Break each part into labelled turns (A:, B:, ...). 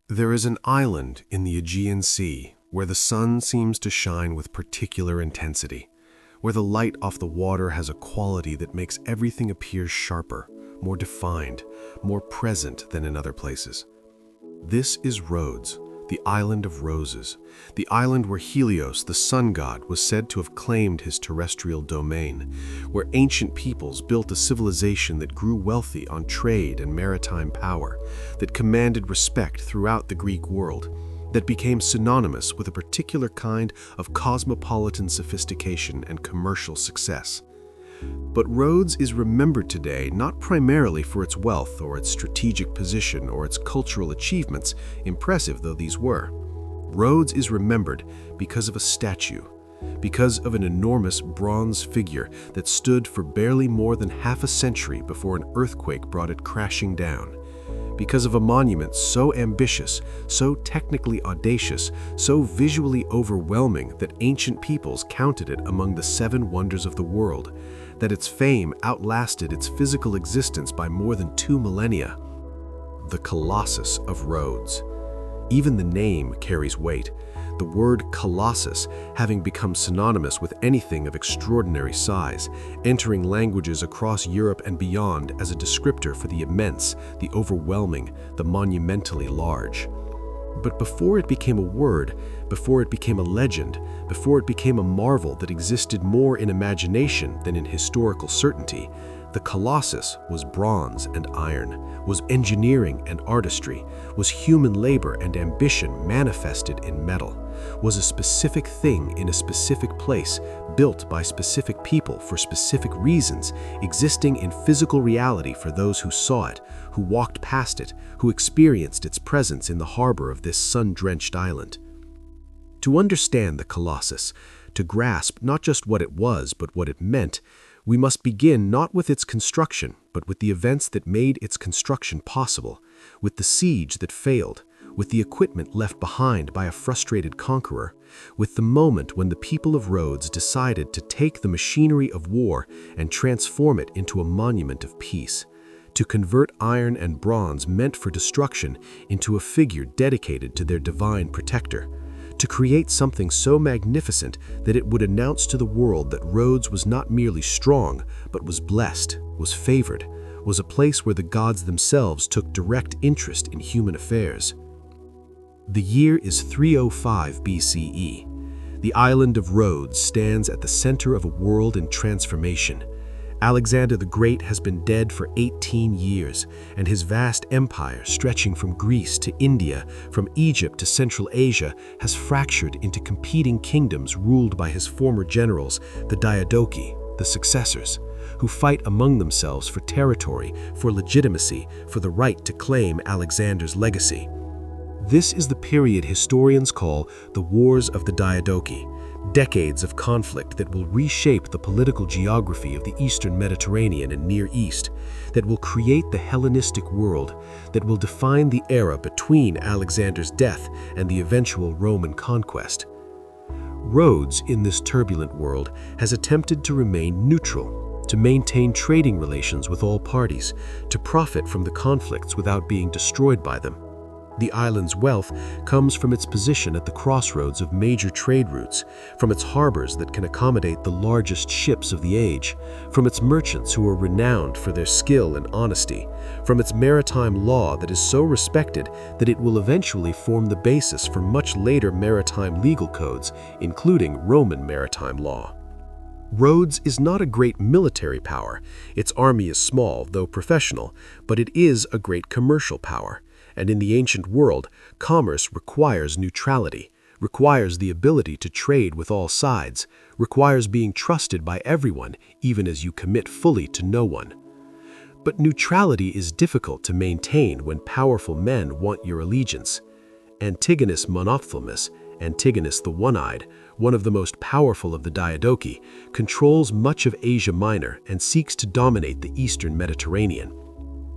A: There is an island in the Aegean Sea where the sun seems to shine with particular intensity, where the light off the water has a quality that makes everything appear sharper, more defined, more present than in other places. This is Rhodes, the island of roses, the island where Helios, the sun god, was said to have claimed his terrestrial domain, where ancient peoples built a civilization that grew wealthy on trade and maritime power, that commanded respect throughout the Greek world, that became synonymous with a particular kind of cosmopolitan sophistication and commercial success. But Rhodes is remembered today not primarily for its wealth or its strategic position or its cultural achievements, impressive though these were. Rhodes is remembered because of a statue, because of an enormous bronze figure that stood for barely more than half a century before an earthquake brought it crashing down, because of a monument so ambitious, so technically audacious, so visually overwhelming that ancient peoples counted it among the 7 wonders of the world, that its fame outlasted its physical existence by more than 2 millennia. The Colossus of Rhodes. Even the name carries weight, the word Colossus having become synonymous with anything of extraordinary size, entering languages across Europe and beyond as a descriptor for the immense, the overwhelming, the monumentally large. But before it became a word, before it became a legend, before it became a marvel that existed more in imagination than in historical certainty, the Colossus was bronze and iron, was engineering and artistry, was human labor and ambition manifested in metal, was a specific thing in a specific place, built by specific people for specific reasons, existing in physical reality for those who saw it, who walked past it, who experienced its presence in the harbor of this sun-drenched island. To understand the Colossus, to grasp not just what it was but what it meant, we must begin not with its construction, but with the events that made its construction possible, with the siege that failed, with the equipment left behind by a frustrated conqueror, with the moment when the people of Rhodes decided to take the machinery of war and transform it into a monument of peace, to convert iron and bronze meant for destruction into a figure dedicated to their divine protector, to create something so magnificent that it would announce to the world that Rhodes was not merely strong, but was blessed, was favored, was a place where the gods themselves took direct interest in human affairs. The year is 305 BCE. The island of Rhodes stands at the center of a world in transformation. Alexander the Great has been dead for 18 years, and his vast empire, stretching from Greece to India, from Egypt to Central Asia, has fractured into competing kingdoms ruled by his former generals, the Diadochi, the successors, who fight among themselves for territory, for legitimacy, for the right to claim Alexander's legacy. This is the period historians call the Wars of the Diadochi, decades of conflict that will reshape the political geography of the Eastern Mediterranean and Near East, that will create the Hellenistic world, that will define the era between Alexander's death and the eventual Roman conquest. Rhodes, in this turbulent world, has attempted to remain neutral, to maintain trading relations with all parties, to profit from the conflicts without being destroyed by them. The island's wealth comes from its position at the crossroads of major trade routes, from its harbors that can accommodate the largest ships of the age, from its merchants who are renowned for their skill and honesty, from its maritime law that is so respected that it will eventually form the basis for much later maritime legal codes, including Roman maritime law. Rhodes is not a great military power. Its army is small, though professional, but it is a great commercial power. And in the ancient world, commerce requires neutrality, requires the ability to trade with all sides, requires being trusted by everyone, even as you commit fully to no one. But neutrality is difficult to maintain when powerful men want your allegiance. Antigonus Monophthalmus, Antigonus the One-Eyed, one of the most powerful of the Diadochi, controls much of Asia Minor and seeks to dominate the Eastern Mediterranean.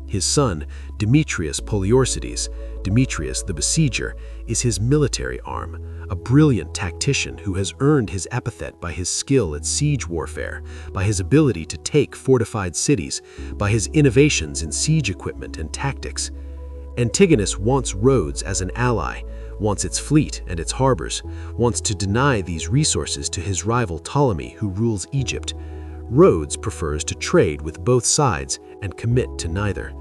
A: His son, Demetrius Poliorcetes, Demetrius the Besieger, is his military arm, a brilliant tactician who has earned his epithet by his skill at siege warfare, by his ability to take fortified cities, by his innovations in siege equipment and tactics.
B: Antigonus wants Rhodes as an ally, wants its fleet and its harbors, wants to deny these resources to his rival Ptolemy, who rules Egypt. Rhodes prefers to trade with both sides and commit to neither.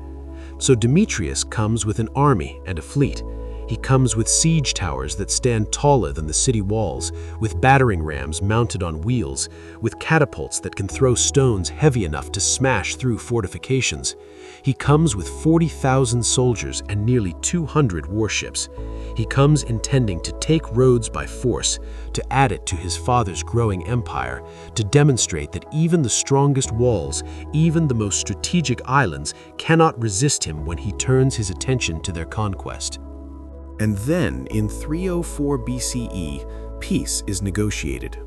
B: So Demetrius comes with an army and a fleet. He comes with siege towers that stand taller than the city walls, with battering rams mounted on wheels, with catapults that can throw stones heavy enough to smash through fortifications. He comes with 40,000 soldiers and nearly 200 warships. He comes intending to take Rhodes by force, to add it to his father's growing empire, to demonstrate that even the strongest walls, even the most strategic islands, cannot resist him when he turns his attention to their conquest.
A: And then, in 304 BCE, peace is negotiated.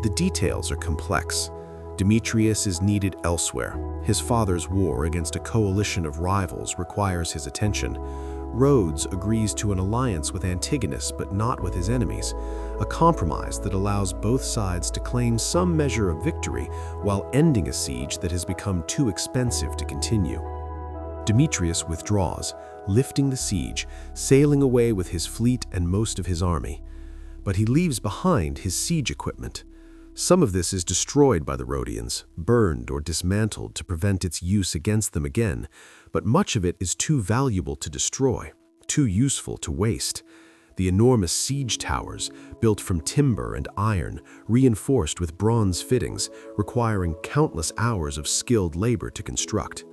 A: The details are complex. Demetrius is needed elsewhere. His father's war against a coalition of rivals requires his attention. Rhodes agrees to an alliance with Antigonus, but not with his enemies, a compromise that allows both sides to claim some measure of victory while ending a siege that has become too expensive to continue. Demetrius withdraws, lifting the siege, sailing away with his fleet and most of his army. But he leaves behind his siege equipment. Some of this is destroyed by the Rhodians, burned or dismantled to prevent its use against them again, but much of it is too valuable to destroy, too useful to waste. The enormous siege towers, built from timber and iron, reinforced with bronze fittings, requiring countless hours of skilled labor to construct.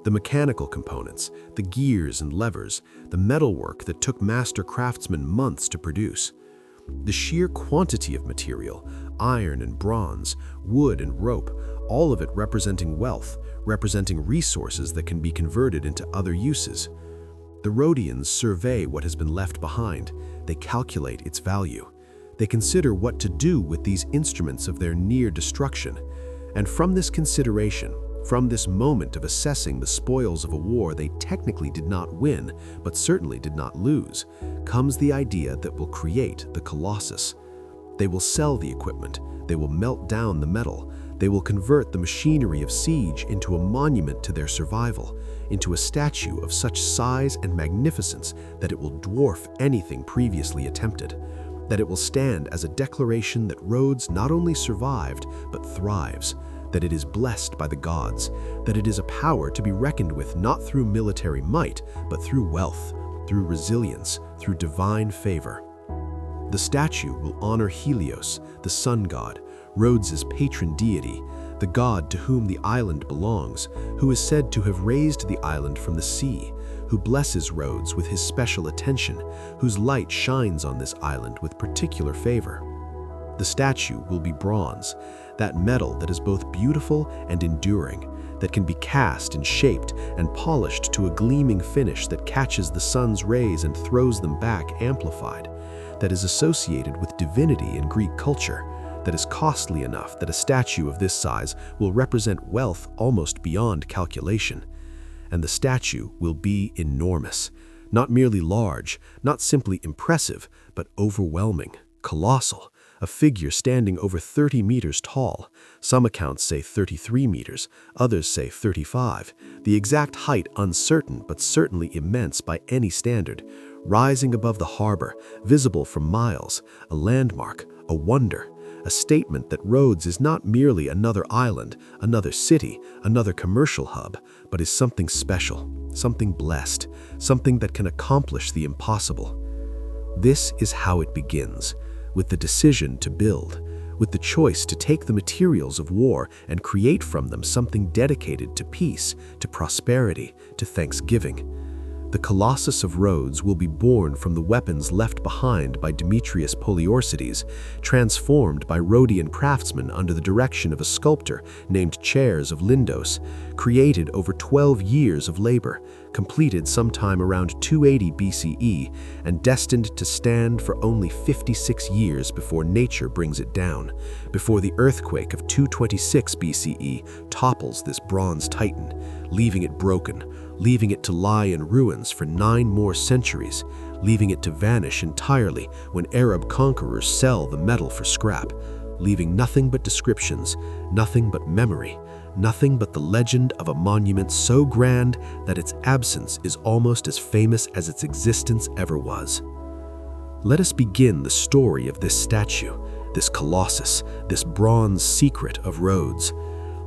A: The mechanical components, the gears and levers, the metalwork that took master craftsmen months to produce. The sheer quantity of material, iron and bronze, wood and rope, all of it representing wealth, representing resources that can be converted into other uses. The Rhodians survey what has been left behind. They calculate its value. They consider what to do with these instruments of their near destruction. And from this consideration, from this moment of assessing the spoils of a war they technically did not win, but certainly did not lose, comes the idea that will create the Colossus. They will sell the equipment, they will melt down the metal, they will convert the machinery of siege into a monument to their survival, into a statue of such size and magnificence that it will dwarf anything previously attempted, that it will stand as a declaration that Rhodes not only survived, but thrives, that it is blessed by the gods, that it is a power to be reckoned with not through military might, but through wealth, through resilience, through divine favor. The statue will honor Helios, the sun god, Rhodes's patron deity, the god to whom the island belongs, who is said to have raised the island from the sea, who blesses Rhodes with his special attention, whose light shines on this island with particular favor. The statue will be bronze, that metal that is both beautiful and enduring, that can be cast and shaped and polished to a gleaming finish that catches the sun's rays and throws them back amplified, that is associated with divinity in Greek culture, that is costly enough that a statue of this size will represent wealth almost beyond calculation. And the statue will be enormous, not merely large, not simply impressive, but overwhelming, colossal, a figure standing over 30 meters tall. Some accounts say 33 meters, others say 35. The exact height uncertain, but certainly immense by any standard, rising above the harbor, visible from miles, a landmark, a wonder, a statement that Rhodes is not merely another island, another city, another commercial hub, but is something special, something blessed, something that can accomplish the impossible. This is how it begins, with the decision to build, with the choice to take the materials of war and create from them something dedicated to peace, to prosperity, to thanksgiving. The Colossus of Rhodes will be born from the weapons left behind by Demetrius Poliorcetes, transformed by Rhodian craftsmen under the direction of a sculptor named Chares of Lindos, created over 12 years of labor, completed sometime around 280 BCE, and destined to stand for only 56 years before nature brings it down, before the earthquake of 226 BCE topples this bronze titan, leaving it broken, leaving it to lie in ruins for 9 more centuries, leaving it to vanish entirely when Arab conquerors sell the metal for scrap, leaving nothing but descriptions, nothing but memory,
B: nothing but the legend of a monument so grand that its absence is almost as famous as its existence ever was. Let us begin the story of this statue, this Colossus, this bronze secret of Rhodes.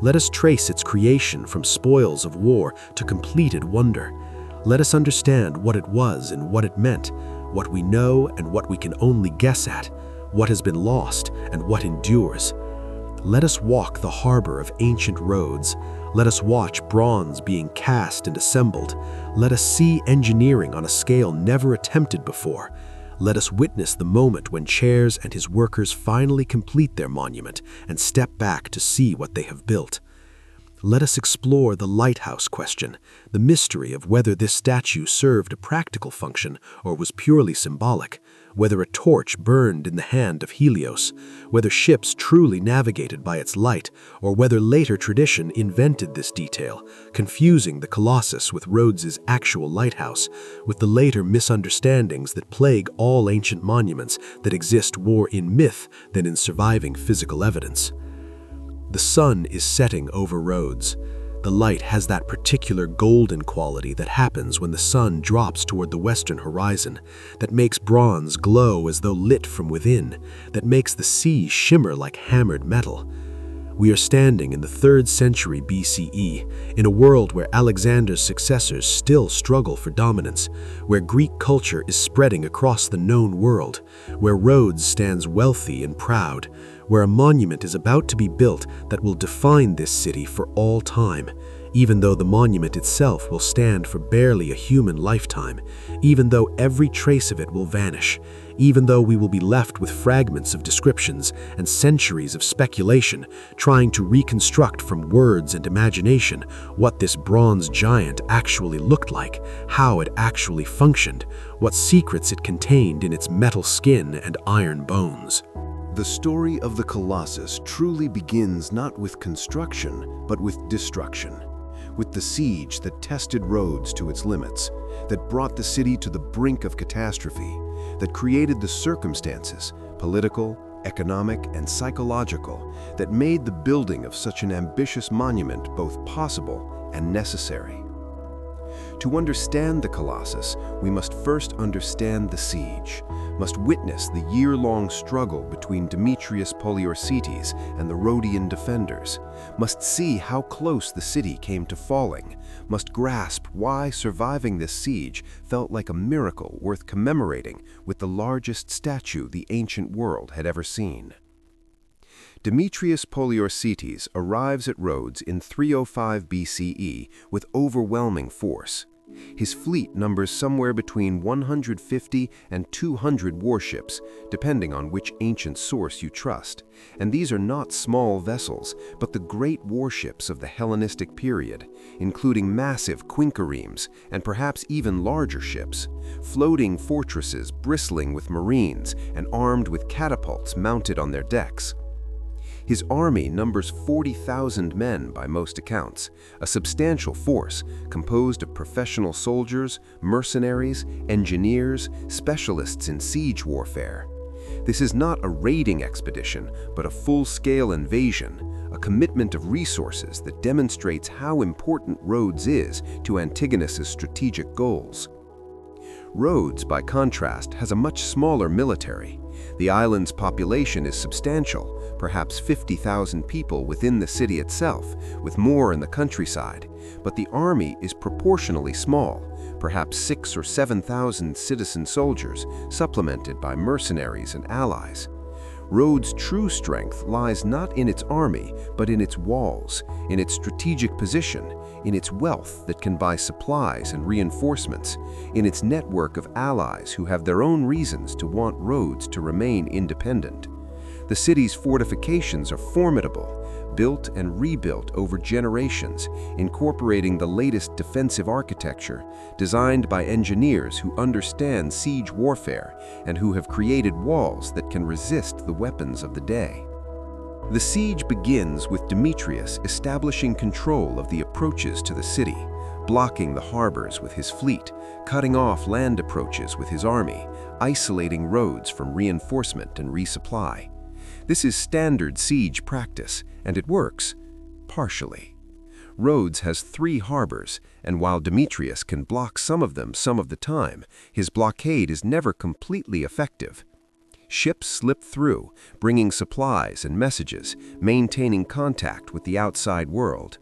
B: Let us trace its creation from spoils of war to completed wonder. Let us understand what it was and what it meant, what we know and what we can only guess at, what has been lost and what endures. Let us walk the harbor of ancient Rhodes. Let us watch bronze being cast and assembled. Let us see engineering on a scale never attempted before. Let us witness the moment when Chares and his workers finally complete their monument and step back to see what they have built. Let us explore the lighthouse question, the mystery of whether this statue served a practical function or was purely symbolic, whether a torch burned in the hand of Helios, whether ships truly navigated by its light, or whether later tradition invented this detail, confusing the Colossus with Rhodes's actual lighthouse, with the later misunderstandings that plague all ancient monuments that exist more in myth than in surviving physical evidence. The sun is setting over Rhodes. The light has that particular golden quality that happens when the sun drops toward the western horizon, that makes bronze glow as though lit from within, that makes the sea shimmer like hammered metal. We are standing in the 3rd century BCE, in a world where Alexander's successors still struggle for dominance, where Greek culture is spreading across the known world, where Rhodes stands wealthy and proud, where a monument is about to be built that will define this city for all time, even though the monument itself will stand for barely a human lifetime, even though every trace of it will vanish, even though we will be left with fragments of descriptions and centuries of speculation, trying to reconstruct from words and imagination what this bronze giant actually looked like, how it actually functioned, what secrets it contained in its metal skin and iron bones.
A: The story of the Colossus truly begins not with construction, but with destruction. With the siege that tested Rhodes to its limits, that brought the city to the brink of catastrophe, that created the circumstances, political, economic, and psychological, that made the building of such an ambitious monument both possible and necessary. To understand the Colossus, we must first understand the siege, must witness the year-long struggle between Demetrius Poliorcetes and the Rhodian defenders, must see how close the city came to falling, must grasp why surviving this siege felt like a miracle worth commemorating with the largest statue the ancient world had ever seen. Demetrius Poliorcetes arrives at Rhodes in 305 BCE with overwhelming force. His fleet numbers somewhere between 150 and 200 warships, depending on which ancient source you trust. And these are not small vessels, but the great warships of the Hellenistic period, including massive quinqueremes and perhaps even larger ships, floating fortresses bristling with marines and armed with catapults mounted on their decks. His army numbers 40,000 men by most accounts, a substantial force composed of professional soldiers, mercenaries, engineers, specialists in siege warfare. This is not a raiding expedition, but a full-scale invasion, a commitment of resources that demonstrates how important Rhodes is to Antigonus's strategic goals. Rhodes, by contrast, has a much smaller military. The island's population is substantial, perhaps 50,000 people within the city itself, with more in the countryside, but the army is proportionally small, perhaps 6,000 or 7,000 citizen soldiers, supplemented by mercenaries and allies. Rhodes' true strength lies not in its army, but in its walls, in its strategic position, in its wealth that can buy supplies and reinforcements, in its network of allies who have their own reasons to want Rhodes to remain independent. The city's fortifications are formidable, built and rebuilt over generations, incorporating the latest defensive architecture, designed by engineers who understand siege warfare and who have created walls that can resist the weapons of the day. The siege begins with Demetrius establishing control of the approaches to the city, blocking the harbors with his fleet, cutting off land approaches with his army, isolating Rhodes from reinforcement and resupply. This is standard siege practice, and it works, partially.
C: Rhodes has 3 harbors, and while Demetrius can block some of them some of the time, his blockade is never completely effective. Ships slip through, bringing supplies and messages, maintaining contact with the outside world.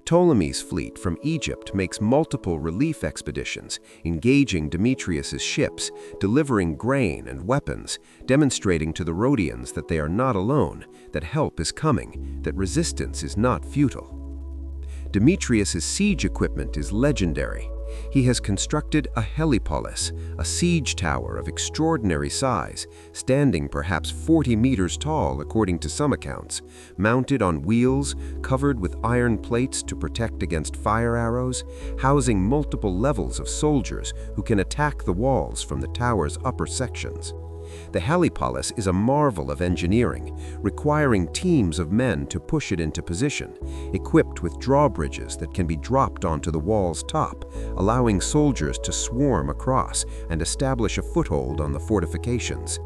C: Ptolemy's fleet from Egypt makes multiple relief expeditions, engaging Demetrius's ships, delivering grain and weapons, demonstrating to the Rhodians that they are not alone, that help is coming, that resistance is not futile. Demetrius's siege equipment is legendary. He has constructed a helipolis, a siege tower of extraordinary size, standing perhaps 40 meters tall according to some accounts, mounted on wheels, covered with iron plates to protect against fire arrows, housing multiple levels of soldiers who can attack the walls from the tower's upper sections. The helipolis is a marvel of engineering, requiring teams of men to push it into position, equipped with drawbridges that can be dropped onto the wall's top, allowing soldiers to swarm across and establish a foothold on the fortifications.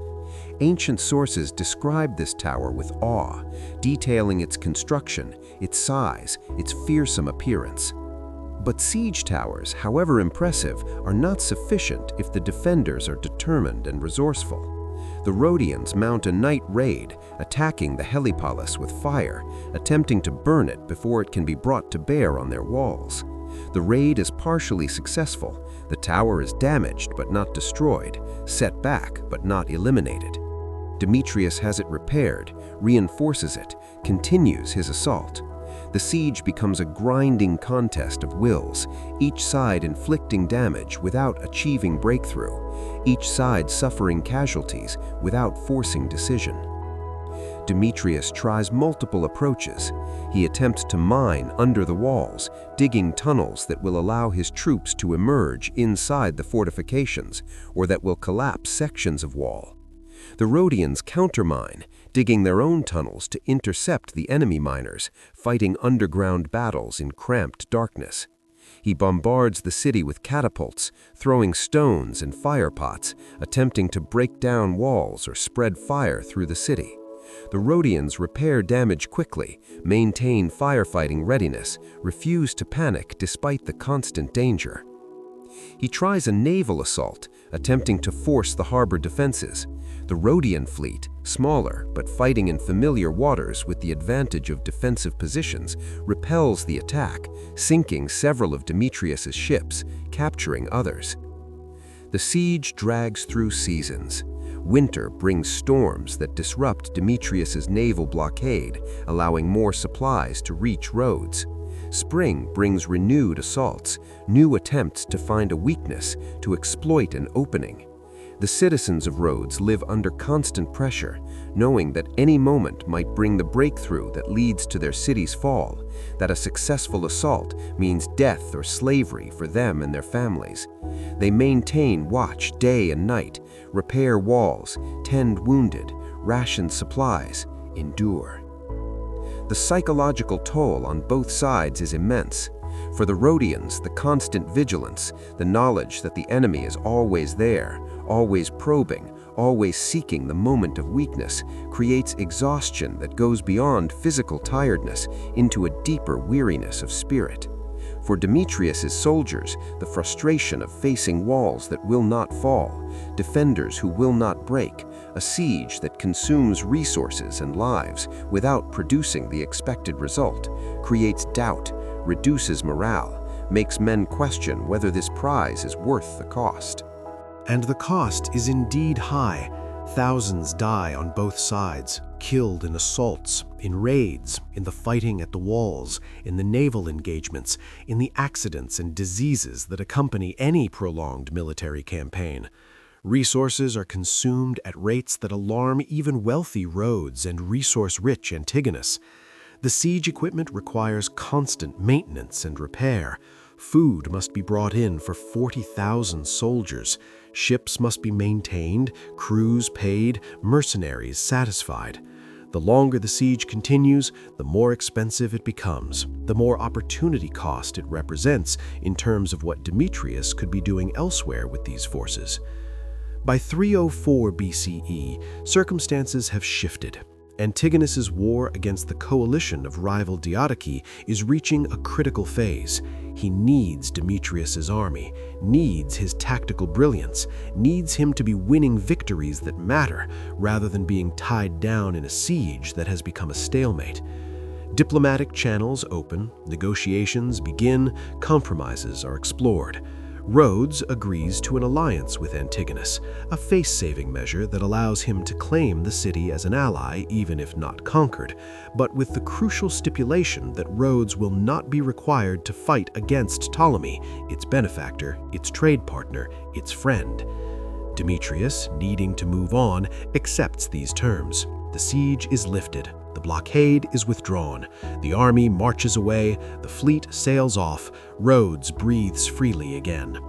C: Ancient sources describe this tower with awe, detailing its construction, its size, its fearsome appearance. But siege towers, however impressive, are not sufficient if the defenders are determined and resourceful. The Rhodians mount a night raid, attacking the helipolis with fire, attempting to burn it before it can be brought to bear on their walls. The raid is partially successful. The tower is damaged but not destroyed, set back but not eliminated. Demetrius has it repaired, reinforces it, continues his assault. The siege becomes a grinding contest of wills, each side inflicting damage without achieving breakthrough, each side suffering casualties without forcing decision. Demetrius tries multiple approaches. He attempts to mine under the walls, digging tunnels that will allow his troops to emerge inside the fortifications, or that will collapse sections of wall. The Rhodians countermine, digging their own tunnels to intercept the enemy miners, fighting underground battles in cramped darkness. He bombards the city with catapults, throwing stones and fire pots, attempting to break down walls or spread fire through the city. The Rhodians repair damage quickly, maintain firefighting readiness, refuse to panic despite the constant danger. He tries a naval assault, attempting to force the harbor defenses. The Rhodian fleet, smaller but fighting in familiar waters with the advantage of defensive positions, repels the attack, sinking several of Demetrius's ships, capturing others. The siege drags through seasons. Winter brings storms that disrupt Demetrius's naval blockade, allowing more supplies to reach Rhodes. Spring brings renewed assaults, new attempts to find a weakness, to exploit an opening. The citizens of Rhodes live under constant pressure, knowing that any moment might bring the breakthrough that leads to their city's fall, that a successful assault means death or slavery for them and their families. They maintain watch day and night, repair walls, tend wounded, ration supplies, endure. The psychological toll on both sides is immense. For the Rhodians, the constant vigilance, the knowledge that the enemy is always there, always probing, always seeking the moment of weakness, creates exhaustion that goes beyond physical tiredness into a deeper weariness of spirit. For Demetrius's soldiers, the frustration of facing walls that will not fall, defenders who will not break, a siege that consumes resources and lives without producing the expected result, creates doubt, reduces morale, makes men question whether this prize is worth the cost.
A: And the cost is indeed high. Thousands die on both sides, killed in assaults, in raids, in the fighting at the walls, in the naval engagements, in the accidents and diseases that accompany any prolonged military campaign. Resources are consumed at rates that alarm even wealthy Rhodes and resource-rich Antigonus. The siege equipment requires constant maintenance and repair. Food must be brought in for 40,000 soldiers. Ships must be maintained, crews paid, mercenaries satisfied. The longer the siege continues, the more expensive it becomes, the more opportunity cost it represents in terms of what Demetrius could be doing elsewhere with these forces. By 304 BCE, circumstances have shifted. Antigonus's war against the coalition of rival Diadochi is reaching a critical phase. He needs Demetrius's army, needs his tactical brilliance, needs him to be winning victories that matter, rather than being tied down in a siege that has become a stalemate. Diplomatic channels open, negotiations begin, compromises are explored. Rhodes agrees to an alliance with Antigonus, a face-saving measure that allows him to claim the city as an ally even if not conquered, but with the crucial stipulation that Rhodes will not be required to fight against Ptolemy, its benefactor, its trade partner, its friend. Demetrius, needing to move on, accepts these terms. The siege is lifted. The blockade is withdrawn. The army marches away. The fleet sails off. Rhodes breathes freely again.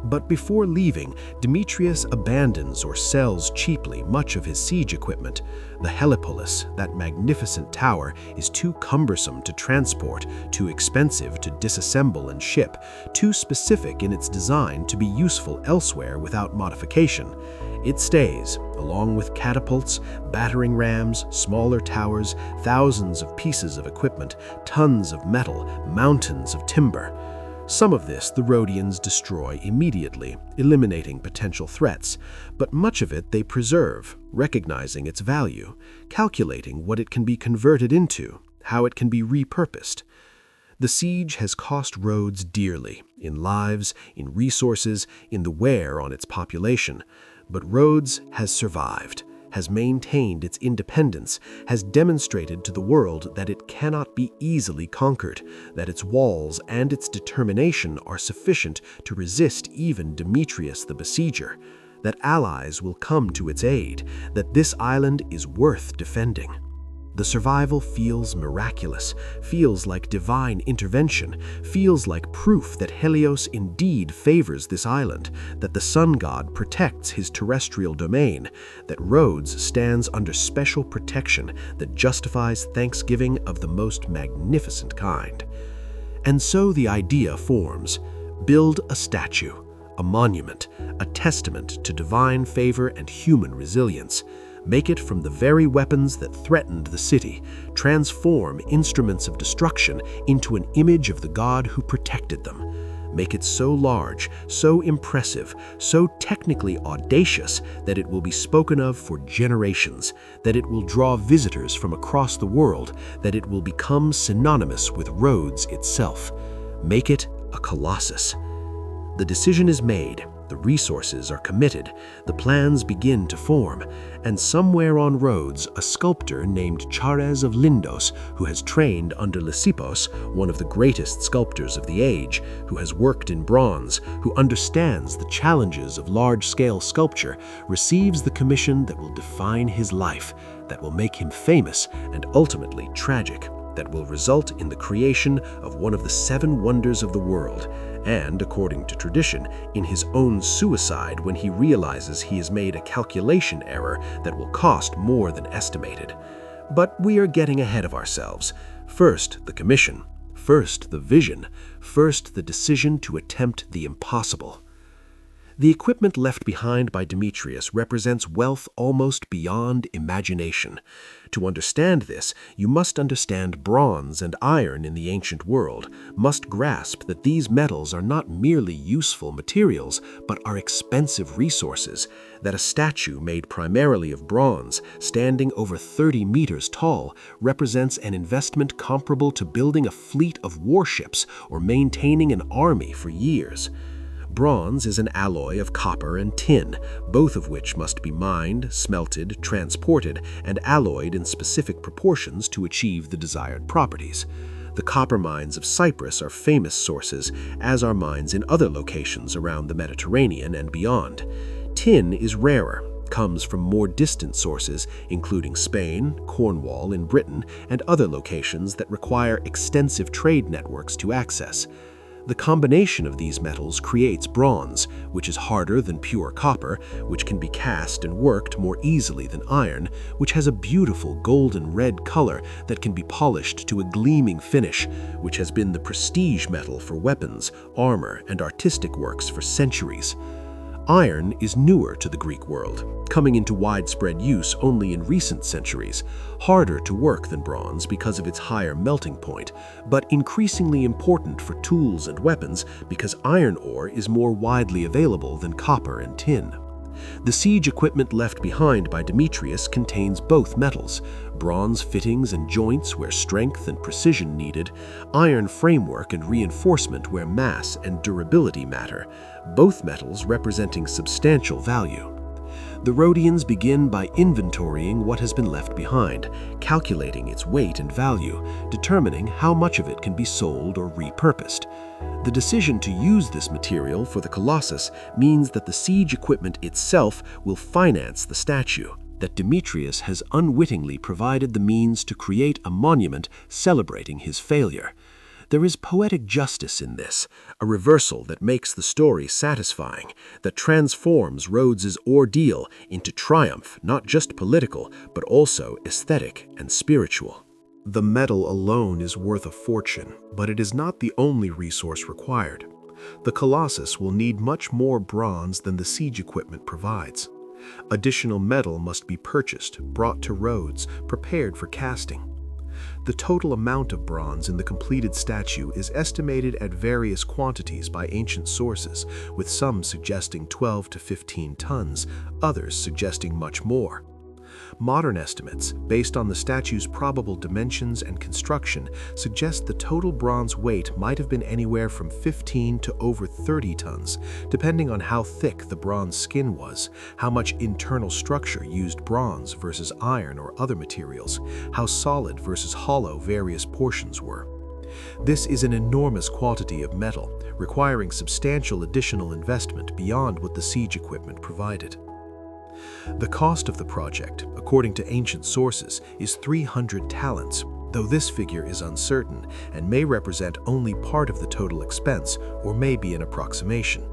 A: But before leaving, Demetrius abandons or sells cheaply much of his siege equipment. The Helipolis, that magnificent tower, is too cumbersome to transport, too expensive to disassemble and ship, too specific in its design to be useful elsewhere without modification. It stays, along with catapults, battering rams, smaller towers, thousands of pieces of equipment, tons of metal, mountains of timber. Some of this the Rhodians destroy immediately, eliminating potential threats, but much of it they preserve, recognizing its value, calculating what it can be converted into, how it can be repurposed. The siege has cost Rhodes dearly, in lives, in resources, in the wear on its population, but Rhodes has survived, has maintained its independence, has demonstrated to the world that it cannot be easily conquered, that its walls and its determination are sufficient to resist even Demetrius the besieger, that allies will come to its aid, that this island is worth defending. The survival feels miraculous, feels like divine intervention, feels like proof that Helios indeed favors this island, that the sun god protects his terrestrial domain, that Rhodes stands under special protection that justifies thanksgiving of the most magnificent kind. And so the idea forms: build a statue, a monument, a testament to divine favor and human resilience. Make it from the very weapons that threatened the city, transform instruments of destruction into an image of the God who protected them. Make it so large, so impressive, so technically audacious that it will be spoken of for generations, that it will draw visitors from across the world, that it will become synonymous with Rhodes itself. Make it a Colossus. The decision is made. The resources are committed, the plans begin to form, and somewhere on Rhodes, a sculptor named Chares of Lindos, who has trained under Lysippos, one of the greatest sculptors of the age, who has worked in bronze, who understands the challenges of large-scale sculpture, receives the commission that will define his life, that will make him famous and ultimately tragic, that will result in the creation of one of the 7 wonders of the world, and, according to tradition, in his own suicide when he realizes he has made a calculation error that will cost more than estimated. But we are getting ahead of ourselves. First, the commission. First, the vision. First, the decision to attempt the impossible. The equipment left behind by Demetrius represents wealth almost beyond imagination. To understand this, you must understand bronze and iron in the ancient world, must grasp that these metals are not merely useful materials, but are expensive resources, that a statue made primarily of bronze, standing over 30 meters tall, represents an investment comparable to building a fleet of warships or maintaining an army for years. Bronze is an alloy of copper and tin, both of which must be mined, smelted, transported, and alloyed in specific proportions to achieve the desired properties. The copper mines of Cyprus are famous sources, as are mines in other locations around the Mediterranean and beyond. Tin is rarer, comes from more distant sources, including Spain, Cornwall in Britain, and other locations that require extensive trade networks to access. The combination of these metals creates bronze, which is harder than pure copper, which can be cast and worked more easily than iron, which has a beautiful golden red color that can be polished to a gleaming finish, which has been the prestige metal for weapons, armor, and artistic works for centuries.
B: Iron is newer to the Greek world, coming into widespread use only in recent centuries, harder to work than bronze because of its higher melting point, but increasingly important for tools and weapons because iron ore is more widely available than copper and tin. The siege equipment left behind by Demetrius contains both metals: bronze fittings and joints where strength and precision needed, iron framework and reinforcement where mass and durability matter, both metals representing substantial value. The Rhodians begin by inventorying what has been left behind, calculating its weight and value, determining how much of it can be sold or repurposed. The decision to use this material for the Colossus means that the siege equipment itself will finance the statue, that Demetrius has unwittingly provided the means to create a monument celebrating his failure. There is poetic justice in this, a reversal that makes the story satisfying, that transforms Rhodes's ordeal into triumph, not just political, but also aesthetic and spiritual.
A: The metal alone is worth a fortune, but it is not the only resource required. The Colossus will need much more bronze than the siege equipment provides. Additional metal must be purchased, brought to Rhodes, prepared for casting. The total amount of bronze in the completed statue is estimated at various quantities by ancient sources, with some suggesting 12 to 15 tons, others suggesting much more. Modern estimates, based on the statue's probable dimensions and construction, suggest the total bronze weight might have been anywhere from 15 to over 30 tons, depending on how thick the bronze skin was, how much internal structure used bronze versus iron or other materials, how solid versus hollow various portions were. This is an enormous quantity of metal, requiring substantial additional investment beyond what the siege equipment provided. The cost of the project, according to ancient sources, is 300 talents, though this figure is uncertain and may represent only part of the total expense or may be an approximation.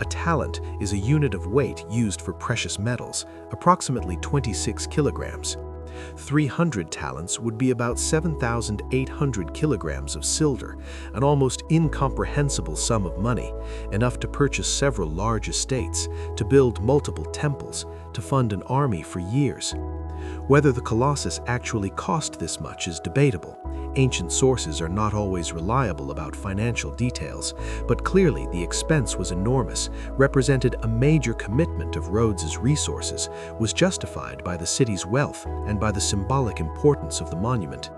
A: A talent is a unit of weight used for precious metals, approximately 26 kilograms. 300 talents would be about 7,800 kilograms of silver, an almost incomprehensible sum of money, enough to purchase several large estates, to build multiple temples, to fund an army for years. Whether the Colossus actually cost this much is debatable. Ancient sources are not always reliable about financial details, but clearly the expense was enormous, represented a major commitment of Rhodes's resources, was justified by the city's wealth and by the symbolic importance of the monument.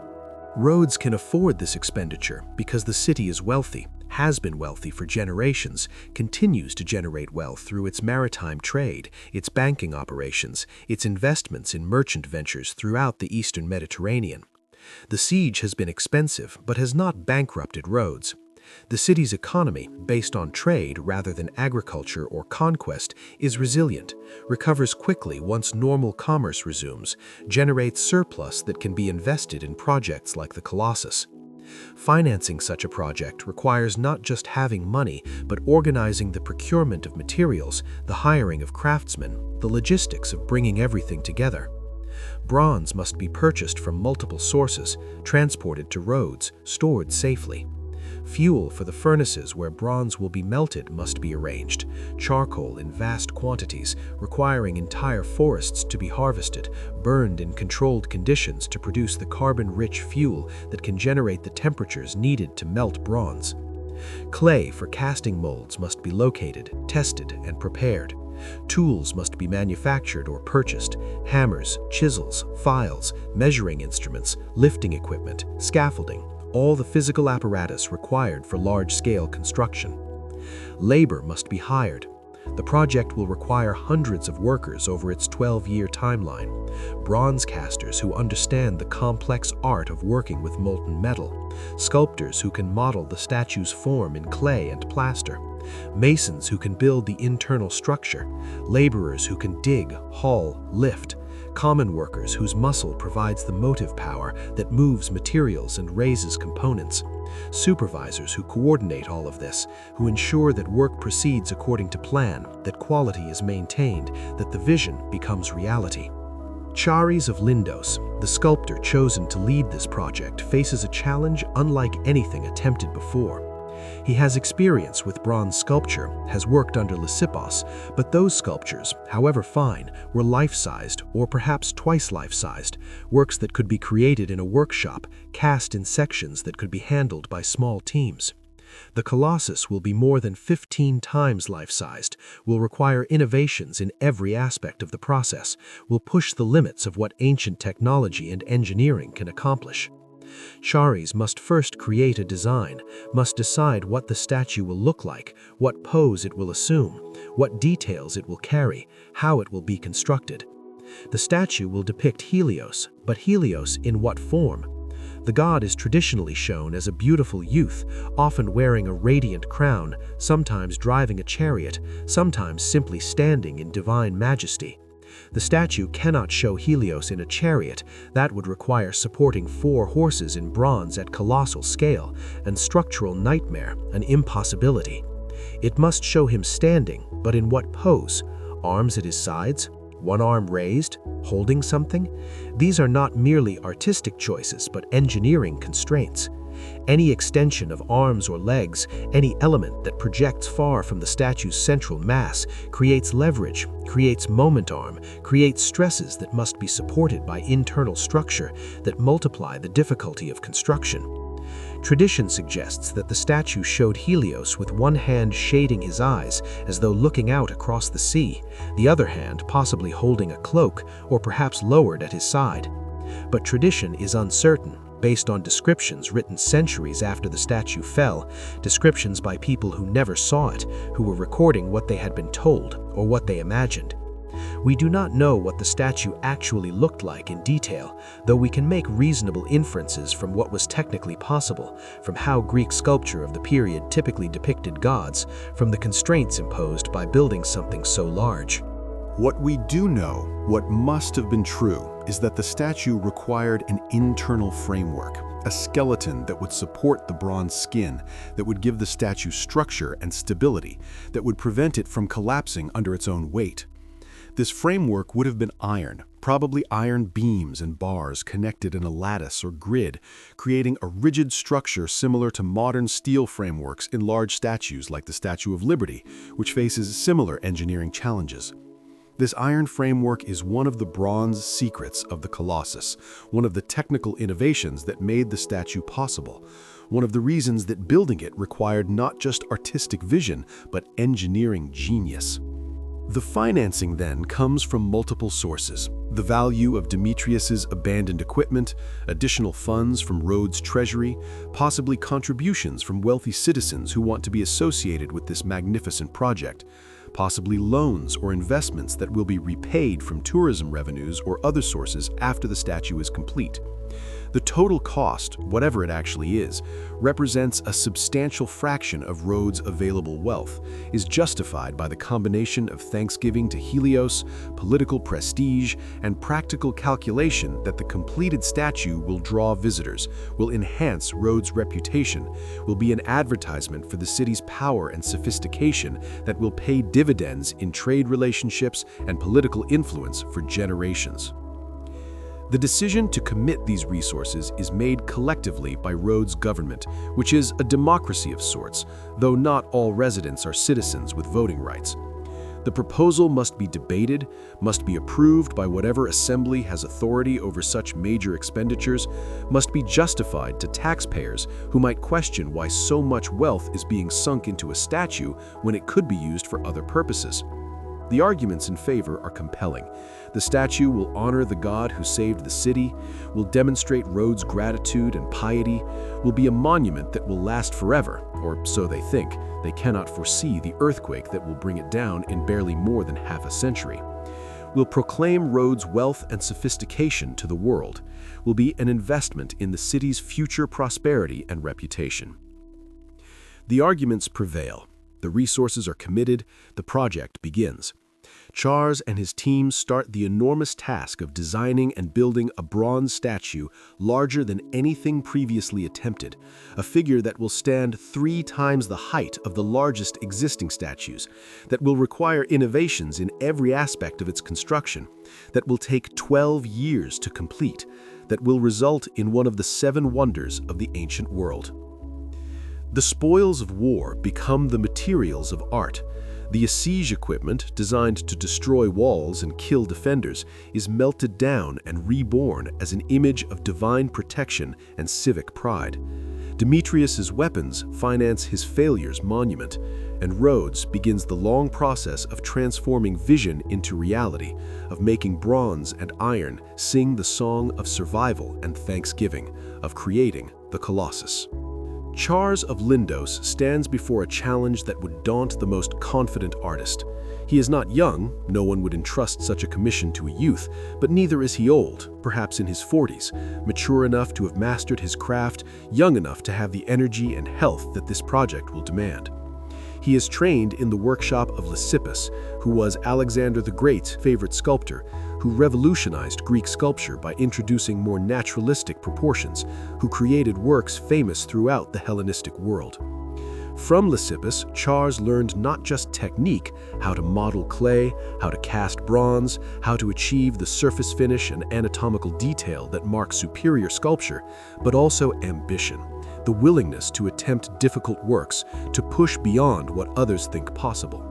A: Rhodes can afford this expenditure because the city is wealthy, has been wealthy for generations, continues to generate wealth through its maritime trade, its banking operations, its investments in merchant ventures throughout the eastern Mediterranean. The siege has been expensive, but has not bankrupted Rhodes. The city's economy, based on trade rather than agriculture or conquest, is resilient, recovers quickly once normal commerce resumes, generates surplus that can be invested in projects like the Colossus. Financing such a project requires not just having money, but organizing the procurement of materials, the hiring of craftsmen, the logistics of bringing everything together. Bronze must be purchased from multiple sources, transported to Rhodes, stored safely. Fuel for the furnaces where bronze will be melted must be arranged, charcoal in vast quantities, requiring entire forests to be harvested, burned in controlled conditions to produce the carbon-rich fuel that can generate the temperatures needed to melt bronze. Clay for casting molds must be located, tested, and prepared. Tools must be manufactured or purchased: hammers, chisels, files, measuring instruments, lifting equipment, scaffolding, all the physical apparatus required for large-scale construction. Labor must be hired. The project will require hundreds of workers over its 12-year timeline. Bronze casters who understand the complex art of working with molten metal, sculptors who can model the statue's form in clay and plaster, masons who can build the internal structure, laborers who can dig, haul, lift, common workers whose muscle provides the motive power that moves materials and raises components, supervisors who coordinate all of this, who ensure that work proceeds according to plan, that quality is maintained, that the vision becomes reality. Charis of Lindos, the sculptor chosen to lead this project, faces a challenge unlike anything attempted before.
B: He has experience with bronze sculpture, has worked under Lysippos, but those sculptures, however fine, were life-sized or perhaps twice life-sized, works that could be created in a workshop, cast in sections that could be handled by small teams. The Colossus will be more than 15 times life-sized, will require innovations in every aspect of the process, will push the limits of what ancient technology and engineering can accomplish. Chares must first create a design, must decide what the statue will look like, what pose it will assume, what details it will carry, how it will be constructed. The statue will depict Helios, but Helios in what form? The god is traditionally shown as a beautiful youth, often wearing a radiant crown, sometimes driving a chariot, sometimes simply standing in divine majesty. The statue cannot show Helios in a chariot. That would require supporting 4 horses in bronze at colossal scale, an structural nightmare, an impossibility. It must show him standing, but in what pose? Arms at his sides? One arm raised, holding something? These are not merely artistic choices, but engineering constraints. Any extension of arms or legs, any element that projects far from the statue's central mass, creates leverage, creates moment arm, creates stresses that must be supported by internal structure that multiply the difficulty of construction. Tradition suggests that the statue showed Helios with one hand shading his eyes as though looking out across the sea, the other hand possibly holding a cloak or perhaps lowered at his side. But tradition is uncertain, based on descriptions written centuries after the statue fell, descriptions by people who never saw it, who were recording what they had been told or what they imagined. We do not know what the statue actually looked like in detail, though we can make reasonable inferences from what was technically possible, from how Greek sculpture of the period typically depicted gods, from the constraints imposed by building something so large.
A: What we do know, what must have been true, is that the statue required an internal framework, a skeleton that would support the bronze skin, that would give the statue structure and stability, that would prevent it from collapsing under its own weight. This framework would have been iron, probably iron beams and bars connected in a lattice or grid, creating a rigid structure similar to modern steel frameworks in large statues like the Statue of Liberty, which faces similar engineering challenges. This iron framework is one of the bronze secrets of the Colossus, one of the technical innovations that made the statue possible, one of the reasons that building it required not just artistic vision, but engineering genius. The financing then comes from multiple sources: the value of Demetrius's abandoned equipment, additional funds from Rhodes' treasury, possibly contributions from wealthy citizens who want to be associated with this magnificent project, possibly loans or investments that will be repaid from tourism revenues or other sources after the statue is complete. The total cost, whatever it actually is, represents a substantial fraction of Rhodes' available wealth, is justified by the combination of thanksgiving to Helios, political prestige, and practical calculation that the completed statue will draw visitors, will enhance Rhodes' reputation, will be an advertisement for the city's power and sophistication that will pay dividends in trade relationships and political influence for generations. The decision to commit these resources is made collectively by Rhodes' government, which is a democracy of sorts, though not all residents are citizens with voting rights. The proposal must be debated, must be approved by whatever assembly has authority over such major expenditures, must be justified to taxpayers who might question why so much wealth is being sunk into a statue when it could be used for other purposes. The arguments in favor are compelling. The statue will honor the god who saved the city, will demonstrate Rhodes' gratitude and piety, will be a monument that will last forever, or so they think. They cannot foresee the earthquake that will bring it down in barely more than half a century. Will proclaim Rhodes' wealth and sophistication to the world, will be an investment in the city's future prosperity and reputation. The arguments prevail. The resources are committed, the project begins. Chares and his team start the enormous task of designing and building a bronze statue larger than anything previously attempted, a figure that will stand 3 times the height of the largest existing statues, that will require innovations in every aspect of its construction, that will take 12 years to complete, that will result in one of the 7 wonders of the ancient world.
B: The spoils of war become the materials of art. The siege equipment, designed to destroy walls and kill defenders, is melted down and reborn as an image of divine protection and civic pride. Demetrius's weapons finance his failure's monument, and Rhodes begins the long process of transforming vision into reality, of making bronze and iron sing the song of survival and thanksgiving, of creating the Colossus. Charles of Lindos stands before a challenge that would daunt the most confident artist. He is not young, no one would entrust such a commission to a youth, but neither is he old, perhaps in his 40s, mature enough to have mastered his craft, young enough to have the energy and health that this project will demand. He is trained in the workshop of Lysippus, who was Alexander the Great's favorite sculptor, who revolutionized Greek sculpture by introducing more naturalistic proportions, who created works famous throughout the Hellenistic world. From Lysippus, Charles learned not just technique, how to model clay, how to cast bronze, how to achieve the surface finish and anatomical detail that mark superior sculpture, but also ambition, the willingness to attempt difficult works, to push beyond what others think possible.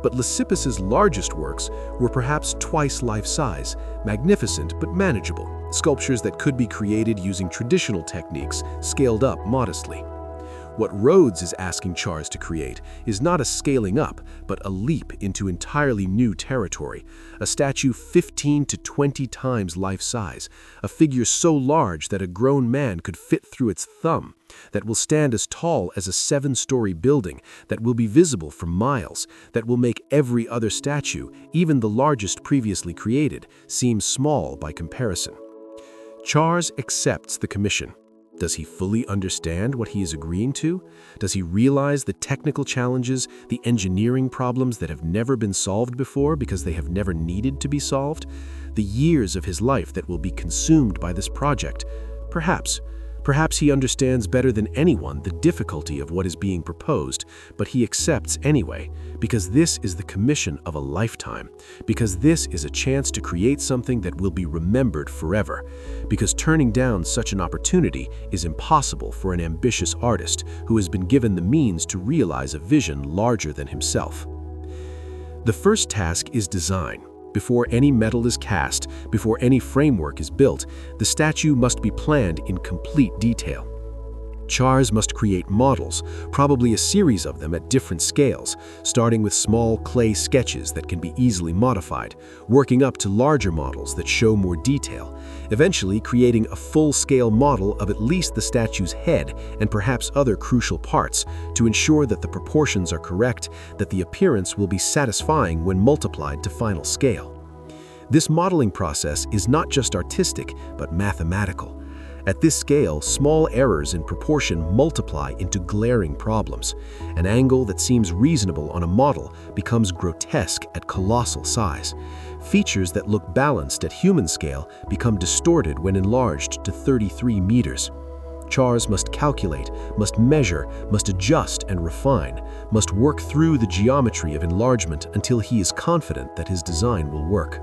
B: But Lysippus's largest works were perhaps twice life-size, magnificent but manageable, sculptures that could be created using traditional techniques, scaled up modestly. What Rhodes is asking Charles to create is not a scaling up, but a leap into entirely new territory, a statue 15 to 20 times life-size, a figure so large that a grown man could fit through its thumb, that will stand as tall as a 7-story building, that will be visible for miles, that will make every other statue, even the largest previously created, seem small by comparison. Charles accepts the commission. Does he fully understand what he is agreeing to? Does he realize the technical challenges, the engineering problems that have never been solved before because they have never needed to be solved? The years of his life that will be consumed by this project? Perhaps. Perhaps he understands better than anyone the difficulty of what is being proposed, but he accepts anyway, because this is the commission of a lifetime, because this is a chance to create something that will be remembered forever, because turning down such an opportunity is impossible for an ambitious artist who has been given the means to realize a vision larger than himself. The first task is design. Before any metal is cast, before any framework is built, the statue must be planned in complete detail. Charles must create models, probably a series of them at different scales, starting with small clay sketches that can be easily modified, working up to larger models that show more detail, eventually creating a full-scale model of at least the statue's head and perhaps other crucial parts to ensure that the proportions are correct, that the appearance will be satisfying when multiplied to final scale. This modeling process is not just artistic, but mathematical. At this scale, small errors in proportion multiply into glaring problems. An angle that seems reasonable on a model becomes grotesque at colossal size. Features that look balanced at human scale become distorted when enlarged to 33 meters. Charles must calculate, must measure, must adjust and refine, must work through the geometry of enlargement until he is confident that his design will work.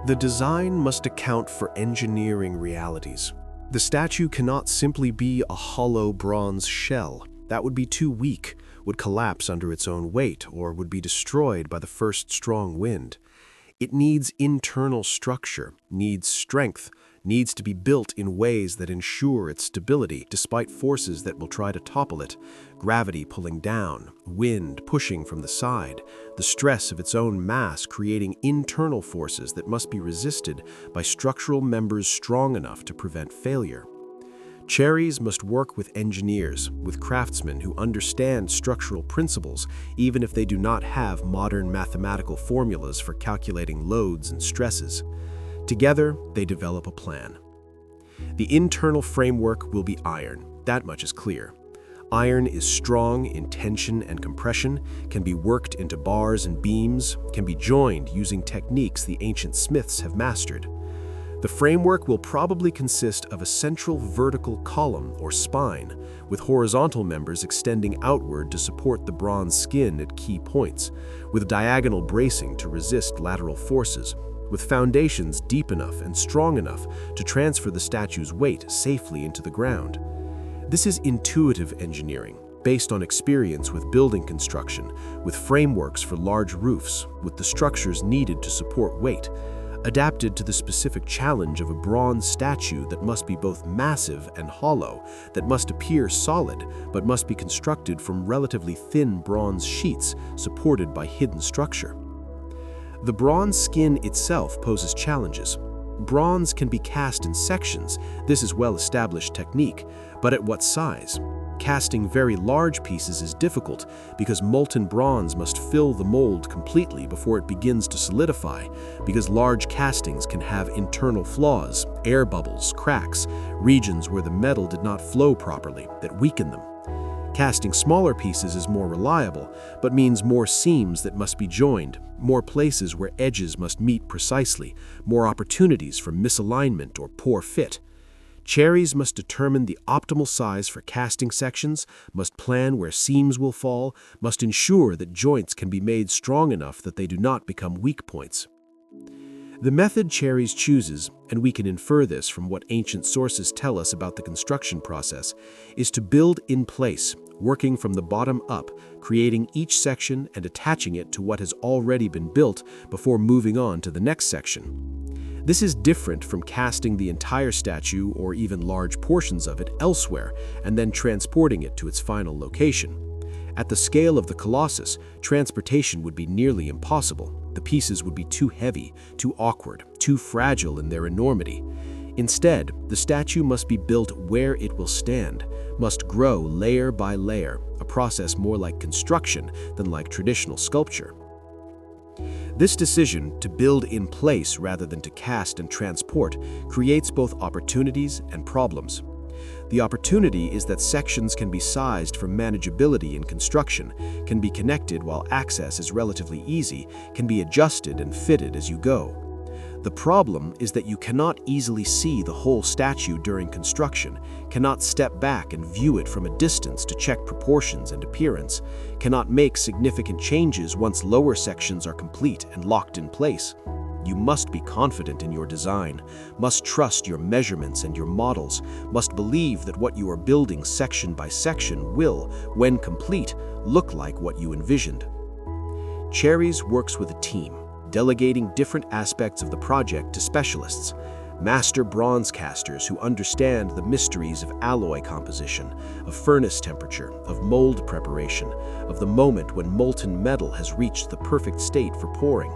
A: The design must account for engineering realities. The statue cannot simply be a hollow bronze shell. That would be too weak, would collapse under its own weight, or would be destroyed by the first strong wind. It needs internal structure, needs strength, needs to be built in ways that ensure its stability despite forces that will try to topple it, gravity pulling down, wind pushing from the side, the stress of its own mass creating internal forces that must be resisted by structural members strong enough to prevent failure. Cherries must work with engineers, with craftsmen who understand structural principles, even if they do not have modern mathematical formulas for calculating loads and stresses. Together, they develop a plan. The internal framework will be iron, that much is clear. Iron is strong in tension and compression, can be worked into bars and beams, can be joined using techniques the ancient smiths have mastered. The framework will probably consist of a central vertical column or spine, with horizontal members extending outward to support the bronze skin at key points, with diagonal bracing to resist lateral forces, with foundations deep enough and strong enough to transfer the statue's weight safely into the ground. This is intuitive engineering,
B: based on experience with building construction, with frameworks for large roofs, with the structures needed to support weight, adapted to the specific challenge of a bronze statue that must be both massive and hollow, that must appear solid, but must be constructed from relatively thin bronze sheets supported by hidden structure. The bronze skin itself poses challenges. Bronze can be cast in sections. This is well-established technique, but at what size? Casting very large pieces is difficult because molten bronze must fill the mold completely before it begins to solidify, because large castings can have internal flaws, air bubbles, cracks, regions where the metal did not flow properly that weaken them. Casting smaller pieces is more reliable, but means more seams that must be joined, more places where edges must meet precisely, more opportunities for misalignment or poor fit. Cherries must determine the optimal size for casting sections, must plan where seams will fall, must ensure that joints can be made strong enough that they do not become weak points. The method Cherries chooses, and we can infer this from what ancient sources tell us about the construction process, is to build in place, working from the bottom up, creating each section and attaching it to what has already been built before moving on to the next section. This is different from casting the entire statue or even large portions of it elsewhere and then transporting it to its final location. At the scale of the Colossus, transportation would be nearly impossible. The pieces would be too heavy, too awkward, too fragile in their enormity. Instead, the statue must be built where it will stand, must grow layer by layer, a process more like construction than like traditional sculpture. This decision to build in place rather than to cast and transport creates both opportunities and problems. The opportunity is that sections can be sized for manageability in construction, can be connected while access is relatively easy, can be adjusted and fitted as you go. The problem is that you cannot easily see the whole statue during construction, cannot step back and view it from a distance to check proportions and appearance, cannot make significant changes once lower sections are complete and locked in place. You must be confident in your design, must trust your measurements and your models, must believe that what you are building section by section will, when complete, look like what you envisioned. Cherries works with a team, delegating different aspects of the project to specialists, master bronze casters who understand the mysteries of alloy composition, of furnace temperature, of mold preparation, of the moment when molten metal has reached the perfect state for pouring.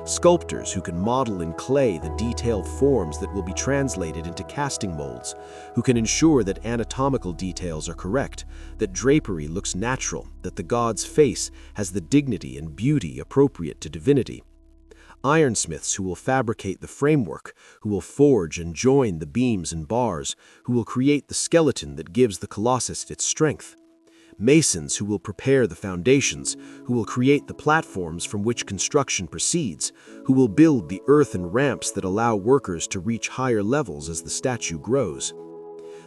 B: Sculptors who can model in clay the detailed forms that will be translated into casting molds, who can ensure that anatomical details are correct, that drapery looks natural, that the god's face has the dignity and beauty appropriate to divinity. Ironsmiths who will fabricate the framework, who will forge and join the beams and bars, who will create the skeleton that gives the Colossus its strength. Masons who will prepare the foundations, who will create the platforms from which construction proceeds, who will build the earthen ramps that allow workers to reach higher levels as the statue grows.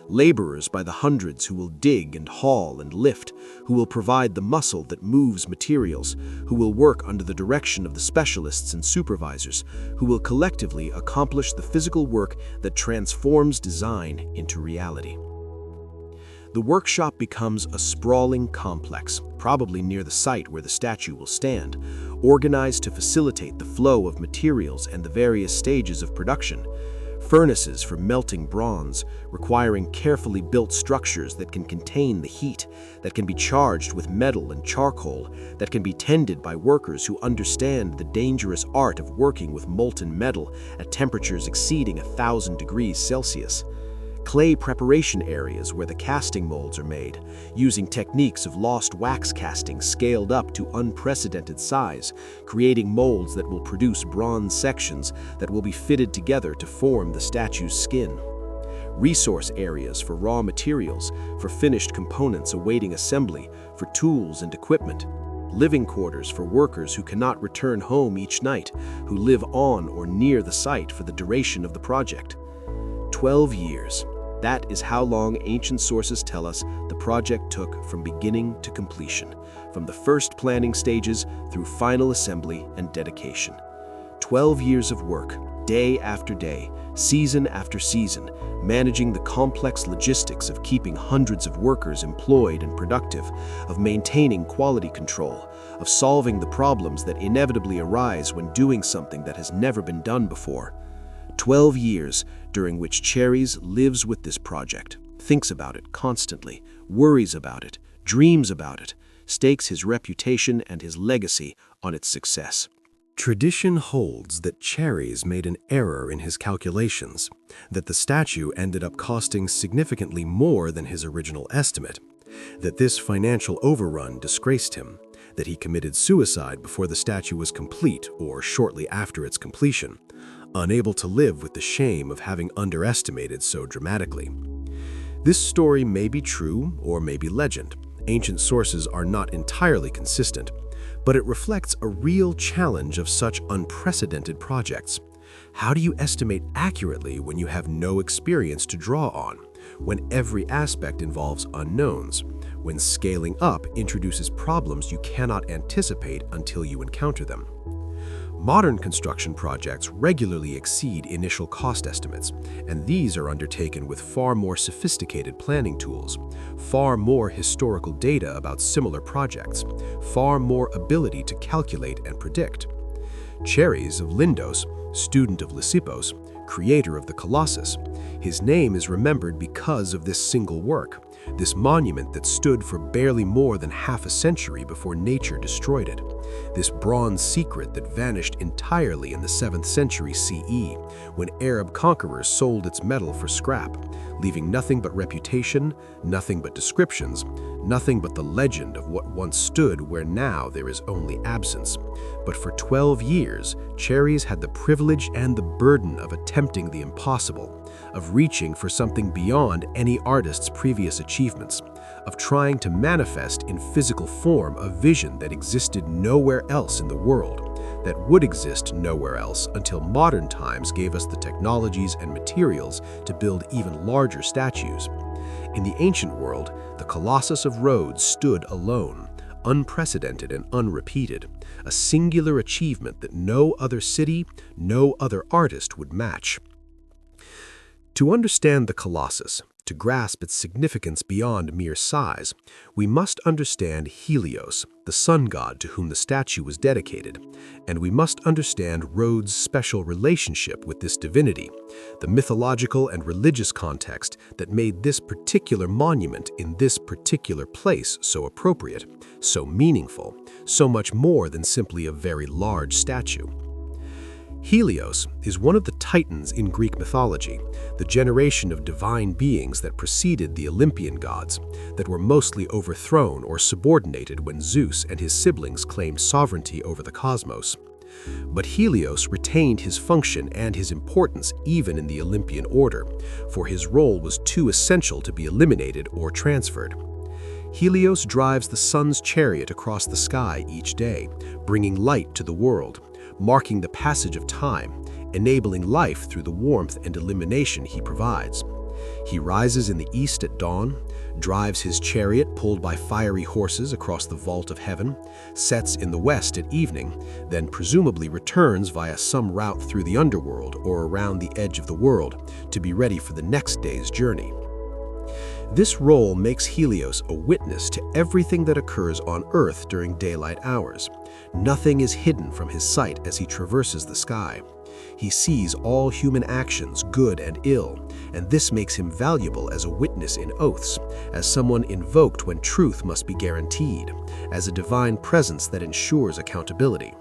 B: Laborers by the hundreds who will dig and haul and lift, who will provide the muscle that moves materials, who will work under the direction of the specialists and supervisors, who will collectively accomplish the physical work that transforms design into reality. The workshop becomes a sprawling complex, probably near the site where the statue will stand, organized to facilitate the flow of materials and the various stages of production. Furnaces for melting bronze, requiring carefully built structures that can contain the heat, that can be charged with metal and charcoal, that can be tended by workers who understand the dangerous art of working with molten metal at temperatures exceeding 1,000 degrees Celsius. Clay preparation areas where the casting molds are made, using techniques of lost wax casting scaled up to unprecedented size, creating molds that will produce bronze sections that will be fitted together to form the statue's skin. Resource areas for raw materials, for finished components awaiting assembly, for tools and equipment. Living quarters for workers who cannot return home each night, who live on or near the site for the duration of the project. 12 years. That is how long ancient sources tell us the project took from beginning to completion, from the first planning stages through final assembly and dedication. 12 years of work, day after day, season after season, managing the complex logistics of keeping hundreds of workers employed and productive, of maintaining quality control, of solving the problems that inevitably arise when doing something that has never been done before. 12 years during which Cherries lives with this project, thinks about it constantly, worries about it, dreams about it, stakes his reputation and his legacy on its success.
A: Tradition holds that Cherries made an error in his calculations, that the statue ended up costing significantly more than his original estimate, that this financial overrun disgraced him, that he committed suicide before the statue was complete or shortly after its completion, unable to live with the shame of having underestimated so dramatically. This story may be true or may be legend. Ancient sources are not entirely consistent, but it reflects a real challenge of such unprecedented projects. How do you estimate accurately when you have no experience to draw on, when every aspect involves unknowns, when scaling up introduces problems you cannot anticipate until you encounter them? Modern construction projects regularly exceed initial cost estimates, and these are undertaken with far more sophisticated planning tools, far more historical data about similar projects, far more ability to calculate and predict. Cherries of Lindos, student of Lysippos, creator of the Colossus, his name is remembered because of this single work, this monument that stood for barely more than half a century before nature destroyed it, this bronze secret that vanished entirely in the 7th century CE, when Arab conquerors sold its metal for scrap, leaving nothing but reputation, nothing but descriptions, nothing but the legend of what once stood where now there is only absence. But for 12 years, Cherries had the privilege and the burden of attempting the impossible, of reaching for something beyond any artist's previous achievements, of trying to manifest in physical form a vision that existed nowhere else in the world, that would exist nowhere else until modern times gave us the technologies and materials to build even larger statues. In the ancient world, the Colossus of Rhodes stood alone, unprecedented and unrepeated, a singular achievement that no other city, no other artist would match. To understand the Colossus, to grasp its significance beyond mere size, we must understand Helios, the sun god to whom the statue was dedicated, and we must understand Rhodes' special relationship with this divinity, the mythological and religious context that made this particular monument in this particular place so appropriate, so meaningful, so much more than simply a very large statue. Helios is one of the Titans in Greek mythology, the generation of divine beings that preceded the Olympian gods, that were mostly overthrown or subordinated when Zeus and his siblings claimed sovereignty over the cosmos. But Helios retained his function and his importance even in the Olympian order, for his role was too essential to be eliminated or transferred. Helios drives the sun's chariot across the sky each day, bringing light to the world, marking the passage of time, enabling life through the warmth and illumination he provides. He rises in the east at dawn, drives his chariot pulled by fiery horses across the vault of heaven, sets in the west at evening, then presumably returns via some route through the underworld or around the edge of the world to be ready for the next day's journey. This role makes Helios a witness to everything that occurs on Earth during daylight hours. Nothing is hidden from his sight as he traverses the sky. He sees all human actions, good and ill, and this makes him valuable as a witness in oaths, as someone invoked when truth must be guaranteed, as a divine presence that ensures accountability.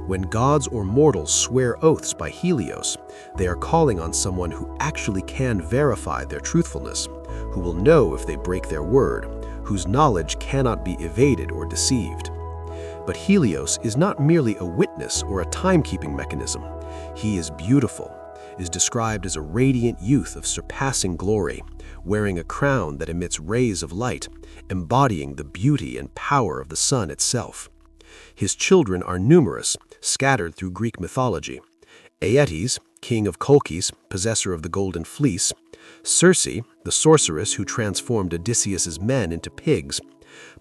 A: When gods or mortals swear oaths by Helios, they are calling on someone who actually can verify their truthfulness, who will know if they break their word, whose knowledge cannot be evaded or deceived. But Helios is not merely a witness or a timekeeping mechanism. He is beautiful, is described as a radiant youth of surpassing glory, wearing a crown that emits rays of light, embodying the beauty and power of the sun itself. His children are numerous, scattered through Greek mythology. Aeetes, king of Colchis, possessor of the golden fleece; Circe, the sorceress who transformed Odysseus's men into pigs;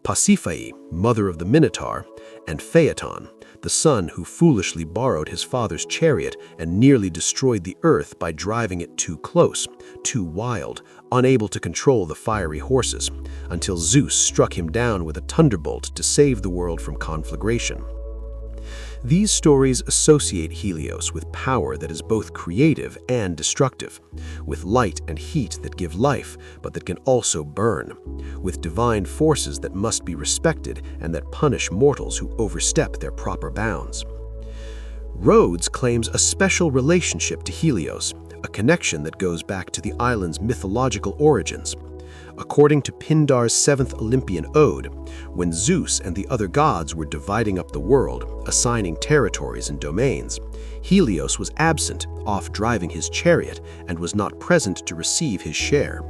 A: Pasiphae, mother of the Minotaur; and Phaeton,
B: the son who foolishly borrowed his father's chariot and nearly destroyed the earth by driving it too close, too wild, unable to control the fiery horses, until Zeus struck him down with a thunderbolt to save the world from conflagration. These stories associate Helios with power that is both creative and destructive, with light and heat that give life but that can also burn, with divine forces that must be respected and that punish mortals who overstep their proper bounds. Rhodes claims a special relationship to Helios, a connection that goes back to the island's mythological origins. According to Pindar's 7th Olympian ode, when Zeus and the other gods were dividing up the world, assigning territories and domains, Helios was absent, off driving his chariot, and was not present to receive his share.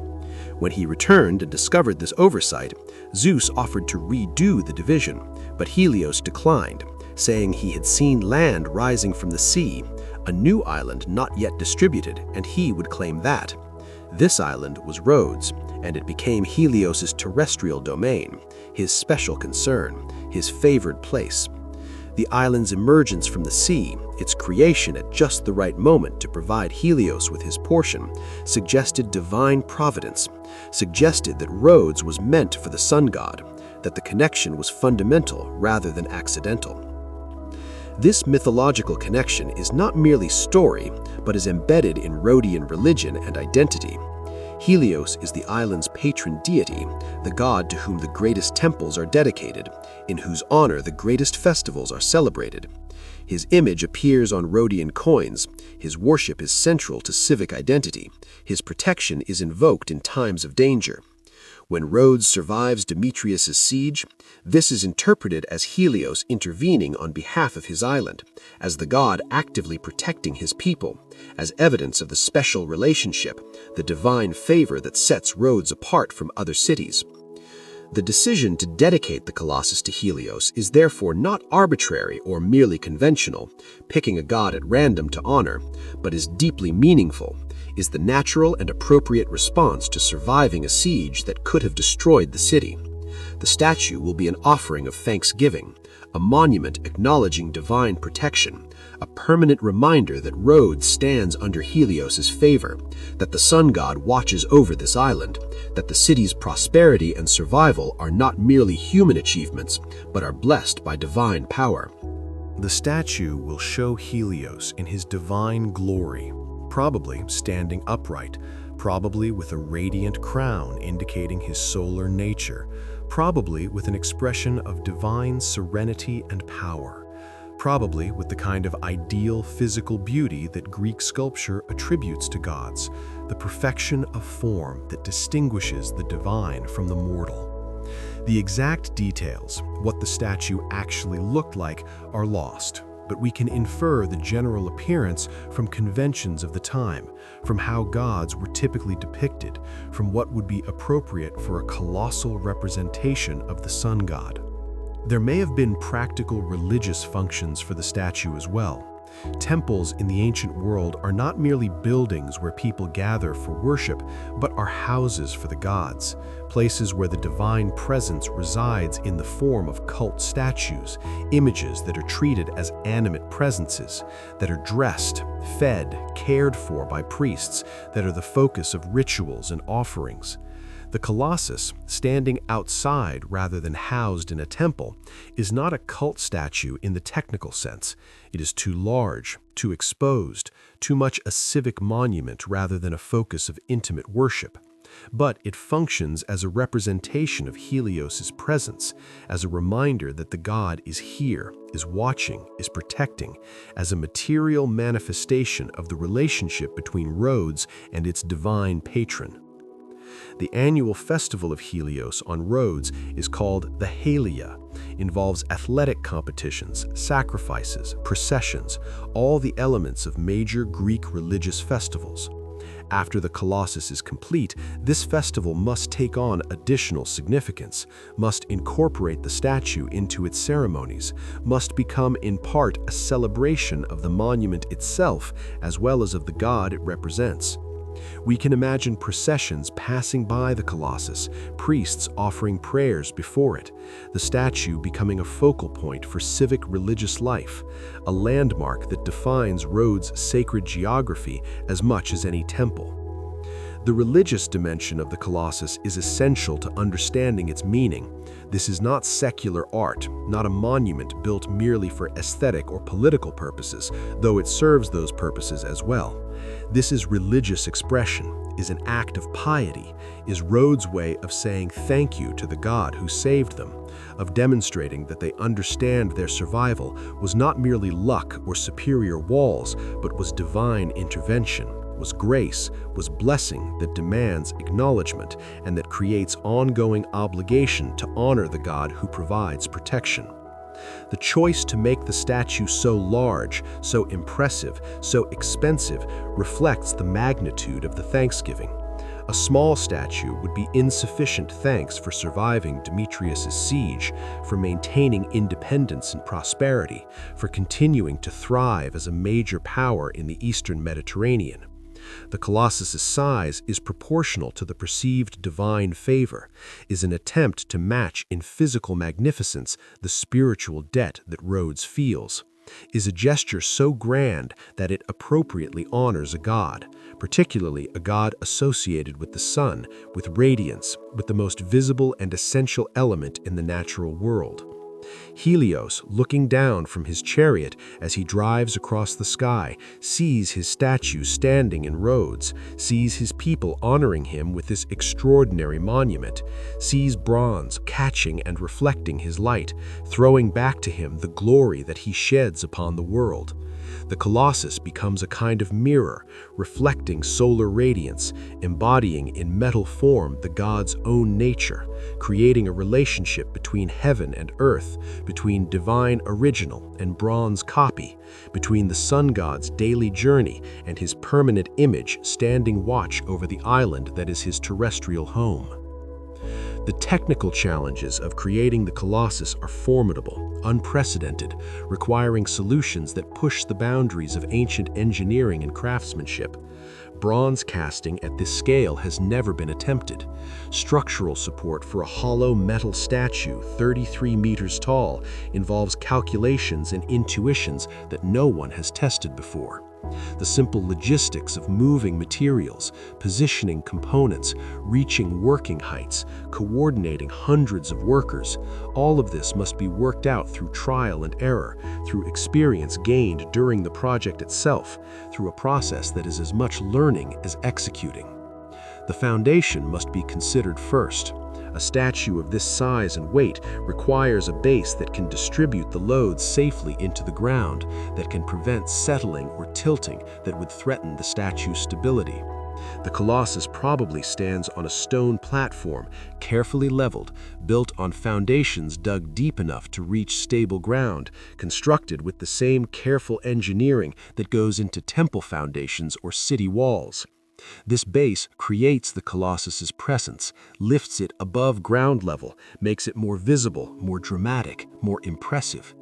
B: When he returned and discovered this oversight, Zeus offered to redo the division, but Helios declined, saying he had seen land rising from the sea, a new island not yet distributed, and he would claim that. This island was Rhodes, and it became Helios's terrestrial domain, his special concern, his favored place. The island's emergence from the sea, its creation at just the right moment to provide Helios with his portion, suggested divine providence, suggested that Rhodes was meant for the sun god, that the connection was fundamental rather than accidental. This mythological connection is not merely story, but is embedded in Rhodian religion and identity. Helios is the island's patron deity, the god to whom the greatest temples are dedicated, in whose honor the greatest festivals are celebrated. His image appears on Rhodian coins, his worship is central to civic identity, his protection is invoked in times of danger. When Rhodes survives Demetrius's siege, this is interpreted as Helios intervening on behalf of his island, as the god actively protecting his people, as evidence of the special relationship, the divine favor that sets Rhodes apart from other cities. The decision to dedicate the Colossus to Helios is therefore not arbitrary or merely conventional, picking a god at random to honor, but is deeply meaningful, is the natural and appropriate response to surviving a siege that could have destroyed the city. The statue will be an offering of thanksgiving, a monument acknowledging divine protection, a permanent reminder that Rhodes stands under Helios's favor, that the sun god watches over this island, that the city's prosperity and survival are not merely human achievements, but are blessed by divine power.
A: The statue will show Helios in his divine glory, probably standing upright, probably with a radiant crown indicating his solar nature, probably with an expression of divine serenity and power, probably with the kind of ideal physical beauty that Greek sculpture attributes to gods, the perfection of form that distinguishes the divine from the mortal. The exact details, what the statue actually looked like, are lost, but we can infer the general appearance from conventions of the time, from how gods were typically depicted, from what would be appropriate for a colossal representation of the sun god. There may have been practical religious functions for the statue as well. Temples in the ancient world are not merely buildings where people gather for worship, but are houses for the gods, places where the divine presence resides in the form of cult statues, images that are treated as animate presences, that are dressed, fed, cared for by priests, that are the focus of rituals and offerings. The Colossus, standing outside rather than housed in a temple, is not a cult statue in the technical sense. It is too large, too exposed, too much a civic monument rather than a focus of intimate worship. But it functions as a representation of Helios's presence, as a reminder that the god is here, is watching, is protecting, as a material manifestation of the relationship between Rhodes and its divine patron. The annual festival of Helios on Rhodes is called the Helia, involves athletic competitions, sacrifices, processions, all the elements of major Greek religious festivals. After the Colossus is complete, this festival must take on additional significance, must incorporate the statue into its ceremonies, must become in part a celebration of the monument itself as well as of the god it represents.
B: We can imagine processions passing by the Colossus, priests offering prayers before it, the statue becoming a focal point for civic religious life, a landmark that defines Rhodes' sacred geography as much as any temple. The religious dimension of the Colossus is essential to understanding its meaning. This is not secular art, not a monument built merely for aesthetic or political purposes, though it serves those purposes as well. This is religious expression, is an act of piety, is Rhodes' way of saying thank you to the God who saved them, of demonstrating that they understand their survival was not merely luck or superior walls, but was divine intervention, was grace, was blessing that demands acknowledgement and that creates ongoing obligation to honor the God who provides protection. The choice to make the statue so large, so impressive, so expensive reflects the magnitude of the thanksgiving. A small statue would be insufficient thanks for surviving Demetrius' siege, for maintaining independence and prosperity, for continuing to thrive as a major power in the Eastern Mediterranean. The Colossus' size is proportional to the perceived divine favor, is an attempt to match in physical magnificence the spiritual debt that Rhodes feels, is a gesture so grand that it appropriately honors a god, particularly a god associated with the sun, with radiance, with the most visible and essential element in the natural world. Helios, looking down from his chariot as he drives across the sky, sees his statue standing in Rhodes, sees his people honoring him with this extraordinary monument, sees bronze catching and reflecting his light, throwing back to him the glory that he sheds upon the world. The Colossus becomes a kind of mirror, reflecting solar radiance, embodying in metal form the god's own nature, creating a relationship between heaven and earth, between divine original and bronze copy, between the sun god's daily journey and his permanent image standing watch over the island that is his terrestrial home. The technical challenges of creating the Colossus are formidable, unprecedented, requiring solutions that push the boundaries of ancient engineering and craftsmanship. Bronze casting at this scale has never been attempted. Structural support for a hollow metal statue 33 meters tall involves calculations and intuitions that no one has tested before. The simple logistics of moving materials, positioning components, reaching working heights, coordinating hundreds of workers, all of this must be worked out through trial and error, through experience gained during the project itself, through a process that is as much learning as executing. The foundation must be considered first. A statue of this size and weight requires a base that can distribute the loads safely into the ground, that can prevent settling or tilting that would threaten the statue's stability. The Colossus probably stands on a stone platform, carefully leveled, built on foundations dug deep enough to reach stable ground, constructed with the same careful engineering that goes into temple foundations or city walls. This base creates the Colossus's presence, lifts it above ground level, makes it more visible, more dramatic, more impressive.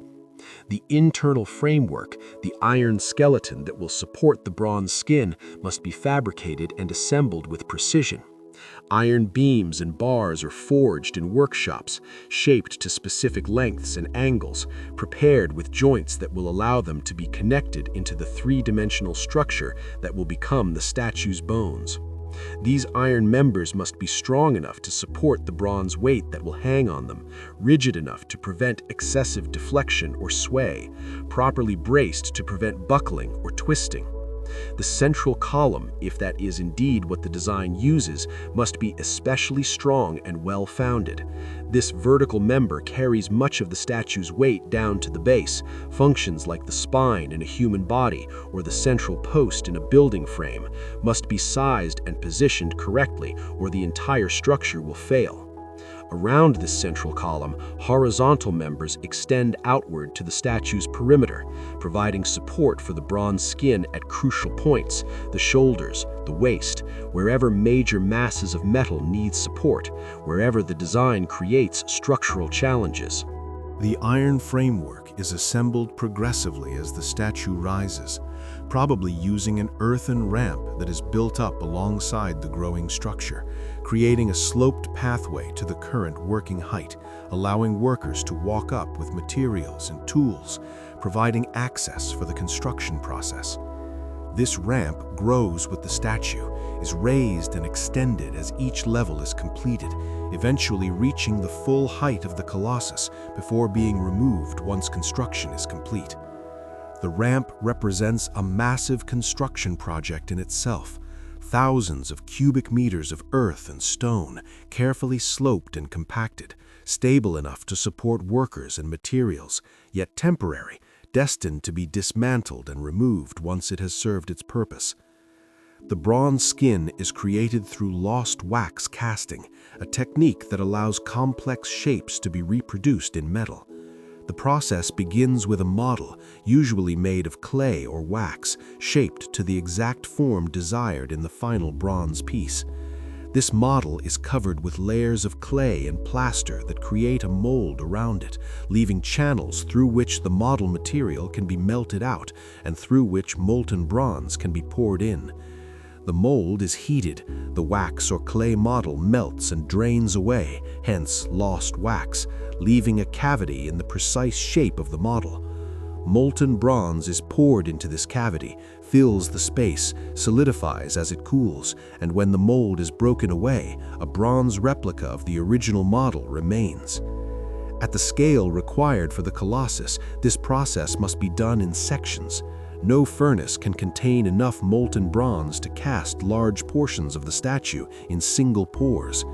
B: The internal framework, the iron skeleton that will support the bronze skin, must be fabricated and assembled with precision. Iron beams and bars are forged in workshops, shaped to specific lengths and angles, prepared with joints that will allow them to be connected into the three-dimensional structure that will become the statue's bones. These iron members must be strong enough to support the bronze weight that will hang on them, rigid enough to prevent excessive deflection or sway, properly braced to prevent buckling or twisting. The central column, if that is indeed what the design uses, must be especially strong and well-founded. This vertical member carries much of the statue's weight down to the base, functions like the spine in a human body or the central post in a building frame, must be sized and positioned correctly or the entire structure will fail. Around this central column, horizontal members extend outward to the statue's perimeter, providing support for the bronze skin at crucial points, the shoulders, the waist, wherever major masses of metal need support, wherever the design creates structural challenges.
A: The iron framework is assembled progressively as the statue rises, probably using an earthen ramp that is built up alongside the growing structure, creating a sloped pathway to the current working height, allowing workers to walk up with materials and tools, providing access for the construction process. This ramp grows with the statue, is raised and extended as each level is completed, eventually reaching the full height of the Colossus before being removed once construction is complete. The ramp represents a massive construction project in itself. Thousands of cubic meters of earth and stone, carefully sloped and compacted, stable enough to support workers and materials, yet temporary, destined to be dismantled and removed once it has served its purpose. The bronze skin is created through lost wax casting, a technique that allows complex shapes to be reproduced in metal. The process begins with a model, usually made of clay or wax, shaped to the exact form desired in the final bronze piece. This model is covered with layers of clay and plaster that create a mold around it, leaving channels through which the model material can be melted out and through which molten bronze can be poured in. The mold is heated, the wax or clay model melts and drains away, hence lost wax, leaving a cavity in the precise shape of the model. Molten bronze is poured into this cavity, fills the space, solidifies as it cools, and when the mold is broken away, a bronze replica of the original model remains. At the scale required for the Colossus, this process must be done in sections. No furnace can contain enough molten bronze to cast large portions of the statue in single pours.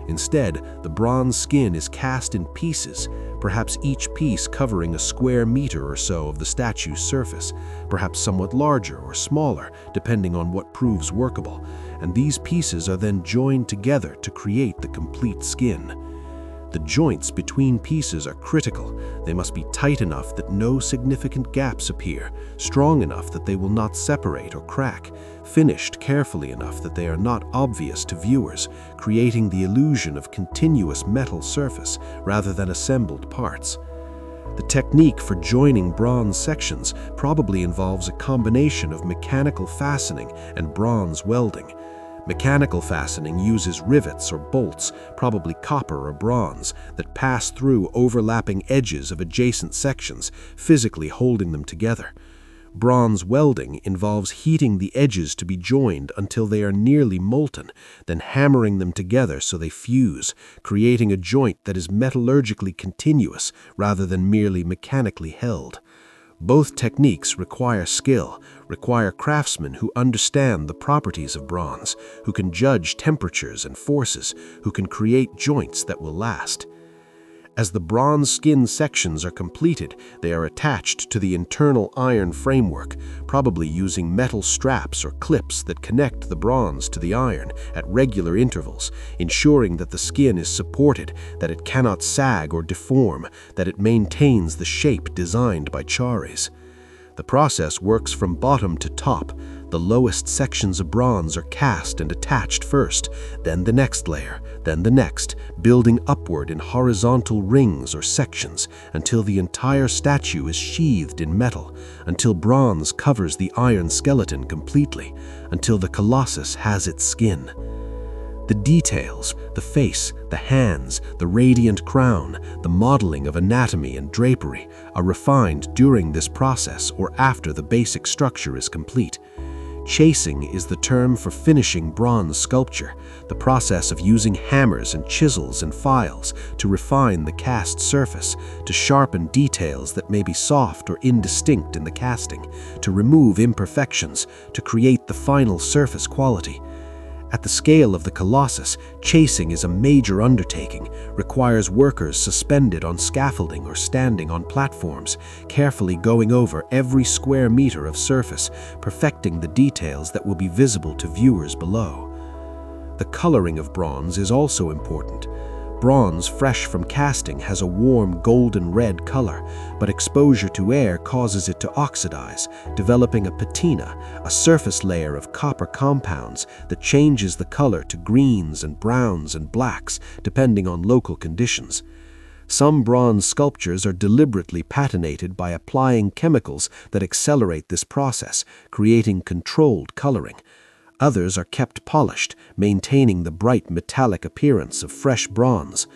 A: Instead, the bronze skin is cast in pieces, perhaps each piece covering a square meter or so of the statue's surface, perhaps somewhat larger or smaller, depending on what proves workable, and these pieces are then joined together to create the complete skin. The joints between pieces are critical. They must be tight enough that no significant gaps appear, strong enough that they will not separate or crack, finished carefully enough that they are not obvious to viewers, creating the illusion of continuous metal surface rather than assembled parts. The technique for joining bronze sections probably involves a combination of mechanical fastening and bronze welding. Mechanical fastening uses rivets or bolts, probably copper or bronze, that pass through overlapping edges of adjacent sections, physically holding them together. Bronze welding involves heating the edges to be joined until they are nearly molten, then hammering them together so they fuse, creating a joint that is metallurgically continuous rather than merely mechanically held. Both techniques require skill, require craftsmen who understand the properties of bronze, who can judge temperatures and forces, who can create joints that will last. As the bronze skin sections are completed, they are attached to the internal iron framework, probably using metal straps or clips that connect the bronze to the iron at regular intervals, ensuring that the skin is supported, that it cannot sag or deform, that it maintains the shape designed by Chares. The process works from bottom to top. The lowest sections of bronze are cast and attached first, then the next layer, then the next, building upward in horizontal rings or sections until the entire statue is sheathed in metal, until bronze covers the iron skeleton completely, until the Colossus has its skin. The details, the face, the hands, the radiant crown, the modeling of anatomy and drapery are refined during this process or after the basic structure is complete. Chasing is the term for finishing bronze sculpture, the process of using hammers and chisels and files to refine the cast surface, to sharpen details that may be soft or indistinct in the casting, to remove imperfections, to create the final surface quality. At the scale of the Colossus, chasing is a major undertaking, requires workers suspended on scaffolding or standing on platforms, carefully going over every square meter of surface, perfecting the details that will be visible to viewers below. The coloring of bronze is also important. Bronze fresh from casting has a warm golden red color, but exposure to air causes it to oxidize, developing a patina, a surface layer of copper compounds that changes the color to greens and browns and blacks, depending on local conditions.
B: Some bronze sculptures are deliberately patinated by applying chemicals that accelerate this process, creating controlled coloring. Others are kept polished, maintaining the bright metallic appearance of fresh bronze.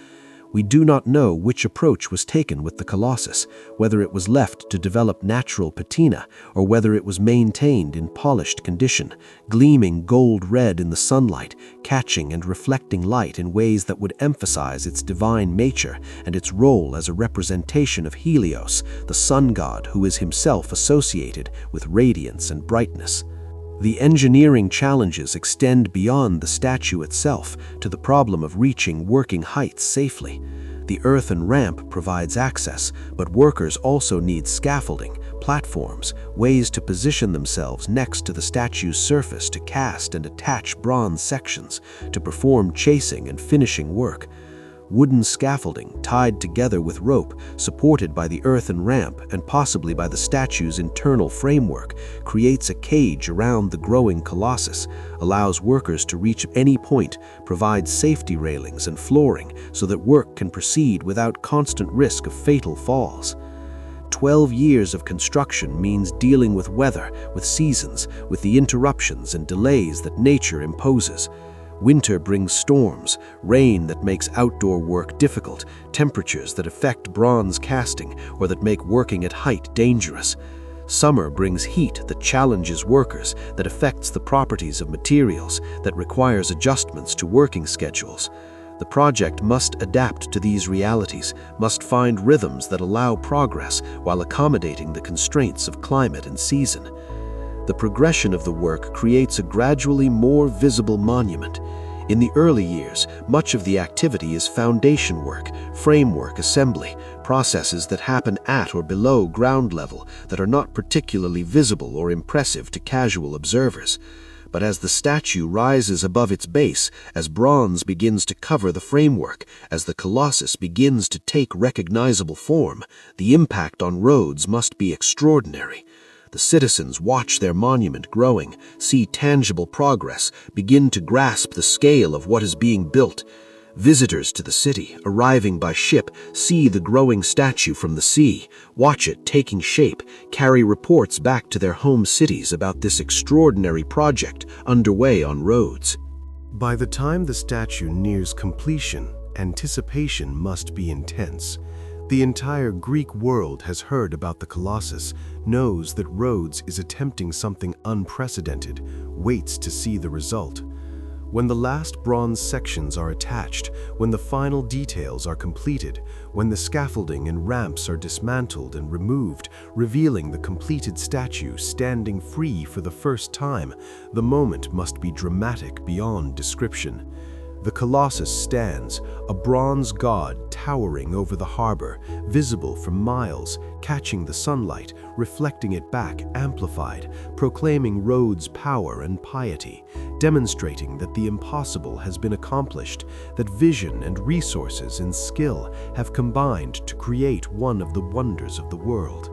B: We do not know which approach was taken with the Colossus, whether it was left to develop natural patina or whether it was maintained in polished condition, gleaming gold-red in the sunlight, catching and reflecting light in ways that would emphasize its divine nature and its role as a representation of Helios, the sun god who is himself associated with radiance and brightness. The engineering challenges extend beyond the statue itself to the problem of reaching working heights safely. The earthen ramp provides access, but workers also need scaffolding, platforms, ways to position themselves next to the statue's surface to cast and attach bronze sections, to perform chasing and finishing work. Wooden scaffolding tied together with rope, supported by the earthen ramp and possibly by the statue's internal framework, creates a cage around the growing Colossus, allows workers to reach any point, provides safety railings and flooring so that work can proceed without constant risk of fatal falls. 12 years of construction means dealing with weather, with seasons, with the interruptions and delays that nature imposes. Winter brings storms, rain that makes outdoor work difficult, temperatures that affect bronze casting or that make working at height dangerous. Summer brings heat that challenges workers, that affects the properties of materials, that requires adjustments to working schedules. The project must adapt to these realities, must find rhythms that allow progress while accommodating the constraints of climate and season. The progression of the work creates a gradually more visible monument. In the early years, much of the activity is foundation work, framework assembly, processes that happen at or below ground level that are not particularly visible or impressive to casual observers. But as the statue rises above its base, as bronze begins to cover the framework, as the Colossus begins to take recognizable form, the impact on Rhodes must be extraordinary. The citizens watch their monument growing, see tangible progress, begin to grasp the scale of what is being built. Visitors to the city, arriving by ship, see the growing statue from the sea, watch it taking shape, carry reports back to their home cities about this extraordinary project underway on Rhodes.
A: By the time the statue nears completion, anticipation must be intense. The entire Greek world has heard about the Colossus, knows that Rhodes is attempting something unprecedented, waits to see the result. When the last bronze sections are attached, when the final details are completed, when the scaffolding and ramps are dismantled and removed, revealing the completed statue standing free for the first time, the moment must be dramatic beyond description. The Colossus stands, a bronze god towering over the harbor, visible from miles, catching the sunlight, reflecting it back amplified, proclaiming Rhodes' power and piety, demonstrating that the impossible has been accomplished, that vision and resources and skill have combined to create one of the wonders of the world.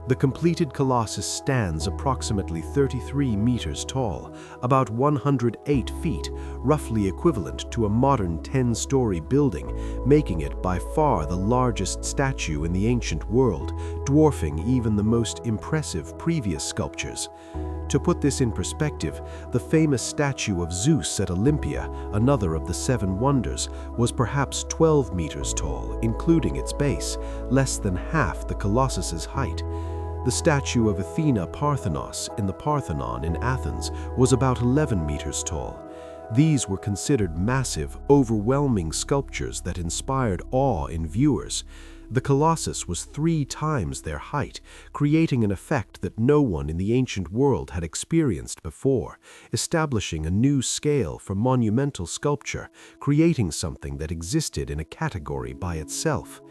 A: The completed Colossus stands approximately 33 meters tall, about 108 feet, roughly equivalent to a modern 10-story building, making it by far the largest statue in the ancient world, dwarfing even the most impressive previous sculptures. To put this in perspective, the famous statue of Zeus at Olympia, another of the seven wonders, was perhaps 12 meters tall, including its base, less than half the Colossus's height. The statue of Athena Parthenos in the Parthenon in Athens was about 11 meters tall. These were considered massive, overwhelming sculptures that inspired awe in viewers. The Colossus was 3 times their height, creating an effect that no one in the ancient world had experienced before, establishing a new scale for monumental sculpture, creating something that existed in a category by itself.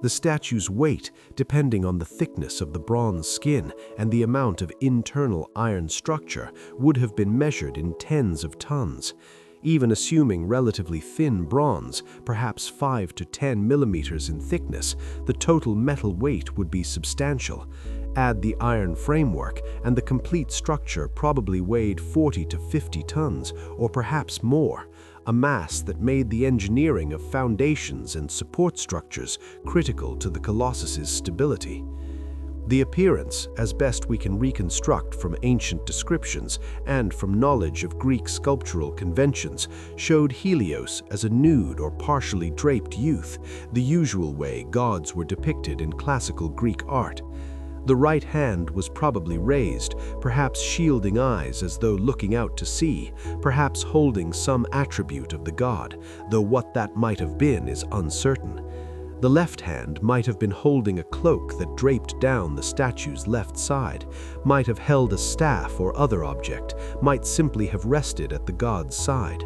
A: The statue's weight, depending on the thickness of the bronze skin and the amount of internal iron structure, would have been measured in tens of tons. Even assuming relatively thin bronze, perhaps 5 to 10 millimeters in thickness, the total metal weight would be substantial. Add the iron framework, and the complete structure probably weighed 40 to 50 tons, or perhaps more.
B: a mass that made the engineering of foundations and support structures critical to the Colossus's stability. The appearance, as best we can reconstruct from ancient descriptions and from knowledge of Greek sculptural conventions, showed Helios as a nude or partially draped youth, the usual way gods were depicted in classical Greek art. The right hand was probably raised, perhaps shielding eyes as though looking out to sea, perhaps holding some attribute of the god, though what that might have been is uncertain. The left hand might have been holding a cloak that draped down the statue's left side, might have held a staff or other object, might simply have rested at the god's side.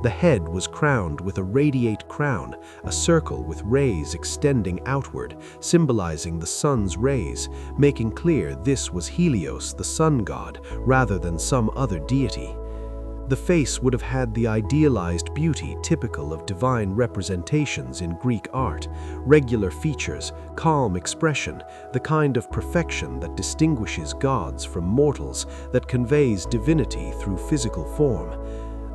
B: The head was crowned with a radiate crown, a circle with rays extending outward, symbolizing the sun's rays, making clear this was Helios, the sun god, rather than some other deity. The face would have had the idealized beauty typical of divine representations in Greek art, regular features, calm expression, the kind of perfection that distinguishes gods from mortals, that conveys divinity through physical form.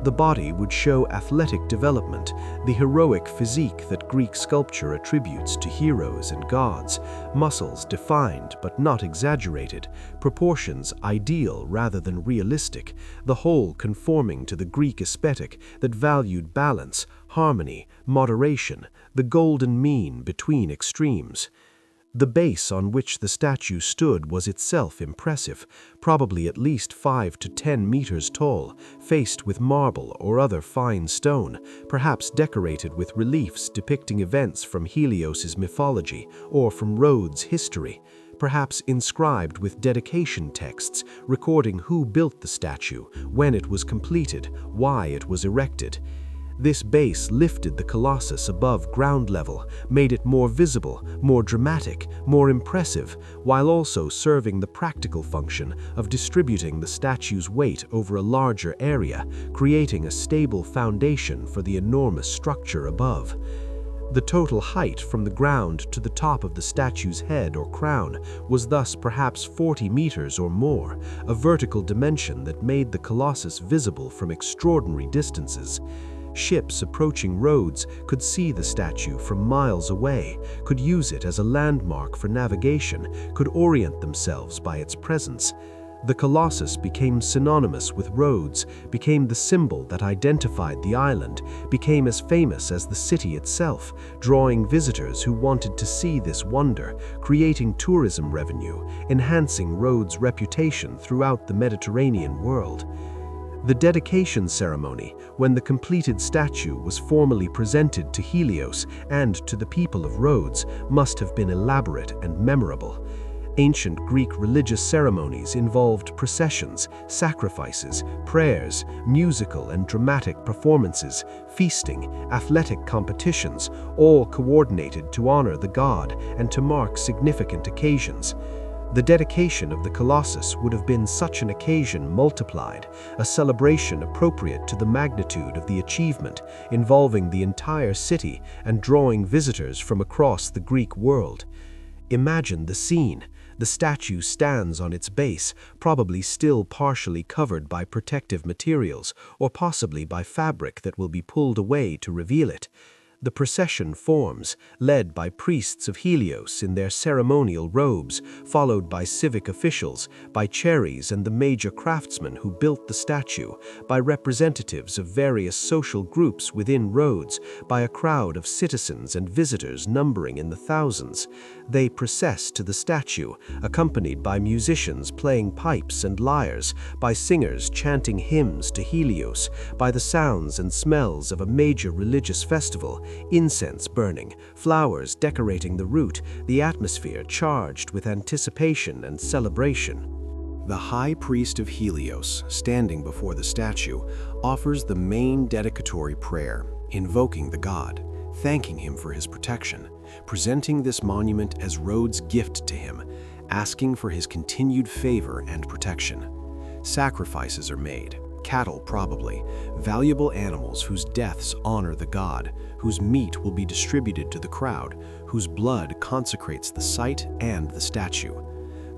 B: The body would show athletic development, the heroic physique that Greek sculpture attributes to heroes and gods, muscles defined but not exaggerated, proportions ideal rather than realistic, the whole conforming to the Greek aesthetic that valued balance, harmony, moderation, the golden mean between extremes. The base on which the statue stood was itself impressive, probably at least 5 to 10 meters tall, faced with marble or other fine stone, perhaps decorated with reliefs depicting events from Helios's mythology or from Rhodes' history, perhaps inscribed with dedication texts recording who built the statue, when it was completed, why it was erected. This base lifted the Colossus above ground level, made it more visible, more dramatic, more impressive, while also serving the practical function of distributing the statue's weight over a larger area, creating a stable foundation for the enormous structure above. The total height from the ground to the top of the statue's head or crown was thus perhaps 40 meters or more, a vertical dimension that made the Colossus visible from extraordinary distances. Ships approaching Rhodes could see the statue from miles away, could use it as a landmark for navigation, could orient themselves by its presence. The Colossus became synonymous with Rhodes, became the symbol that identified the island, became as famous as the city itself, drawing visitors who wanted to see this wonder, creating tourism revenue, enhancing Rhodes' reputation throughout the Mediterranean world. The dedication ceremony, when the completed statue was formally presented to Helios and to the people of Rhodes, must have been elaborate and memorable. Ancient Greek religious ceremonies involved processions, sacrifices, prayers, musical and dramatic performances, feasting, athletic competitions, all coordinated to honor the god and to mark significant occasions. The dedication of the Colossus would have been such an occasion multiplied, a celebration appropriate to the magnitude of the achievement, involving the entire city and drawing visitors from across the Greek world. Imagine the scene. The statue stands on its base, probably still partially covered by protective materials, or possibly by fabric that will be pulled away to reveal it. The procession forms, led by priests of Helios in their ceremonial robes, followed by civic officials, by Ceres and the major craftsmen who built the statue, by representatives of various social groups within Rhodes, by a crowd of citizens and visitors numbering in the thousands. They process to the statue, accompanied by musicians playing pipes and lyres, by singers chanting hymns to Helios, by the sounds and smells of a major religious festival, incense burning, flowers decorating the route, the atmosphere charged with anticipation and celebration.
A: The high priest of Helios, standing before the statue, offers the main dedicatory prayer, invoking the god, thanking him for his protection, presenting this monument as Rhodes' gift to him, asking for his continued favor and protection. Sacrifices are made, cattle probably, valuable animals whose deaths honor the god, whose meat will be distributed to the crowd, whose blood consecrates the site and the statue.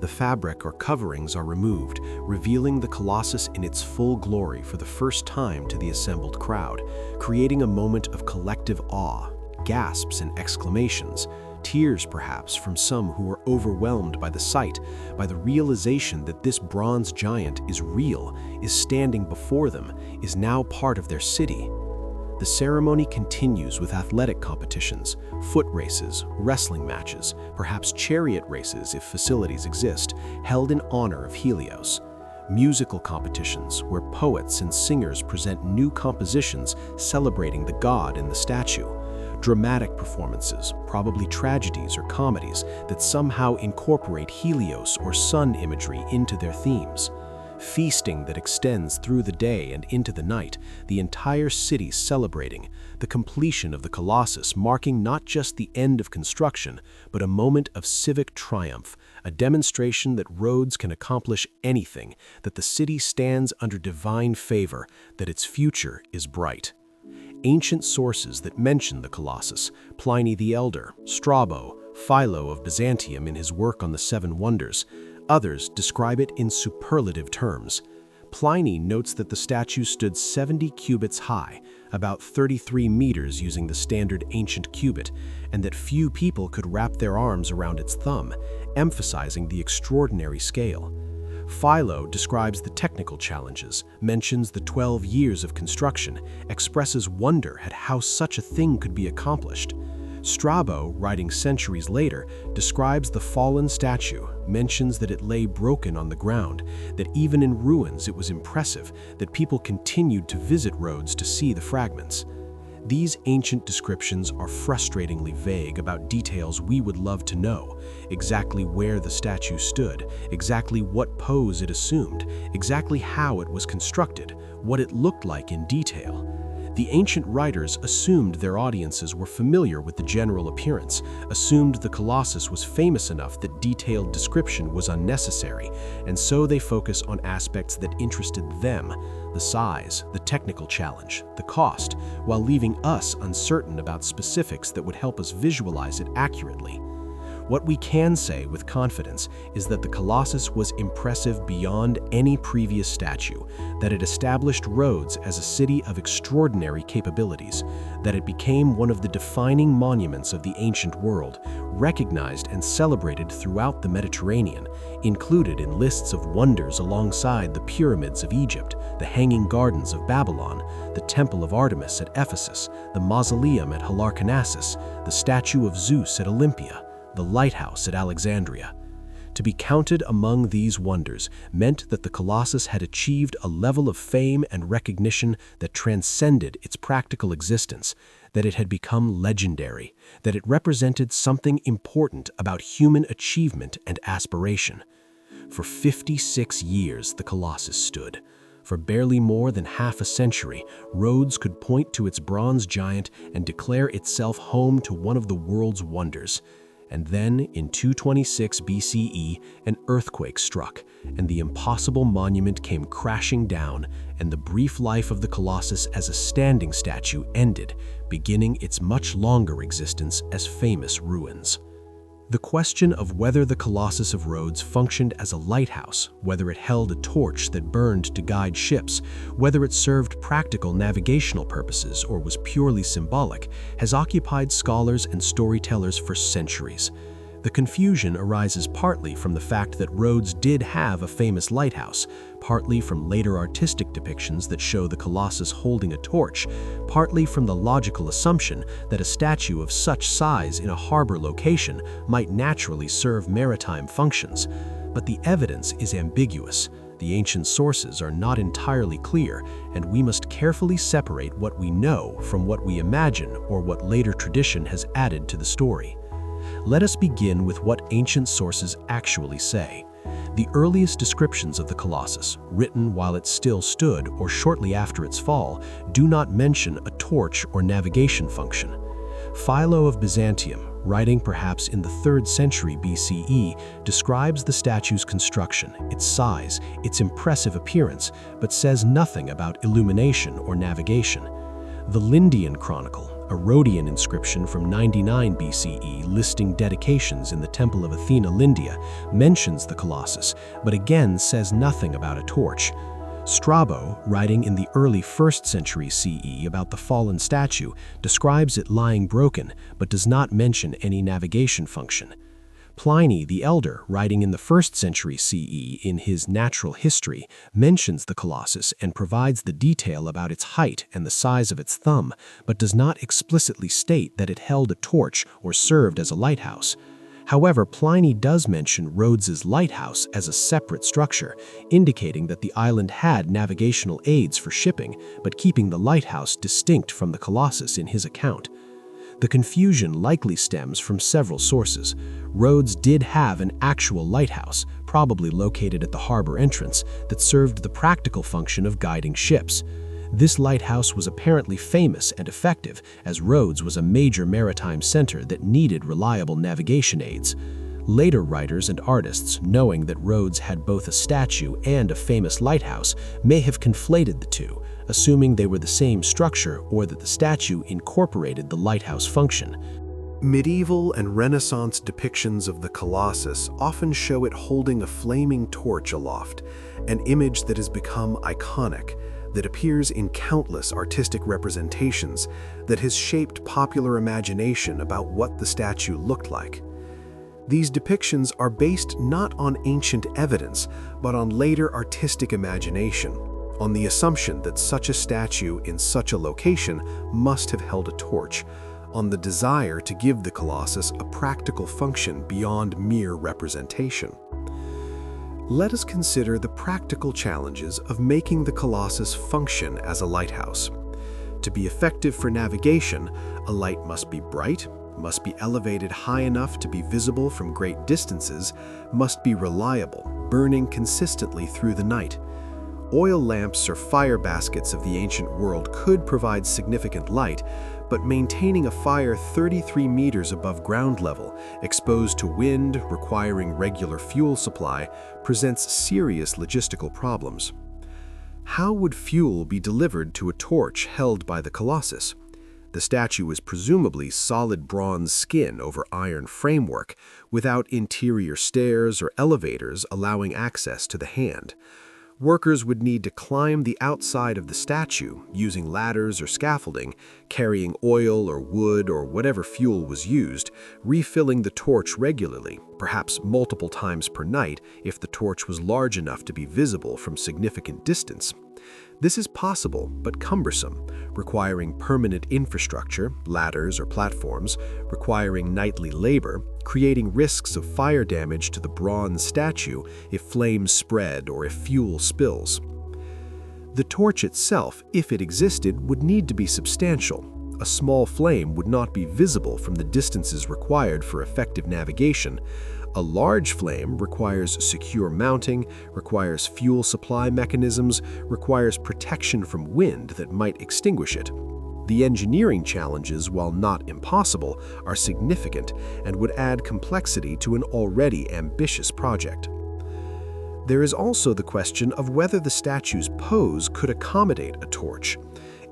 A: The fabric or coverings are removed, revealing the Colossus in its full glory for the first time to the assembled crowd, creating a moment of collective awe, gasps and exclamations, tears perhaps from some who were overwhelmed by the sight, by the realization that this bronze giant is real, is standing before them, is now part of their city. The ceremony continues with athletic competitions, foot races, wrestling matches, perhaps chariot races if facilities exist, held in honor of Helios. Musical competitions where poets and singers present new compositions celebrating the god in the statue. Dramatic performances, probably tragedies or comedies, that somehow incorporate Helios or sun imagery into their themes. Feasting that extends through the day and into the night, the entire city celebrating, the completion of the Colossus marking not just the end of construction, but a moment of civic triumph, a demonstration that Rhodes can accomplish anything, that the city stands under divine favor, that its future is bright. Ancient sources that mention the Colossus, Pliny the Elder, Strabo, Philo of Byzantium in his work on the Seven Wonders. Others describe it in superlative terms. Pliny notes that the statue stood 70 cubits high, about 33 meters using the standard ancient cubit, and that few people could wrap their arms around its thumb, emphasizing the extraordinary scale. Philo describes the technical challenges, mentions the 12 years of construction, expresses wonder at how such a thing could be accomplished. Strabo, writing centuries later, describes the fallen statue, mentions that it lay broken on the ground, that even in ruins it was impressive, that people continued to visit Rhodes to see the fragments. These ancient descriptions are frustratingly vague about details we would love to know, exactly where the statue stood, exactly what pose it assumed, exactly how it was constructed, what it looked like in detail. The ancient writers assumed their audiences were familiar with the general appearance, assumed the Colossus was famous enough that detailed description was unnecessary, and so they focus on aspects that interested them, the size, the technical challenge, the cost, while leaving us uncertain about specifics that would help us visualize it accurately. What we can say with confidence is that the Colossus was impressive beyond any previous statue, that it established Rhodes as a city of extraordinary capabilities, that it became one of the defining monuments of the ancient world, recognized and celebrated throughout the Mediterranean, included in lists of wonders alongside the pyramids of Egypt, the Hanging Gardens of Babylon, the Temple of Artemis at Ephesus, the Mausoleum at Halicarnassus, the statue of Zeus at Olympia, the lighthouse at Alexandria. To be counted among these wonders meant that the Colossus had achieved a level of fame and recognition that transcended its practical existence, that it had become legendary, that it represented something important about human achievement and aspiration. For 56 years the Colossus stood. For barely more than half a century, Rhodes could point to its bronze giant and declare itself home to one of the world's wonders. And then, in 226 BCE, an earthquake struck, and the impossible monument came crashing down, and the brief life of the Colossus as a standing statue ended, beginning its much longer existence as famous ruins. The question of whether the Colossus of Rhodes functioned as a lighthouse, whether it held a torch that burned to guide ships, whether it served practical navigational purposes or was purely symbolic, has occupied scholars and storytellers for centuries. The confusion arises partly from the fact that Rhodes did have a famous lighthouse, partly from later artistic depictions that show the Colossus holding a torch, partly from the logical assumption that a statue of such size in a harbor location might naturally serve maritime functions. But the evidence is ambiguous. The ancient sources are not entirely clear, and we must carefully separate what we know from what we imagine or what later tradition has added to the story. Let us begin with what ancient sources actually say. The earliest descriptions of the Colossus, written while it still stood or shortly after its fall, do not mention a torch or navigation function. Philo of Byzantium, writing perhaps in the 3rd century BCE, describes the statue's construction, its size, its impressive appearance, but says nothing about illumination or navigation. The Lindian Chronicle,
B: A Rhodian inscription from 99 BCE listing dedications in the Temple of Athena Lindia mentions the Colossus, but again says nothing about a torch. Strabo, writing in the early 1st century CE about the fallen statue, describes it lying broken, but does not mention any navigation function. Pliny the Elder, writing in the 1st century CE in his Natural History, mentions the Colossus and provides the detail about its height and the size of its thumb, but does not explicitly state that it held a torch or served as a lighthouse. However, Pliny does mention Rhodes's lighthouse as a separate structure, indicating that the island had navigational aids for shipping, but keeping the lighthouse distinct from the Colossus in his account. The confusion likely stems from several sources. Rhodes did have an actual lighthouse, probably located at the harbor entrance, that served the practical function of guiding ships. This lighthouse was apparently famous and effective, as Rhodes was a major maritime center that needed reliable navigation aids. Later writers and artists, knowing that Rhodes had both a statue and a famous lighthouse, may have conflated the two, assuming they were the same structure or that the statue incorporated the lighthouse function.
A: Medieval and Renaissance depictions of the Colossus often show it holding a flaming torch aloft, an image that has become iconic, that appears in countless artistic representations, that has shaped popular imagination about what the statue looked like. These depictions are based not on ancient evidence, but on later artistic imagination, on the assumption that such a statue in such a location must have held a torch, on the desire to give the Colossus a practical function beyond mere representation. Let us consider the practical challenges of making the Colossus function as a lighthouse. To be effective for navigation, a light must be bright, must be elevated high enough to be visible from great distances, must be reliable, burning consistently through the night. Oil lamps or fire baskets of the ancient world could provide significant light, but maintaining a fire 33 meters above ground level, exposed to wind, requiring regular fuel supply, presents serious logistical problems. How would fuel be delivered to a torch held by the Colossus? The statue is presumably solid bronze skin over iron framework, without interior stairs or elevators allowing access to the hand. Workers would need to climb the outside of the statue using ladders or scaffolding, carrying oil or wood or whatever fuel was used, refilling the torch regularly, perhaps multiple times per night if the torch was large enough to be visible from significant distance. This is possible but cumbersome, requiring permanent infrastructure, ladders or platforms, requiring nightly labor, creating risks of fire damage to the bronze statue if flames spread or if fuel spills. The torch itself, if it existed, would need to be substantial. A small flame would not be visible from the distances required for effective navigation. A large flame requires secure mounting, requires fuel supply mechanisms, requires protection from wind that might extinguish it. The engineering challenges, while not impossible, are significant and would add complexity to an already ambitious project. There is also the question of whether the statue's pose could accommodate a torch.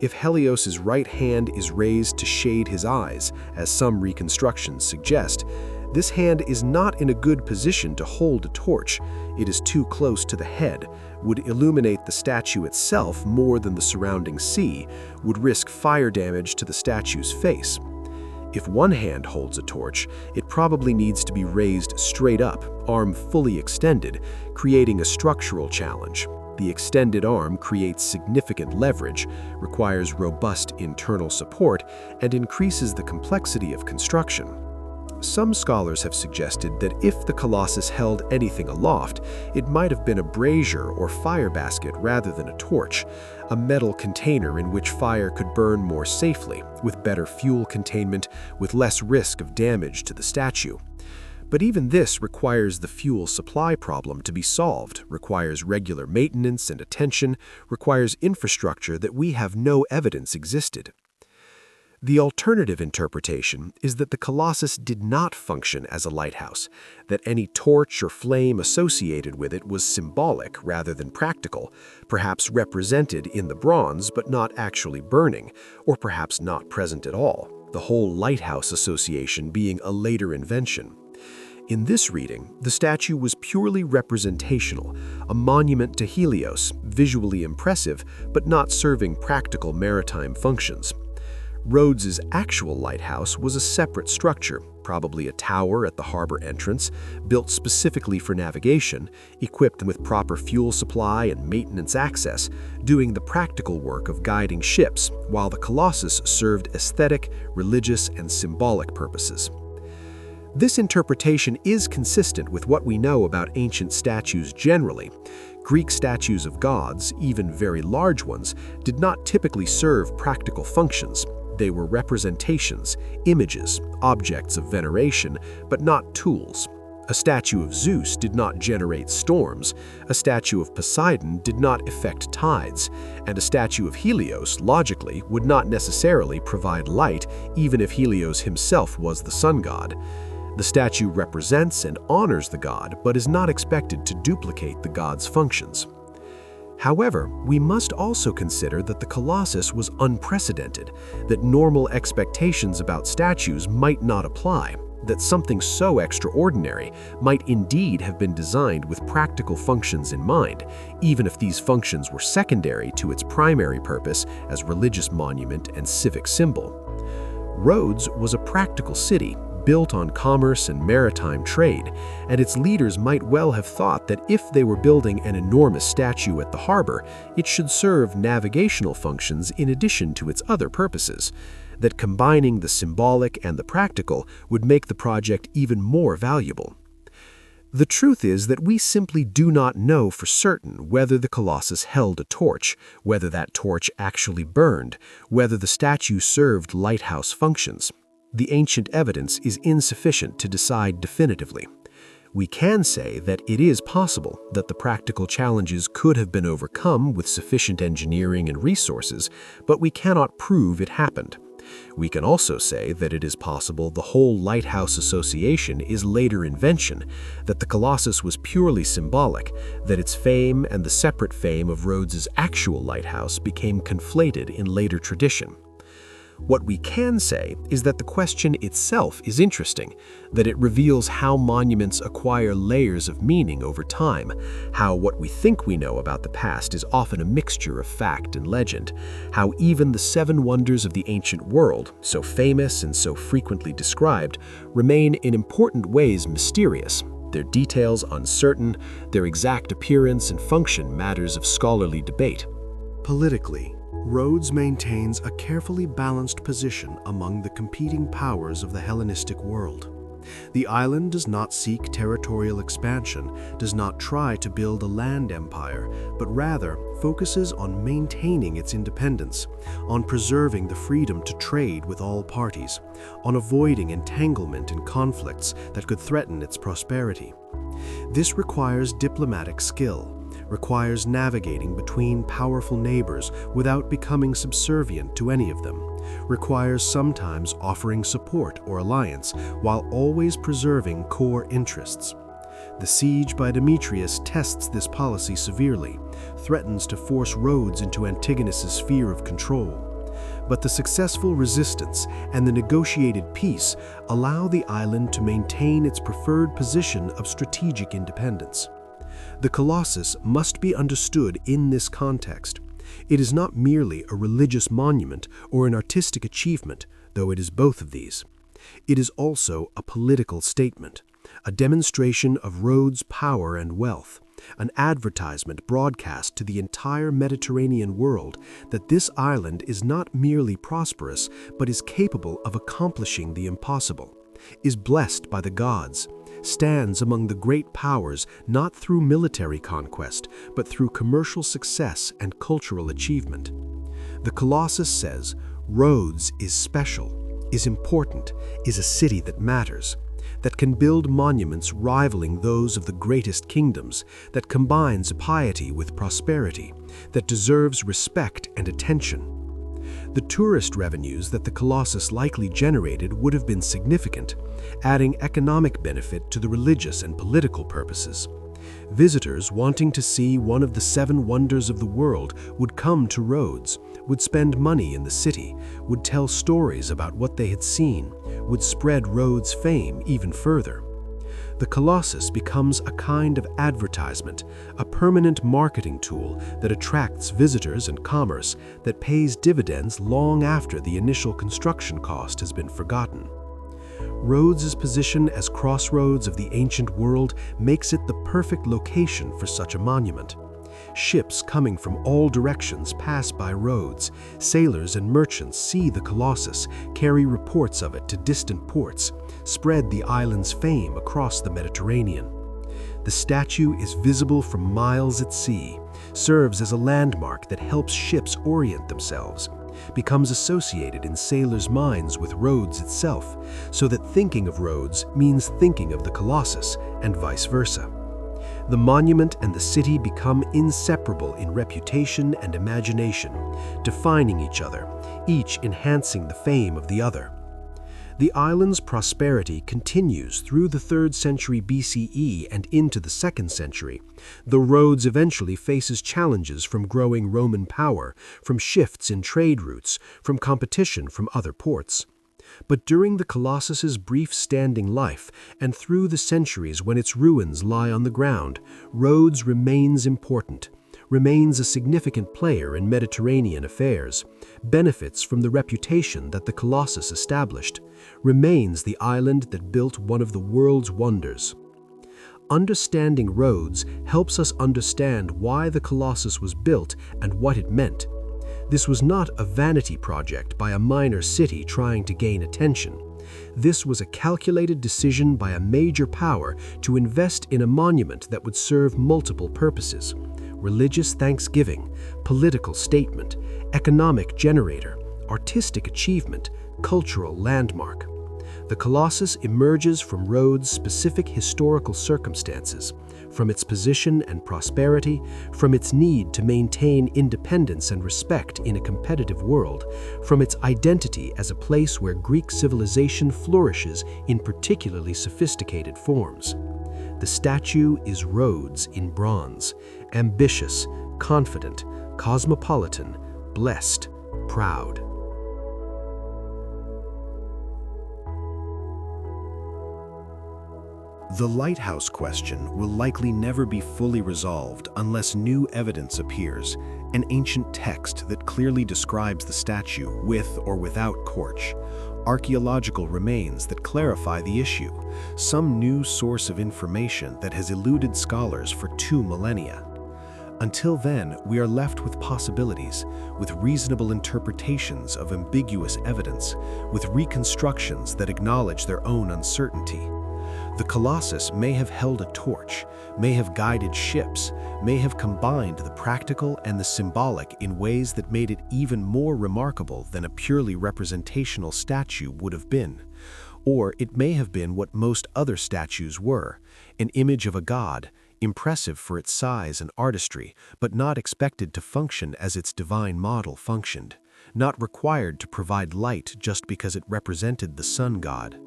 A: If Helios's right hand is raised to shade his eyes, as some reconstructions suggest, this hand is not in a good position to hold a torch. It is too close to the head, would illuminate the statue itself more than the surrounding sea, would risk fire damage to the statue's face. If one hand holds a torch, it probably needs to be raised straight up, arm fully extended, creating a structural challenge. The extended arm creates significant leverage, requires robust internal support, and increases the complexity of construction. Some scholars have suggested that if the Colossus held anything aloft, it might have been a brazier or fire basket rather than a torch, a metal container in which fire could burn more safely, with better fuel containment, with less risk of damage to the statue. But even this requires the fuel supply problem to be solved, requires regular maintenance and attention, requires infrastructure that we have no evidence existed.
B: The alternative interpretation is that the Colossus did not function as a lighthouse, that any torch or flame associated with it was symbolic rather than practical, perhaps represented in the bronze but not actually burning, or perhaps not present at all, the whole lighthouse association being a later invention. In this reading, the statue was purely representational, a monument to Helios, visually impressive but not serving practical maritime functions. Rhodes's actual lighthouse was a separate structure, probably a tower at the harbor entrance, built specifically for navigation, equipped with proper fuel supply and maintenance access, doing the practical work of guiding ships, while the Colossus served aesthetic, religious, and symbolic purposes. This interpretation is consistent with what we know about ancient statues generally. Greek statues of gods, even very large ones, did not typically serve practical functions. They were representations, images, objects of veneration, but not tools. A statue of Zeus did not generate storms, a statue of Poseidon did not affect tides, and a statue of Helios, logically, would not necessarily provide light, even if Helios himself was the sun god. The statue represents and honors the god, but is not expected to duplicate the god's functions. However, we must also consider that the Colossus was unprecedented, that normal expectations about statues might not apply, that something so extraordinary might indeed have been designed with practical functions in mind, even if these functions were secondary to its primary purpose as religious monument and civic symbol. Rhodes was a practical city, built on commerce and maritime trade, and its leaders might well have thought that if they were building an enormous statue at the harbor, it should serve navigational functions in addition to its other purposes, that combining the symbolic and the practical would make the project even more valuable. The truth is that we simply do not know for certain whether the Colossus held a torch, whether that torch actually burned, whether the statue served lighthouse functions. The ancient evidence is insufficient to decide definitively. We can say that it is possible that the practical challenges could have been overcome with sufficient engineering and resources, but we cannot prove it happened. We can also say that it is possible the whole lighthouse association is later invention, that the Colossus was purely symbolic, that its fame and the separate fame of Rhodes's actual lighthouse became conflated in later tradition. What we can say is that the question itself is interesting, that it reveals how monuments acquire layers of meaning over time, how what we think we know about the past is often a mixture of fact and legend, how even the 7 wonders of the ancient world, so famous and so frequently described, remain in important ways mysterious, their details uncertain, their exact appearance and function matters of scholarly debate.
A: Politically, Rhodes maintains a carefully balanced position among the competing powers of the Hellenistic world. The island does not seek territorial expansion, does not try to build a land empire, but rather focuses on maintaining its independence, on preserving the freedom to trade with all parties, on avoiding entanglement in conflicts that could threaten its prosperity. This requires diplomatic skill, requires navigating between powerful neighbors without becoming subservient to any of them, requires sometimes offering support or alliance while always preserving core interests. The siege by Demetrius tests this policy severely, threatens to force Rhodes into Antigonus's sphere of control. But the successful resistance and the negotiated peace allow the island to maintain its preferred position of strategic independence. The Colossus must be understood in this context. It is not merely a religious monument or an artistic achievement, though it is both of these. It is also a political statement, a demonstration of Rhodes' power and wealth, an advertisement broadcast to the entire Mediterranean world that this island is not merely prosperous, but is capable of accomplishing the impossible, is blessed by the gods, stands among the great powers not through military conquest, but through commercial success and cultural achievement. The Colossus says, Rhodes is special, is important, is a city that matters, that can build monuments rivaling those of the greatest kingdoms, that combines piety with prosperity, that deserves respect and attention.
B: The tourist revenues that the Colossus likely generated would have been significant, adding economic benefit to the religious and political purposes. Visitors wanting to see one of the 7 wonders of the world would come to Rhodes, would spend money in the city, would tell stories about what they had seen, would spread Rhodes' fame even further. The Colossus becomes a kind of advertisement, a permanent marketing tool that attracts visitors and commerce that pays dividends long after the initial construction cost has been forgotten. Rhodes' position as crossroads of the ancient world makes it the perfect location for such a monument. Ships coming from all directions pass by Rhodes. Sailors and merchants see the Colossus, carry reports of it to distant ports, spread the island's fame across the Mediterranean. The statue is visible from miles at sea, serves as a landmark that helps ships orient themselves, becomes associated in sailors' minds with Rhodes itself, so that thinking of Rhodes means thinking of the Colossus, and vice versa. The monument and the city become inseparable in reputation and imagination, defining each other, each enhancing the fame of the other. The island's prosperity continues through the 3rd century BCE and into the 2nd century, though Rhodes eventually faces challenges from growing Roman power, from shifts in trade routes, from competition from other ports. But during the Colossus's brief standing life, and through the centuries when its ruins lie on the ground, Rhodes remains important, remains a significant player in Mediterranean affairs, benefits from the reputation that the Colossus established, remains the island that built one of the world's wonders. Understanding Rhodes helps us understand why the Colossus was built and what it meant. This was not a vanity project by a minor city trying to gain attention. This was a calculated decision by a major power to invest in a monument that would serve multiple purposes: religious thanksgiving, political statement, economic generator, artistic achievement, cultural landmark. The Colossus emerges from Rhodes' specific historical circumstances, from its position and prosperity, from its need to maintain independence and respect in a competitive world, from its identity as a place where Greek civilization flourishes in particularly sophisticated forms. The statue is Rhodes in bronze, ambitious, confident, cosmopolitan, blessed, proud.
A: The lighthouse question will likely never be fully resolved unless new evidence appears, an ancient text that clearly describes the statue with or without Korch, archaeological remains that clarify the issue, some new source of information that has eluded scholars for 2 millennia. Until then, we are left with possibilities, with reasonable interpretations of ambiguous evidence, with reconstructions that acknowledge their own uncertainty. The Colossus may have held a torch, may have guided ships, may have combined the practical and the symbolic in ways that made it even more remarkable than a purely representational statue would have been. Or it may have been what most other statues were, an image of a god, impressive for its size and artistry, but not expected to function as its divine model functioned, not required to provide light just because it represented the sun god.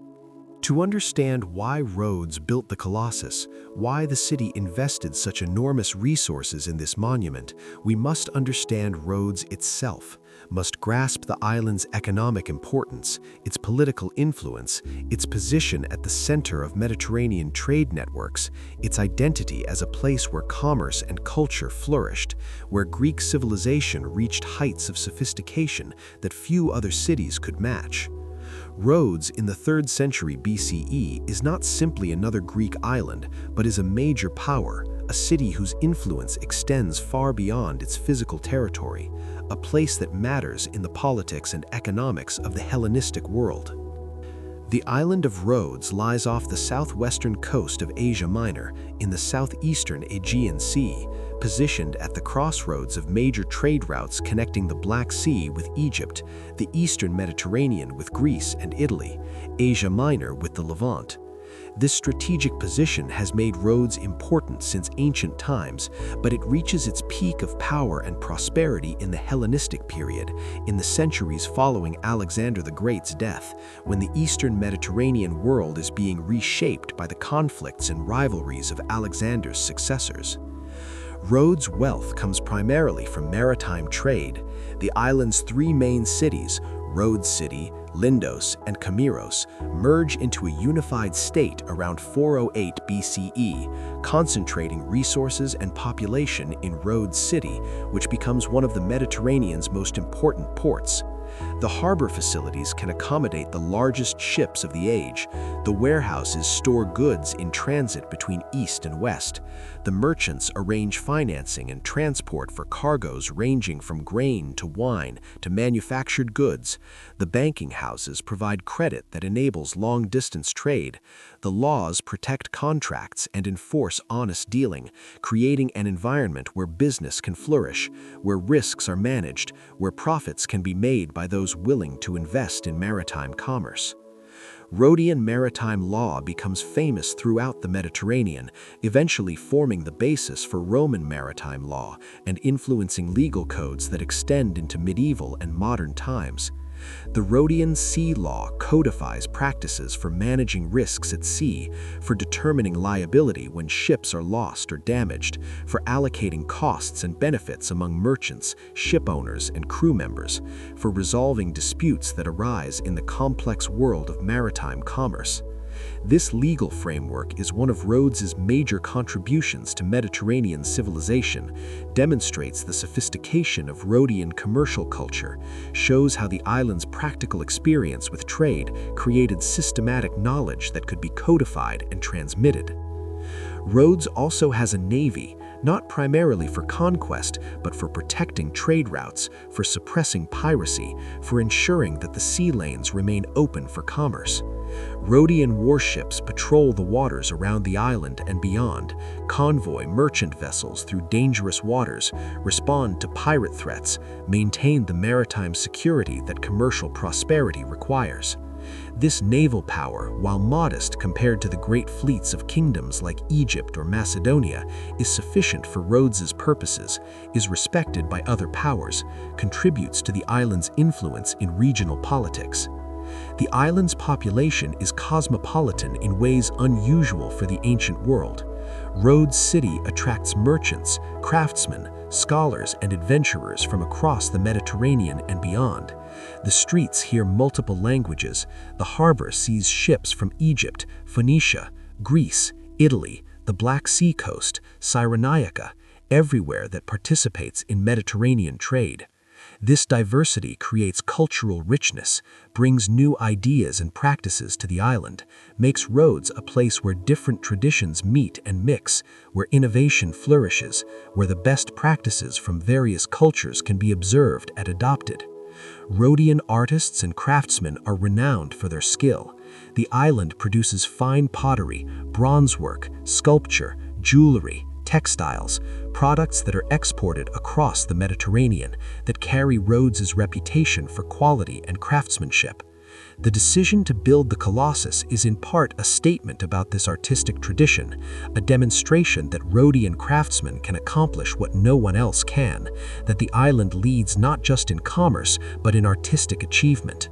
A: To understand why Rhodes built the Colossus, why the city invested such enormous resources in this monument, we must understand Rhodes itself, must grasp the island's economic importance, its political influence, its position at the center of Mediterranean trade networks, its identity as a place where commerce and culture flourished, where Greek civilization reached heights of sophistication that few other cities could match. Rhodes in the 3rd century BCE is not simply another Greek island, but is a major power, a city whose influence extends far beyond its physical territory, a place that matters in the politics and economics of the Hellenistic world. The island of Rhodes lies off the southwestern coast of Asia Minor in the southeastern Aegean Sea, positioned at the crossroads of major trade routes connecting the Black Sea with Egypt, the eastern Mediterranean with Greece and Italy, Asia Minor with the Levant.
B: This strategic position has made Rhodes important since ancient times, but it reaches its peak of power and prosperity in the Hellenistic period, in the centuries following Alexander the Great's death, when the Eastern Mediterranean world is being reshaped by the conflicts and rivalries of Alexander's successors. Rhodes' wealth comes primarily from maritime trade. The island's three main cities, Rhodes City, Lindos, and Camiros, merge into a unified state around 408 BCE, concentrating resources and population in Rhodes City, which becomes one of the Mediterranean's most important ports. The harbor facilities can accommodate the largest ships of the age. The warehouses store goods in transit between east and west. The merchants arrange financing and transport for cargoes ranging from grain to wine to manufactured goods. The banking houses provide credit that enables long-distance trade. The laws protect contracts and enforce honest dealing, creating an environment where business can flourish, where risks are managed, where profits can be made by those willing to invest in maritime commerce. Rhodian maritime law becomes famous throughout the Mediterranean, eventually forming the basis for Roman maritime law and influencing legal codes that extend into medieval and modern times. The Rhodian sea law codifies practices for managing risks at sea, for determining liability when ships are lost or damaged, for allocating costs and benefits among merchants, ship owners, and crew members, for resolving disputes that arise in the complex world of maritime commerce. This legal framework is one of Rhodes's major contributions to Mediterranean civilization, demonstrates the sophistication of Rhodian commercial culture, shows how the island's practical experience with trade created systematic knowledge that could be codified and transmitted. Rhodes also has a navy, not primarily for conquest, but for protecting trade routes, for suppressing piracy, for ensuring that the sea lanes remain open for commerce. Rhodian warships patrol the waters around the island and beyond, convoy merchant vessels through dangerous waters, respond to pirate threats, maintain the maritime security that commercial prosperity requires. This naval power, while modest compared to the great fleets of kingdoms like Egypt or Macedonia, is sufficient for Rhodes's purposes, is respected by other powers, contributes to the island's influence in regional politics. The island's population is cosmopolitan in ways unusual for the ancient world. Rhodes City attracts merchants, craftsmen, scholars, and adventurers from across the Mediterranean and beyond. The streets hear multiple languages. The harbor sees ships from Egypt, Phoenicia, Greece, Italy, the Black Sea coast, Cyrenaica, everywhere that participates in Mediterranean trade. This diversity creates cultural richness, brings new ideas and practices to the island, makes Rhodes a place where different traditions meet and mix, where innovation flourishes, where the best practices from various cultures can be observed and adopted. Rhodian artists and craftsmen are renowned for their skill. The island produces fine pottery, bronze work, sculpture, jewelry, textiles, products that are exported across the Mediterranean that carry Rhodes's reputation for quality and craftsmanship. The decision to build the Colossus is in part a statement about this artistic tradition, a demonstration that Rhodian craftsmen can accomplish what no one else can, that the island leads not just in commerce but in artistic achievement.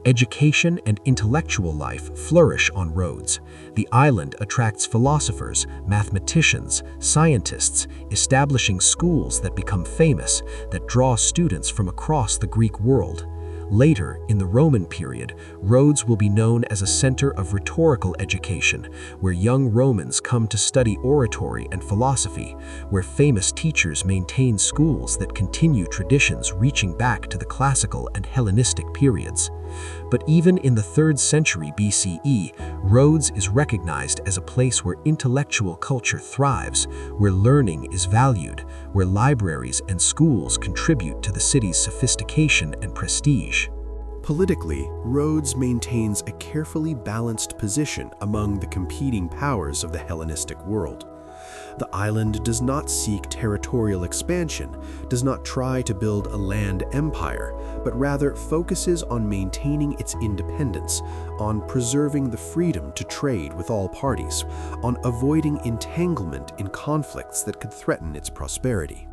B: Education and intellectual life flourish on Rhodes. The island attracts philosophers, mathematicians, scientists, establishing schools that become famous, that draw students from across the Greek world. Later, in the Roman period, Rhodes will be known as a center of rhetorical education, where young Romans come to study oratory and philosophy, where famous teachers maintain schools that continue traditions reaching back to the classical and Hellenistic periods. But even in the 3rd century BCE, Rhodes is recognized as a place where intellectual culture thrives, where learning is valued, where libraries and schools contribute to the city's sophistication and prestige.
A: Politically, Rhodes maintains a carefully balanced position among the competing powers of the Hellenistic world. The island does not seek territorial expansion, does not try to build a land empire, but rather focuses on maintaining its independence, on preserving the freedom to trade with all parties, on avoiding entanglement in conflicts that could threaten its prosperity.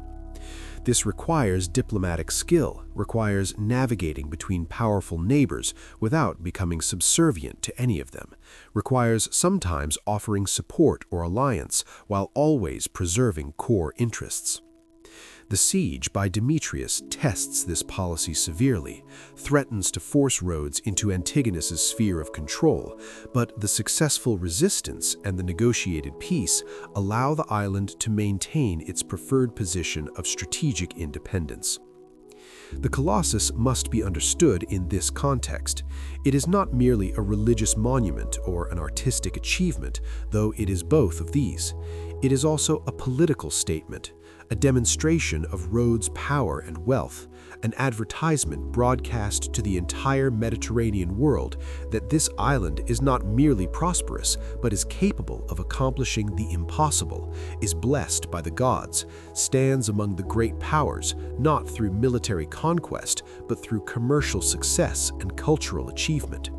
A: This requires diplomatic skill, requires navigating between powerful neighbors without becoming subservient to any of them, requires sometimes offering support or alliance while always preserving core interests. The siege by Demetrius tests this policy severely, threatens to force Rhodes into Antigonus's sphere of control, but the successful resistance and the negotiated peace allow the island to maintain its preferred position of strategic independence. The Colossus must be understood in this context. It is not merely a religious monument or an artistic achievement, though it is both of these. It is also a political statement, a demonstration of Rhodes' power and wealth, an advertisement broadcast to the entire Mediterranean world that this island is not merely prosperous, but is capable of accomplishing the impossible, is blessed by the gods, stands among the great powers, not through military conquest, but through commercial success and cultural achievement.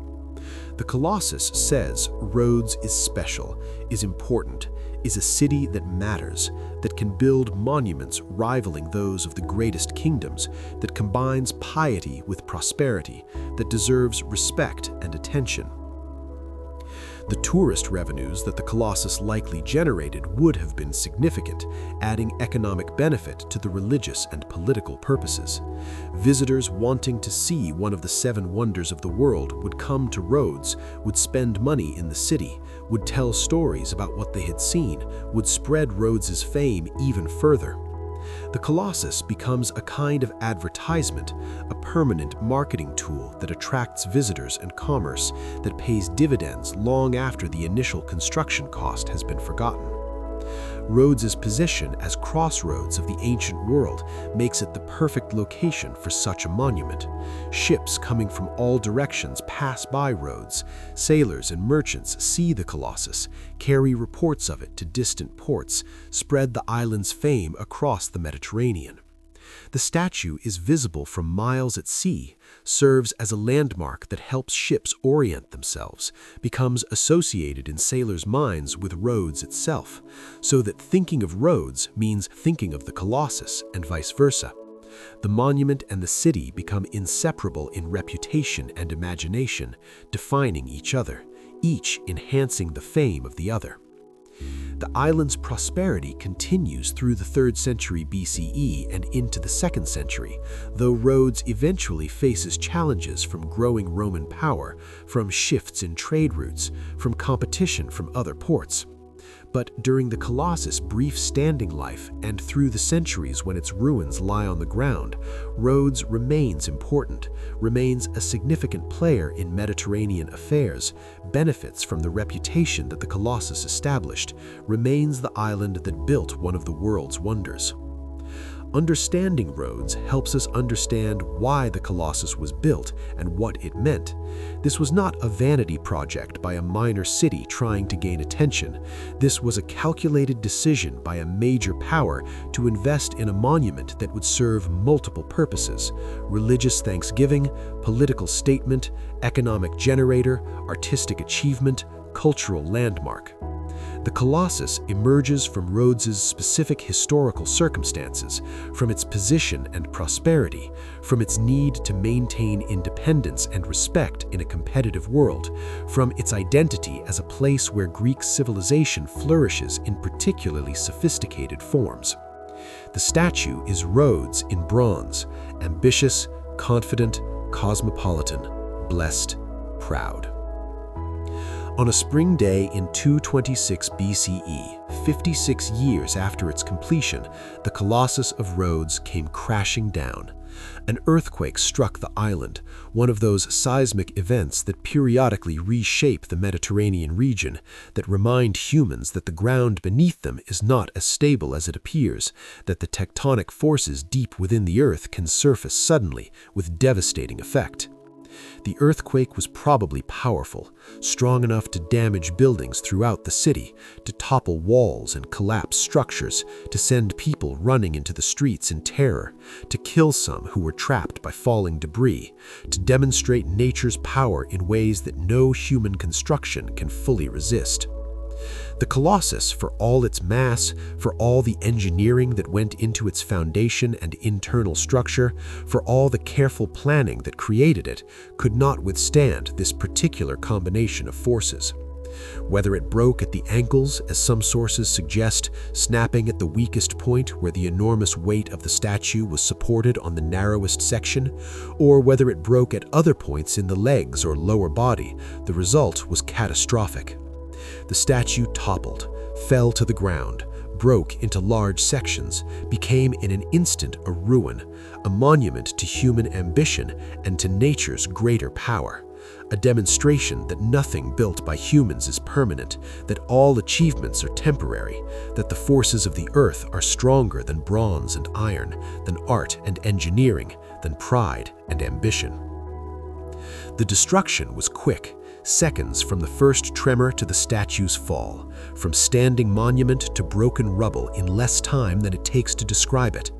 A: The Colossus says Rhodes is special, is important, is a city that matters, that can build monuments rivaling those of the greatest kingdoms, that combines piety with prosperity, that deserves respect and attention. The tourist revenues that the Colossus likely generated would have been significant, adding economic benefit to the religious and political purposes. Visitors wanting to see one of the 7 wonders of the world would come to Rhodes, would spend money in the city, would tell stories about what they had seen, would spread Rhodes's fame even further. The Colossus becomes a kind of advertisement, a permanent marketing tool that attracts visitors and commerce, that pays dividends long after the initial construction cost has been forgotten. Rhodes's position as crossroads of the ancient world makes it the perfect location for such a monument. Ships coming from all directions pass by Rhodes. Sailors and merchants see the Colossus, carry reports of it to distant ports, spread the island's fame across the Mediterranean. The statue is visible from miles at sea, serves as a landmark that helps ships orient themselves, becomes associated in sailors' minds with Rhodes itself, so that thinking of Rhodes means thinking of the Colossus and vice versa. The monument and the city become inseparable in reputation and imagination, defining each other, each enhancing the fame of the other. The island's prosperity continues through the 3rd century BCE and into the 2nd century, though Rhodes eventually faces challenges from growing Roman power, from shifts in trade routes, from competition from other ports. But during the Colossus' brief standing life and through the centuries when its ruins lie on the ground, Rhodes remains important, remains a significant player in Mediterranean affairs, benefits from the reputation that the Colossus established, remains the island that built one of the world's wonders. Understanding Rhodes helps us understand why the Colossus was built and what it meant. This was not a vanity project by a minor city trying to gain attention. This was a calculated decision by a major power to invest in a monument that would serve multiple purposes: religious thanksgiving, political statement, economic generator, artistic achievement, cultural landmark. The Colossus emerges from Rhodes's specific historical circumstances, from its position and prosperity, from its need to maintain independence and respect in a competitive world, from its identity as a place where Greek civilization flourishes in particularly sophisticated forms. The statue is Rhodes in bronze, ambitious, confident, cosmopolitan, blessed, proud. On a spring day in 226 BCE, 56 years after its completion, the Colossus of Rhodes came crashing down. An earthquake struck the island, one of those seismic events that periodically reshape the Mediterranean region, that remind humans that the ground beneath them is not as stable as it appears, that the tectonic forces deep within the earth can surface suddenly with devastating effect.
B: The earthquake was probably powerful, strong enough to damage buildings throughout the city, to topple walls and collapse structures, to send people running into the streets in terror, to kill some who were trapped by falling debris, to demonstrate nature's power in ways that no human construction can fully resist. The Colossus, for all its mass, for all the engineering that went into its foundation and internal structure, for all the careful planning that created it, could not withstand this particular combination of forces. Whether it broke at the ankles, as some sources suggest, snapping at the weakest point where the enormous weight of the statue was supported on the narrowest section, or whether it broke at other points in the legs or lower body, the result was catastrophic. The statue toppled, fell to the ground, broke into large sections, became in an instant a ruin, a monument to human ambition and to nature's greater power, a demonstration that nothing built by humans is permanent, that all achievements are temporary, that the forces of the earth are stronger than bronze and iron, than art and engineering, than pride and ambition. The destruction was quick, seconds from the first tremor to the statue's fall, from standing monument to broken rubble in less time than it takes to describe it.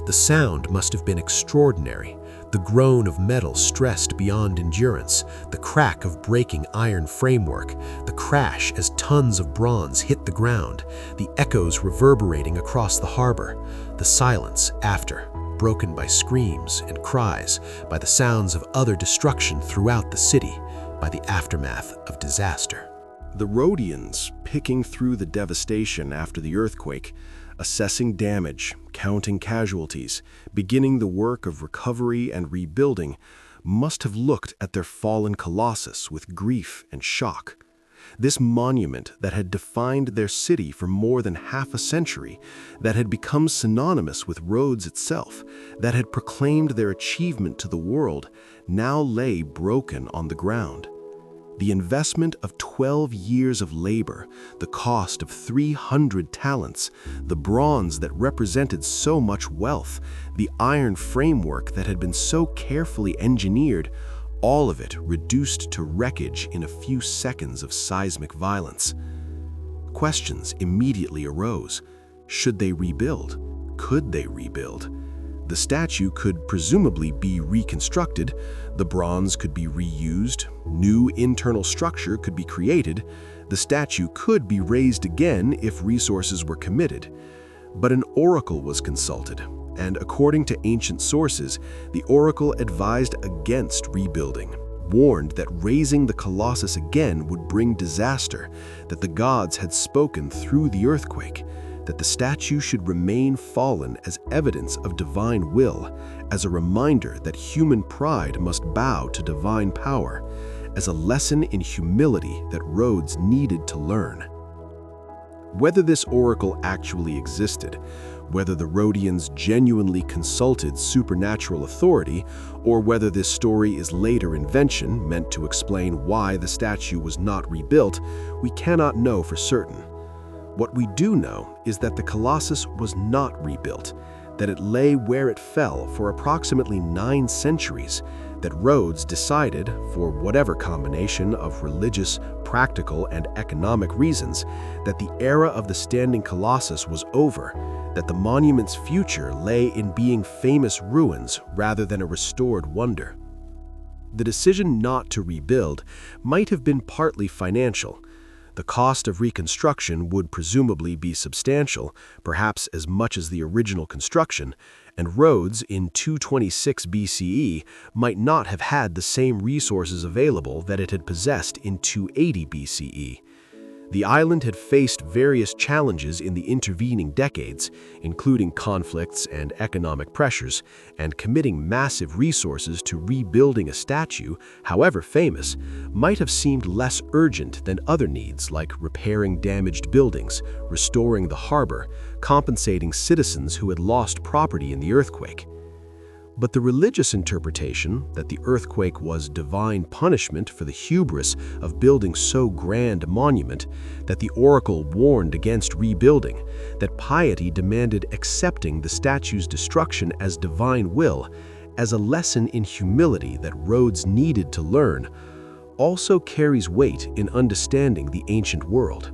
B: The sound must have been extraordinary, the groan of metal stressed beyond endurance, the crack of breaking iron framework, the crash as tons of bronze hit the ground, the echoes reverberating across the harbor, the silence after, broken by screams and cries, by the sounds of other destruction throughout the city, by the aftermath of disaster.
A: The Rhodians, picking through the devastation after the earthquake, assessing damage, counting casualties, beginning the work of recovery and rebuilding, must have looked at their fallen Colossus with grief and shock. This monument that had defined their city for more than half a century, that had become synonymous with Rhodes itself, that had proclaimed their achievement to the world, now lay broken on the ground. The investment of 12 years of labor, the cost of 300 talents, the bronze that represented so much wealth, the iron framework that had been so carefully engineered, all of it reduced to wreckage in a few seconds of seismic violence. Questions immediately arose. Should they rebuild? Could they rebuild? The statue could presumably be reconstructed, the bronze could be reused, new internal structure could be created, the statue could be raised again if resources were committed. But an oracle was consulted, and according to ancient sources, the oracle advised against rebuilding, warned that raising the Colossus again would bring disaster, that the gods had spoken through the earthquake, that the statue should remain fallen as evidence of divine will, as a reminder that human pride must bow to divine power, as a lesson in humility that Rhodes needed to learn. Whether this oracle actually existed, whether the Rhodians genuinely consulted supernatural authority, or whether this story is later invention meant to explain why the statue was not rebuilt, we cannot know for certain. What we do know is that the Colossus was not rebuilt, that it lay where it fell for approximately 9 centuries, that Rhodes decided, for whatever combination of religious, practical, and economic reasons, that the era of the standing Colossus was over, that the monument's future lay in being famous ruins rather than a restored wonder. The decision not to rebuild might have been partly financial. The cost of reconstruction would presumably be substantial, perhaps as much as the original construction, and Rhodes in 226 BCE might not have had the same resources available that it had possessed in 280 BCE. The island had faced various challenges in the intervening decades, including conflicts and economic pressures, and committing massive resources to rebuilding a statue, however famous, might have seemed less urgent than other needs like repairing damaged buildings, restoring the harbor, compensating citizens who had lost property in the earthquake. But the religious interpretation that the earthquake was divine punishment for the hubris of building so grand a monument, that the oracle warned against rebuilding, that piety demanded accepting the statue's destruction as divine will,
B: as a lesson in humility that Rhodes needed to learn, also carries weight in understanding the ancient world.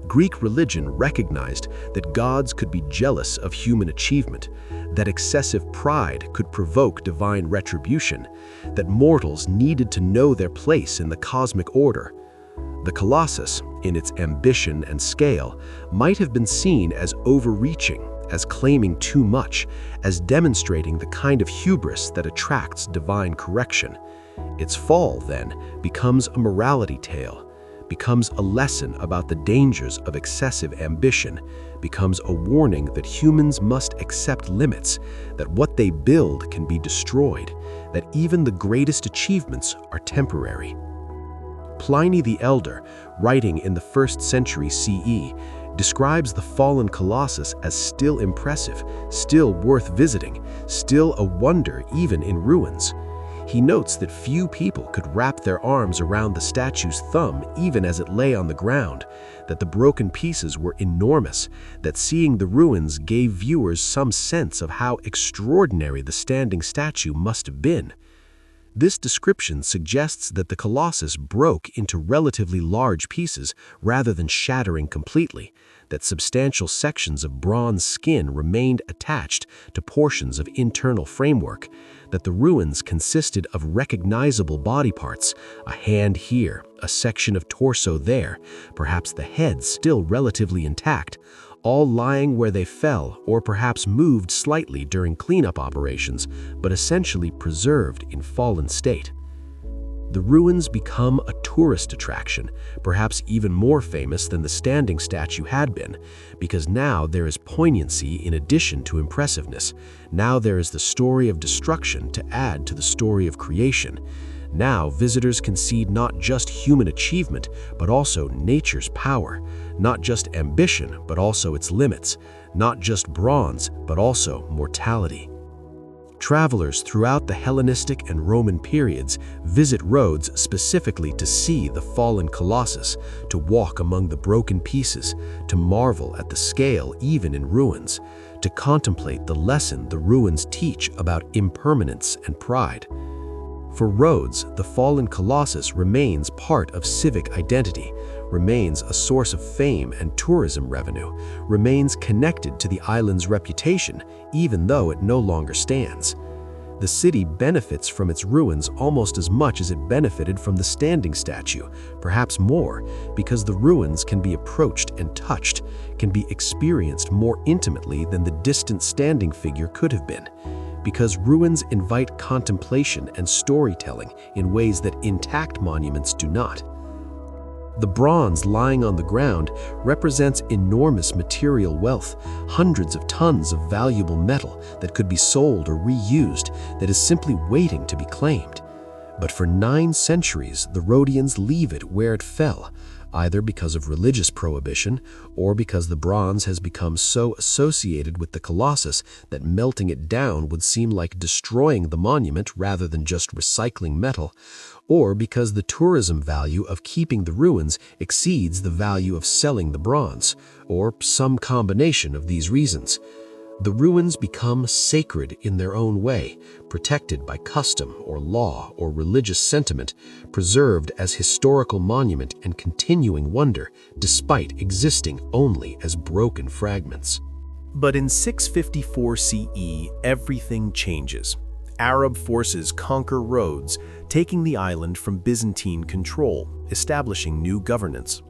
B: Greek religion recognized that gods could be jealous of human achievement, that excessive pride could provoke divine retribution, that mortals needed to know their place in the cosmic order. The Colossus, in its ambition and scale, might have been seen as overreaching, as claiming too much, as demonstrating the kind of hubris that attracts divine correction. Its fall, then, becomes a morality tale, becomes a lesson about the dangers of excessive ambition, becomes a warning that humans must accept limits, that what they build can be destroyed, that even the greatest achievements are temporary. Pliny the Elder, writing in the 1st century CE, describes the fallen Colossus as still impressive, still worth visiting, still a wonder even in ruins. He notes that few people could wrap their arms around the statue's thumb even as it lay on the ground, that the broken pieces were enormous, that seeing the ruins gave viewers some sense of how extraordinary the standing statue must have been. This description suggests that the Colossus broke into relatively large pieces rather than shattering completely, that substantial sections of bronze skin remained attached to portions of internal framework, that the ruins consisted of recognizable body parts, a hand here, a section of torso there, perhaps the head still relatively intact, all lying where they fell or perhaps moved slightly during cleanup operations, but essentially preserved in fallen state. The ruins become a tourist attraction, perhaps even more famous than the standing statue had been, because now there is poignancy in addition to impressiveness. Now there is the story of destruction to add to the story of creation. Now visitors can see not just human achievement, but also nature's power, not just ambition, but also its limits, not just bronze, but also mortality. Travelers throughout the Hellenistic and Roman periods visit Rhodes specifically to see the fallen Colossus, to walk among the broken pieces, to marvel at the scale even in ruins, to contemplate the lesson the ruins teach about impermanence and pride. For Rhodes, the fallen Colossus remains part of civic identity, remains a source of fame and tourism revenue, remains connected to the island's reputation, even though it no longer stands. The city benefits from its ruins almost as much as it benefited from the standing statue, perhaps more, because the ruins can be approached and touched, can be experienced more intimately than the distant standing figure could have been, because ruins invite contemplation and storytelling in ways that intact monuments do not. The bronze lying on the ground represents enormous material wealth, hundreds of tons of valuable metal that could be sold or reused, that is simply waiting to be claimed. But for 9 centuries, the Rhodians leave it where it fell, either because of religious prohibition or because the bronze has become so associated with the Colossus that melting it down would seem like destroying the monument rather than just recycling metal, or because the tourism value of keeping the ruins exceeds the value of selling the bronze, or some combination of these reasons. The ruins become sacred in their own way, protected by custom or law or religious sentiment, preserved as historical monument and continuing wonder, despite existing only as broken fragments.
A: But in 654 CE, everything changes. Arab forces conquer Rhodes, taking the island from Byzantine control, establishing new governance.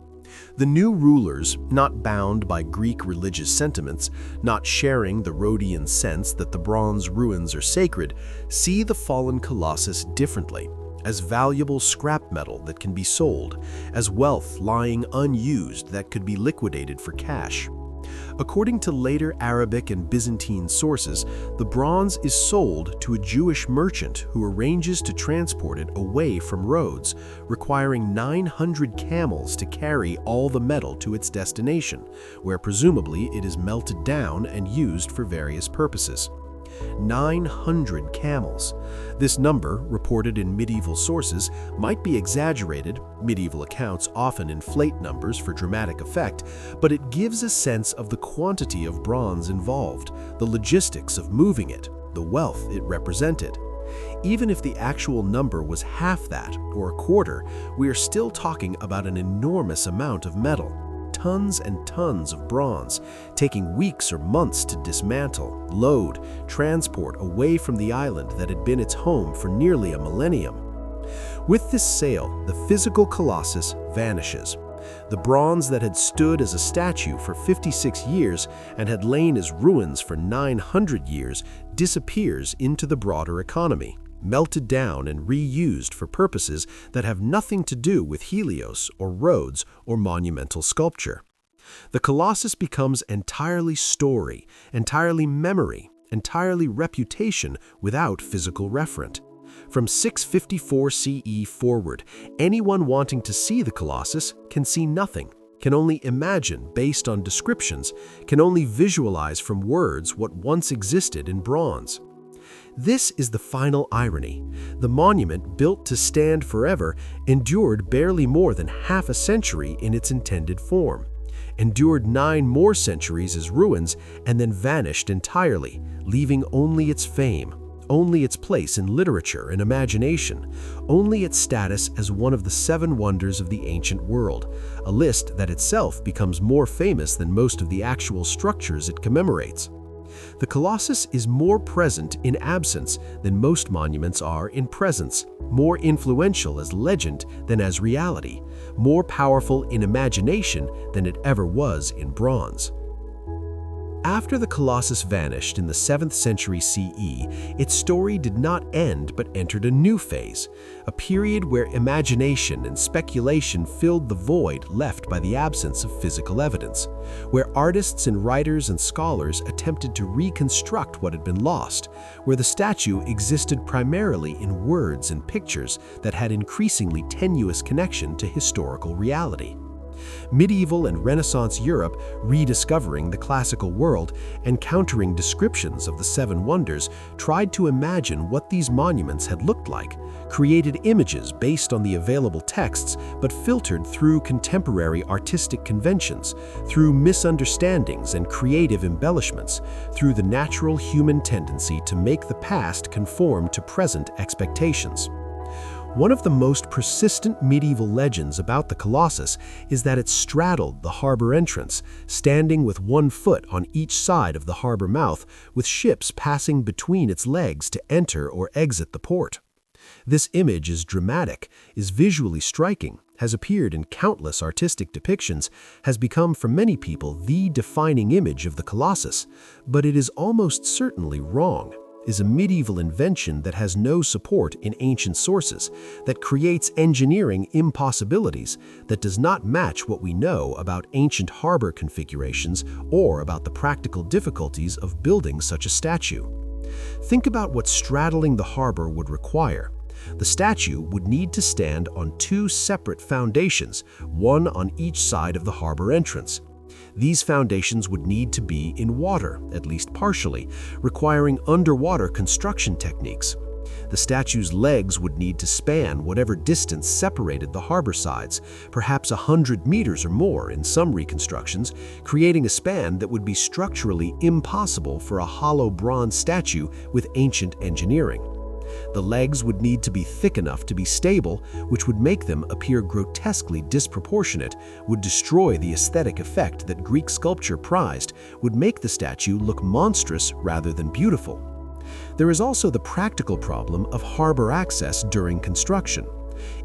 A: The new rulers, not bound by Greek religious sentiments, not sharing the Rhodian sense that the bronze ruins are sacred, see the fallen Colossus differently, as valuable scrap metal that can be sold, as wealth lying unused that could be liquidated for cash. According to later Arabic and Byzantine sources, the bronze is sold to a Jewish merchant who arranges to transport it away from Rhodes, requiring 900 camels to carry all the metal to its destination, where presumably it is melted down and used for various purposes. 900 camels. This number, reported in medieval sources, might be exaggerated. Medieval accounts often inflate numbers for dramatic effect, but it gives a sense of the quantity of bronze involved, the logistics of moving it,
B: the wealth it represented. Even if the actual number was half that, or a quarter, we are still talking about an enormous amount of metal. Tons and tons of bronze, taking weeks or months to dismantle, load, transport away from the island that had been its home for nearly a millennium. With this sale, the physical Colossus vanishes. The bronze that had stood as a statue for 56 years and had lain as ruins for 900 years disappears into the broader economy, melted down and reused for purposes that have nothing to do with Helios or Rhodes or monumental sculpture. The Colossus becomes entirely story, entirely memory, entirely reputation without physical referent. From 654 CE forward, anyone wanting to see the Colossus can see nothing, can only imagine based on descriptions, can only visualize from words what once existed in bronze. This is the final irony. The monument, built to stand forever, endured barely more than half a century in its intended form, endured 9 more centuries as ruins, and then vanished entirely, leaving only its fame, only its place in literature and imagination, only its status as one of the 7 wonders of the ancient world, a list that itself becomes more famous than most of the actual structures it commemorates. The Colossus is more present in absence than most monuments are in presence, more influential as legend than as reality, more powerful in imagination than it ever was in bronze. After the Colossus vanished in the 7th century CE, its story did not end but entered a new phase, a period where imagination and speculation filled the void left by the absence of physical evidence, where artists and writers and scholars attempted to reconstruct what had been lost, where the statue existed primarily in words and pictures that had increasingly tenuous connection to historical reality. Medieval and Renaissance Europe, rediscovering the classical world, encountering descriptions of the 7 wonders, tried to imagine what these monuments had looked like, created images based on the available texts, but filtered through contemporary artistic conventions, through misunderstandings and creative embellishments, through the natural human tendency to make the past conform to present expectations. One of the most persistent medieval legends about the Colossus is that it straddled the harbor entrance, standing with 1 foot on each side of the harbor mouth, with ships passing between its legs to enter or exit the port. This image is dramatic, is visually striking, has appeared in countless artistic depictions, has become for many people the defining image of the Colossus, but it is almost certainly wrong. Is a medieval invention that has no support in ancient sources, that creates engineering impossibilities, that does not match what we know about ancient harbor configurations or about the practical difficulties of building such a statue. Think about what straddling the harbor would require. The statue would need to stand on 2 separate foundations, one on each side of the harbor entrance. These foundations would need to be in water, at least partially, requiring underwater construction techniques. The statue's legs would need to span whatever distance separated the harbor sides, perhaps 100 meters or more in some reconstructions, creating a span that would be structurally impossible for a hollow bronze statue with ancient engineering. The legs would need to be thick enough to be stable, which would make them appear grotesquely disproportionate, would destroy the aesthetic effect that Greek sculpture prized, would make the statue look monstrous rather than beautiful. There is also the practical problem of harbor access during construction.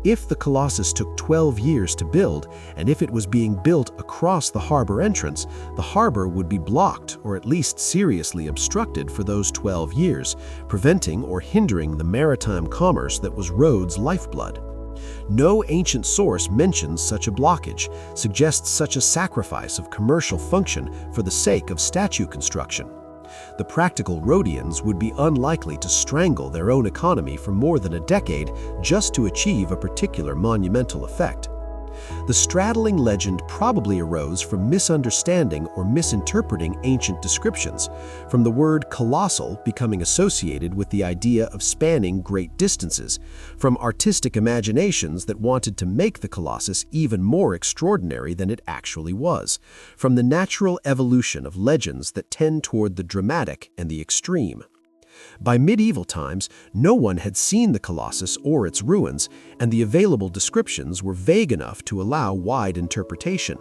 B: If the Colossus took 12 years to build, and if it was being built across the harbor entrance, the harbor would be blocked or at least seriously obstructed for those 12 years, preventing or hindering the maritime commerce that was Rhodes' lifeblood. No ancient source mentions such a blockage, suggests such a sacrifice of commercial function for the sake of statue construction. The practical Rhodians would be unlikely to strangle their own economy for more than a decade just to achieve a particular monumental effect. The straddling legend probably arose from misunderstanding or misinterpreting ancient descriptions, from the word colossal becoming associated with the idea of spanning great distances, from artistic imaginations that wanted to make the Colossus even more extraordinary than it actually was, from the natural evolution of legends that tend toward the dramatic and the extreme. By medieval times, no one had seen the Colossus or its ruins, and the available descriptions were vague enough to allow wide interpretation.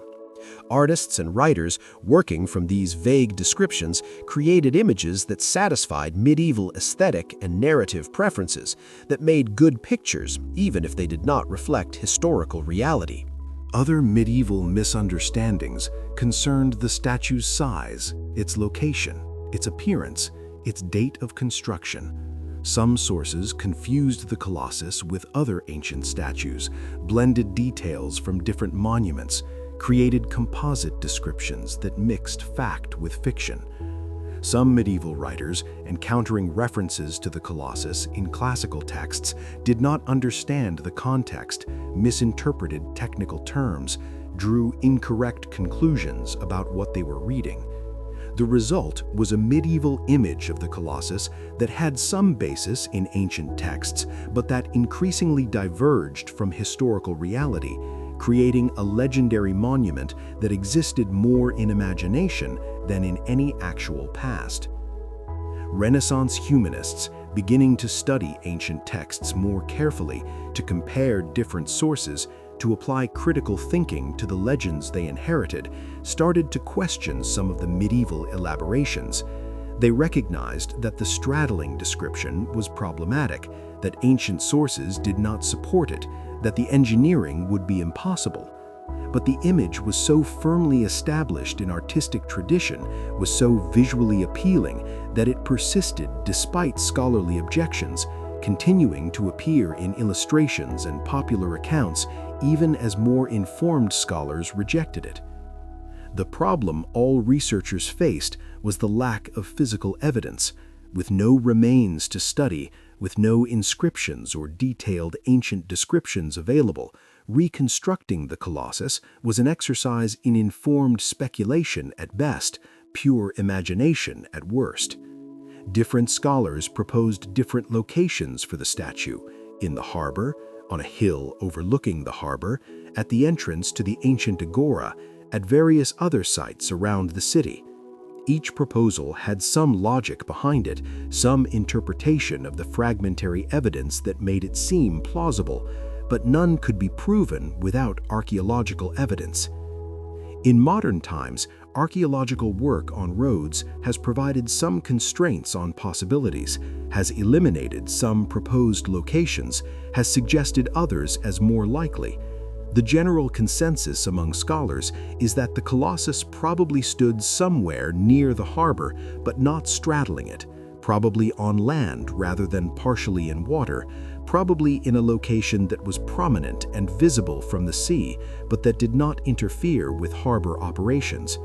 B: Artists and writers, working from these vague descriptions, created images that satisfied medieval aesthetic and narrative preferences, that made good pictures, even if they did not reflect historical reality.
A: Other medieval misunderstandings concerned the statue's size, its location, its appearance, its date of construction. Some sources confused the Colossus with other ancient statues, blended details from different monuments, created composite descriptions that mixed fact with fiction. Some medieval writers, encountering references to the Colossus in classical texts, did not understand the context, misinterpreted technical terms, drew incorrect conclusions about what they were reading. The result was a medieval image of the Colossus that had some basis in ancient texts, but that increasingly diverged from historical reality, creating a legendary monument that existed more in imagination than in any actual past. Renaissance humanists, beginning to study ancient texts more carefully, to compare different sources, to apply critical thinking to the legends they inherited, started to question some of the medieval elaborations. They recognized that the straddling description was problematic, that ancient sources did not support it, that the engineering would be impossible. But the image was so firmly established in artistic tradition, was so visually appealing, that it persisted despite scholarly objections, continuing to appear in illustrations and popular accounts even as more informed scholars rejected it. The problem all researchers faced was the lack of physical evidence. With no remains to study, with no inscriptions or detailed ancient descriptions available, reconstructing the Colossus was an exercise in informed speculation at best, pure imagination at worst. Different scholars proposed different locations for the statue: in the harbor, on a hill overlooking the harbor, at the entrance to the ancient agora, at various other sites around the city. Each proposal had some logic behind it, some interpretation of the fragmentary evidence that made it seem plausible, but none could be proven without archaeological evidence. In modern times, archaeological work on Rhodes has provided some constraints on possibilities, has eliminated some proposed locations, has suggested others as more likely. The general consensus among scholars is that the Colossus probably stood somewhere near the harbor, but not straddling it, probably on land rather than partially in water, probably in a location that was prominent and visible from the sea, but that did not interfere with harbor operations.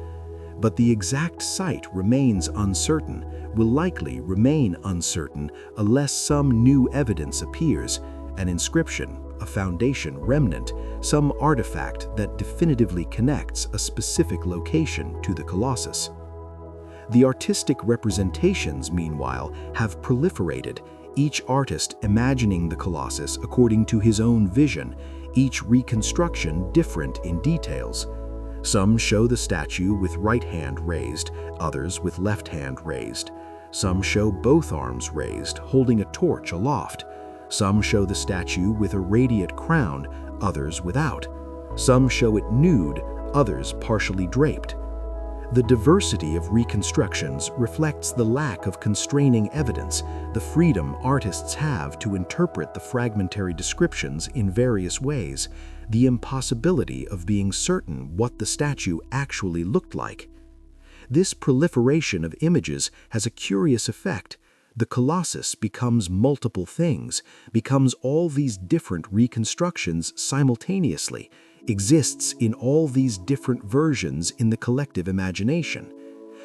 A: But the exact site remains uncertain, will likely remain uncertain unless some new evidence appears, an inscription, a foundation remnant, some artifact that definitively connects a specific location to the Colossus. The artistic representations, meanwhile, have proliferated, each artist imagining the Colossus according to his own vision, each reconstruction different in details. Some show the statue with right hand raised, others with left hand raised. Some show both arms raised, holding a torch aloft. Some show the statue with a radiate crown, others without. Some show it nude, others partially draped. The diversity of reconstructions reflects the lack of constraining evidence, the freedom artists have to interpret the fragmentary descriptions in various ways, the impossibility of being certain what the statue actually looked like. This proliferation of images has a curious effect. The Colossus becomes multiple things, becomes all these different reconstructions simultaneously, exists in all these different versions in the collective imagination.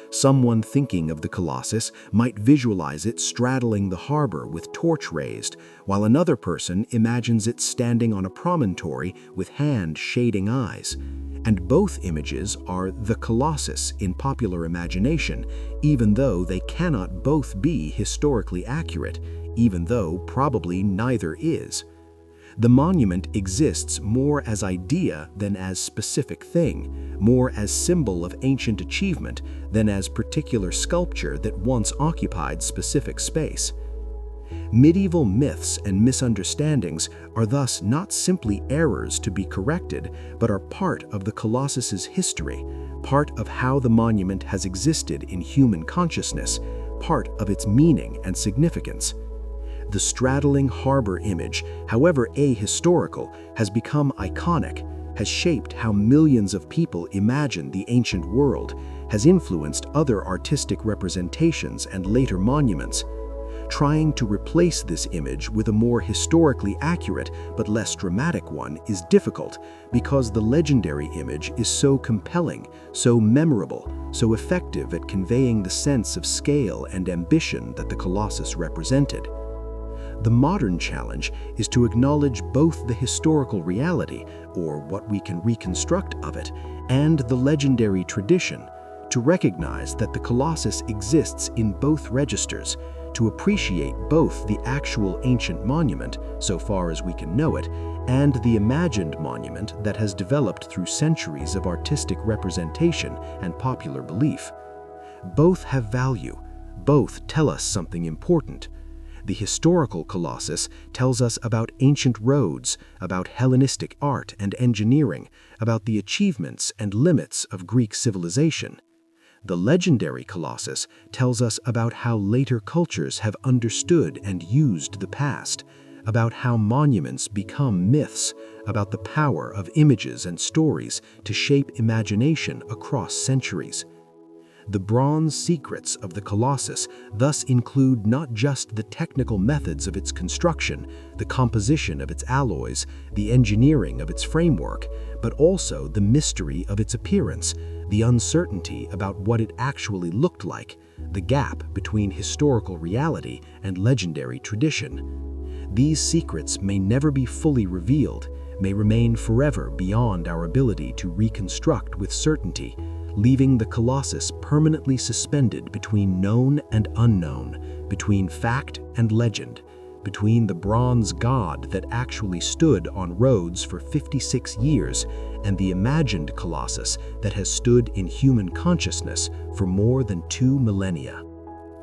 A: Someone thinking of the Colossus might visualize it straddling the harbor with torch raised, while another person imagines it standing on a promontory with hand shading eyes. And both images are the Colossus in popular imagination, even though they cannot both be historically accurate, even though probably neither is.
B: The monument exists more as idea than as specific thing, more as symbol of ancient achievement than as particular sculpture that once occupied specific space. Medieval myths and misunderstandings are thus not simply errors to be corrected, but are part of the Colossus's history, part of how the monument has existed in human consciousness, part of its meaning and significance. The straddling harbor image, however ahistorical, has become iconic, has shaped how millions of people imagine the ancient world, has influenced other artistic representations and later monuments. Trying to replace this image with a more historically accurate but less dramatic one is difficult because the legendary image is so compelling, so memorable, so effective at conveying the sense of scale and ambition that the Colossus represented. The modern challenge is to acknowledge both the historical reality, or what we can reconstruct of it, and the legendary tradition, to recognize that the Colossus exists in both registers, to appreciate both the actual ancient monument, so far as we can know it, and the imagined monument that has developed through centuries of artistic representation and popular belief. Both have value. Both tell us something important. The historical Colossus tells us about ancient roads, about Hellenistic art and engineering, about the achievements and limits of Greek civilization. The legendary Colossus tells us about how later cultures have understood and used the past, about how monuments become myths, about the power of images and stories to shape imagination across centuries. The bronze secrets of the Colossus thus include not just the technical methods of its construction, the composition of its alloys, the engineering of its framework, but also the mystery of its appearance, the uncertainty about what it actually looked like, the gap between historical reality and legendary tradition. These secrets may never be fully revealed, may remain forever beyond our ability to reconstruct with certainty, leaving the Colossus permanently suspended between known and unknown, between fact and legend, between the bronze god that actually stood on Rhodes for 56 years and the imagined Colossus that has stood in human consciousness for more than 2 millennia.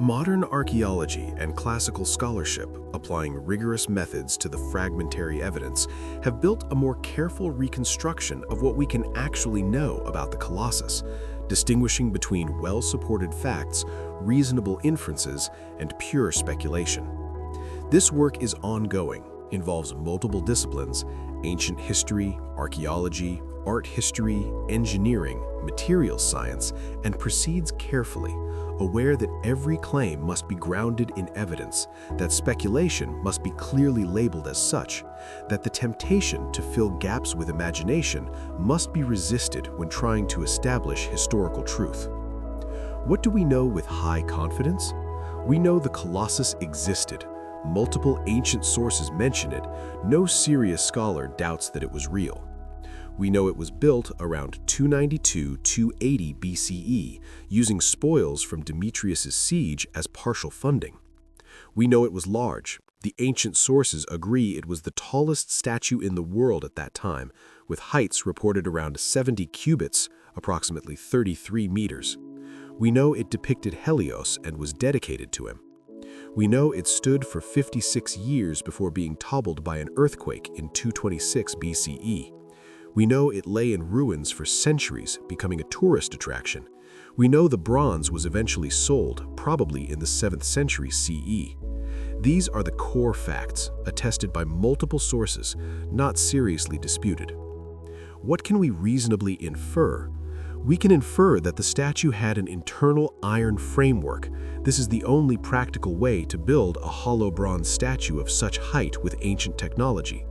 A: Modern archaeology and classical scholarship, applying rigorous methods to the fragmentary evidence, have built a more careful reconstruction of what we can actually know about the Colossus, distinguishing between well-supported facts, reasonable inferences, and pure speculation. This work is ongoing, involves multiple disciplines: ancient history, archaeology, art history, engineering, materials science, and proceeds carefully, aware that every claim must be grounded in evidence, that speculation must be clearly labeled as such, that the temptation to fill gaps with imagination must be resisted when trying to establish historical truth. What do we know with high confidence? We know the Colossus existed. Multiple ancient sources mention it. No serious scholar doubts that it was real. We know it was built around 292–280 BCE, using spoils from Demetrius's siege as partial funding. We know it was large. The ancient sources agree it was the tallest statue in the world at that time, with heights reported around 70 cubits, approximately 33 meters. We know it depicted Helios and was dedicated to him. We know it stood for 56 years before being toppled by an earthquake in 226 BCE. We know it lay in ruins for centuries, becoming a tourist attraction. We know the bronze was eventually sold, probably in the 7th century CE. These are the core facts, attested by multiple sources, not seriously disputed. What can we reasonably infer? We can infer that the statue had an internal iron framework. This is the only practical way to build a hollow bronze statue of such height with ancient technology.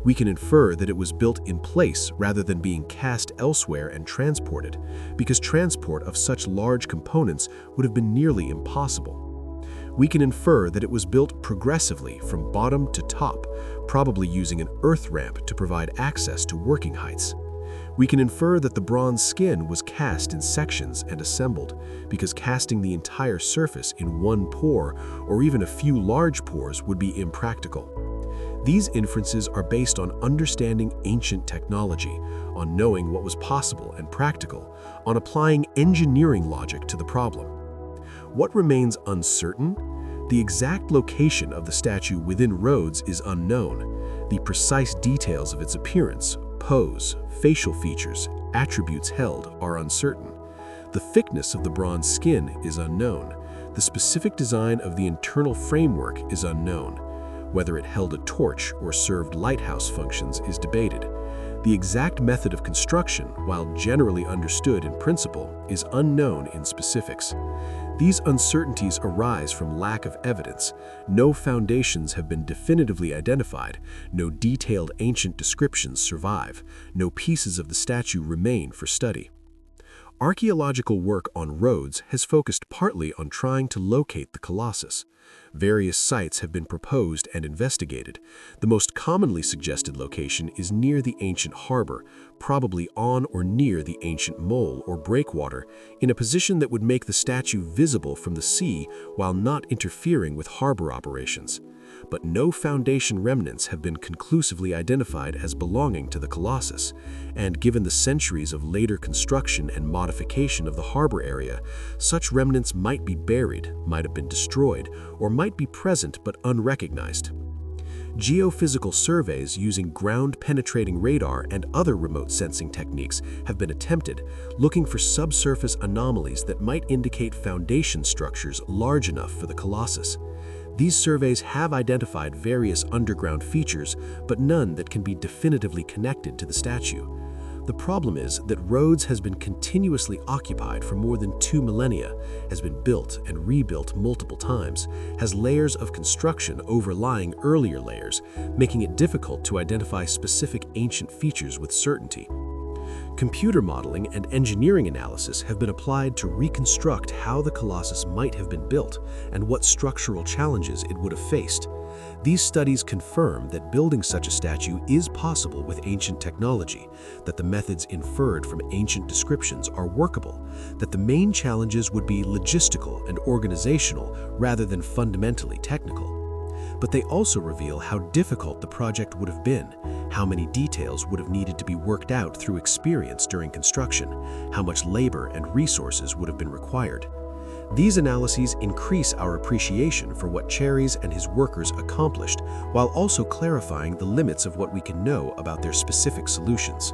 A: We can infer that it was built in place rather than being cast elsewhere and transported, because transport of such large components would have been nearly impossible. We can infer that it was built progressively from bottom to top, probably using an earth ramp to provide access to working heights. We can infer that the bronze skin was cast in sections and assembled, because casting the entire surface in one pour or even a few large pours would be impractical.
B: These inferences are based on understanding ancient technology, on knowing what was possible and practical, on applying engineering logic to the problem. What remains uncertain? The exact location of the statue within Rhodes is unknown. The precise details of its appearance, pose, facial features, attributes held are uncertain. The thickness of the bronze skin is unknown. The specific design of the internal framework is unknown. Whether it held a torch or served lighthouse functions is debated. The exact method of construction, while generally understood in principle, is unknown in specifics. These uncertainties arise from lack of evidence. No foundations have been definitively identified, no detailed ancient descriptions survive, no pieces of the statue remain for study. Archaeological work on Rhodes has focused partly on trying to locate the Colossus. Various sites have been proposed and investigated. The most commonly suggested location is near the ancient harbor, probably on or near the ancient mole or breakwater, in a position that would make the statue visible from the sea while not interfering with harbor operations. But no foundation remnants have been conclusively identified as belonging to the Colossus, and given the centuries of later construction and modification of the harbor area, such remnants might be buried, might have been destroyed, or might be present but unrecognized. Geophysical surveys using ground-penetrating radar and other remote sensing techniques have been attempted, looking for subsurface anomalies that might indicate foundation structures large enough for the Colossus. These surveys have identified various underground features, but none that can be definitively connected to the statue. The problem is that Rhodes has been continuously occupied for more than 2 millennia, has been built and rebuilt multiple times, has layers of construction overlying earlier layers, making it difficult to identify specific ancient features with certainty. Computer modeling and engineering analysis have been applied to reconstruct how the Colossus might have been built and what structural challenges it would have faced. These studies confirm that building such a statue is possible with ancient technology, that the methods inferred from ancient descriptions are workable, that the main challenges would be logistical and organizational rather than fundamentally technical. But they also reveal how difficult the project would have been, how many details would have needed to be worked out through experience during construction, how much labor and resources would have been required. These analyses increase our appreciation for what Chares and his workers accomplished, while also clarifying the limits of what we can know about their specific solutions.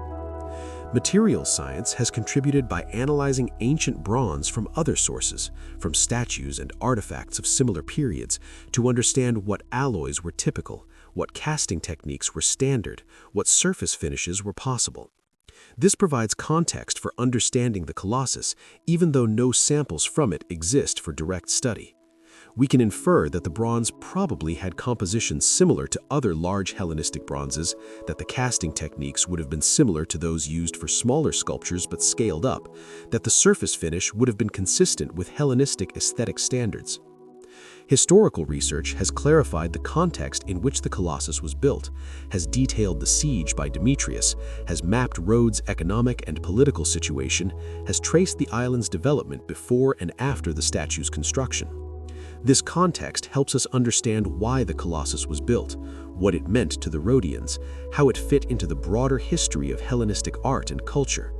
B: Materials science has contributed by analyzing ancient bronze from other sources, from statues and artifacts of similar periods, to understand what alloys were typical, what casting techniques were standard, what surface finishes were possible. This provides context for understanding the Colossus, even though no samples from it exist for direct study. We can infer that the bronze probably had compositions similar to other large Hellenistic bronzes, that the casting techniques would have been similar to those used for smaller sculptures but scaled up, that the surface finish would have been consistent with Hellenistic aesthetic standards. Historical research has clarified the context in which the Colossus was built, has detailed the siege by Demetrius, has mapped Rhodes' economic and political situation, has traced the island's development before and after the statue's construction. This context helps us understand why the Colossus was built, what it meant to the Rhodians, how it fit into the broader history of Hellenistic art and culture.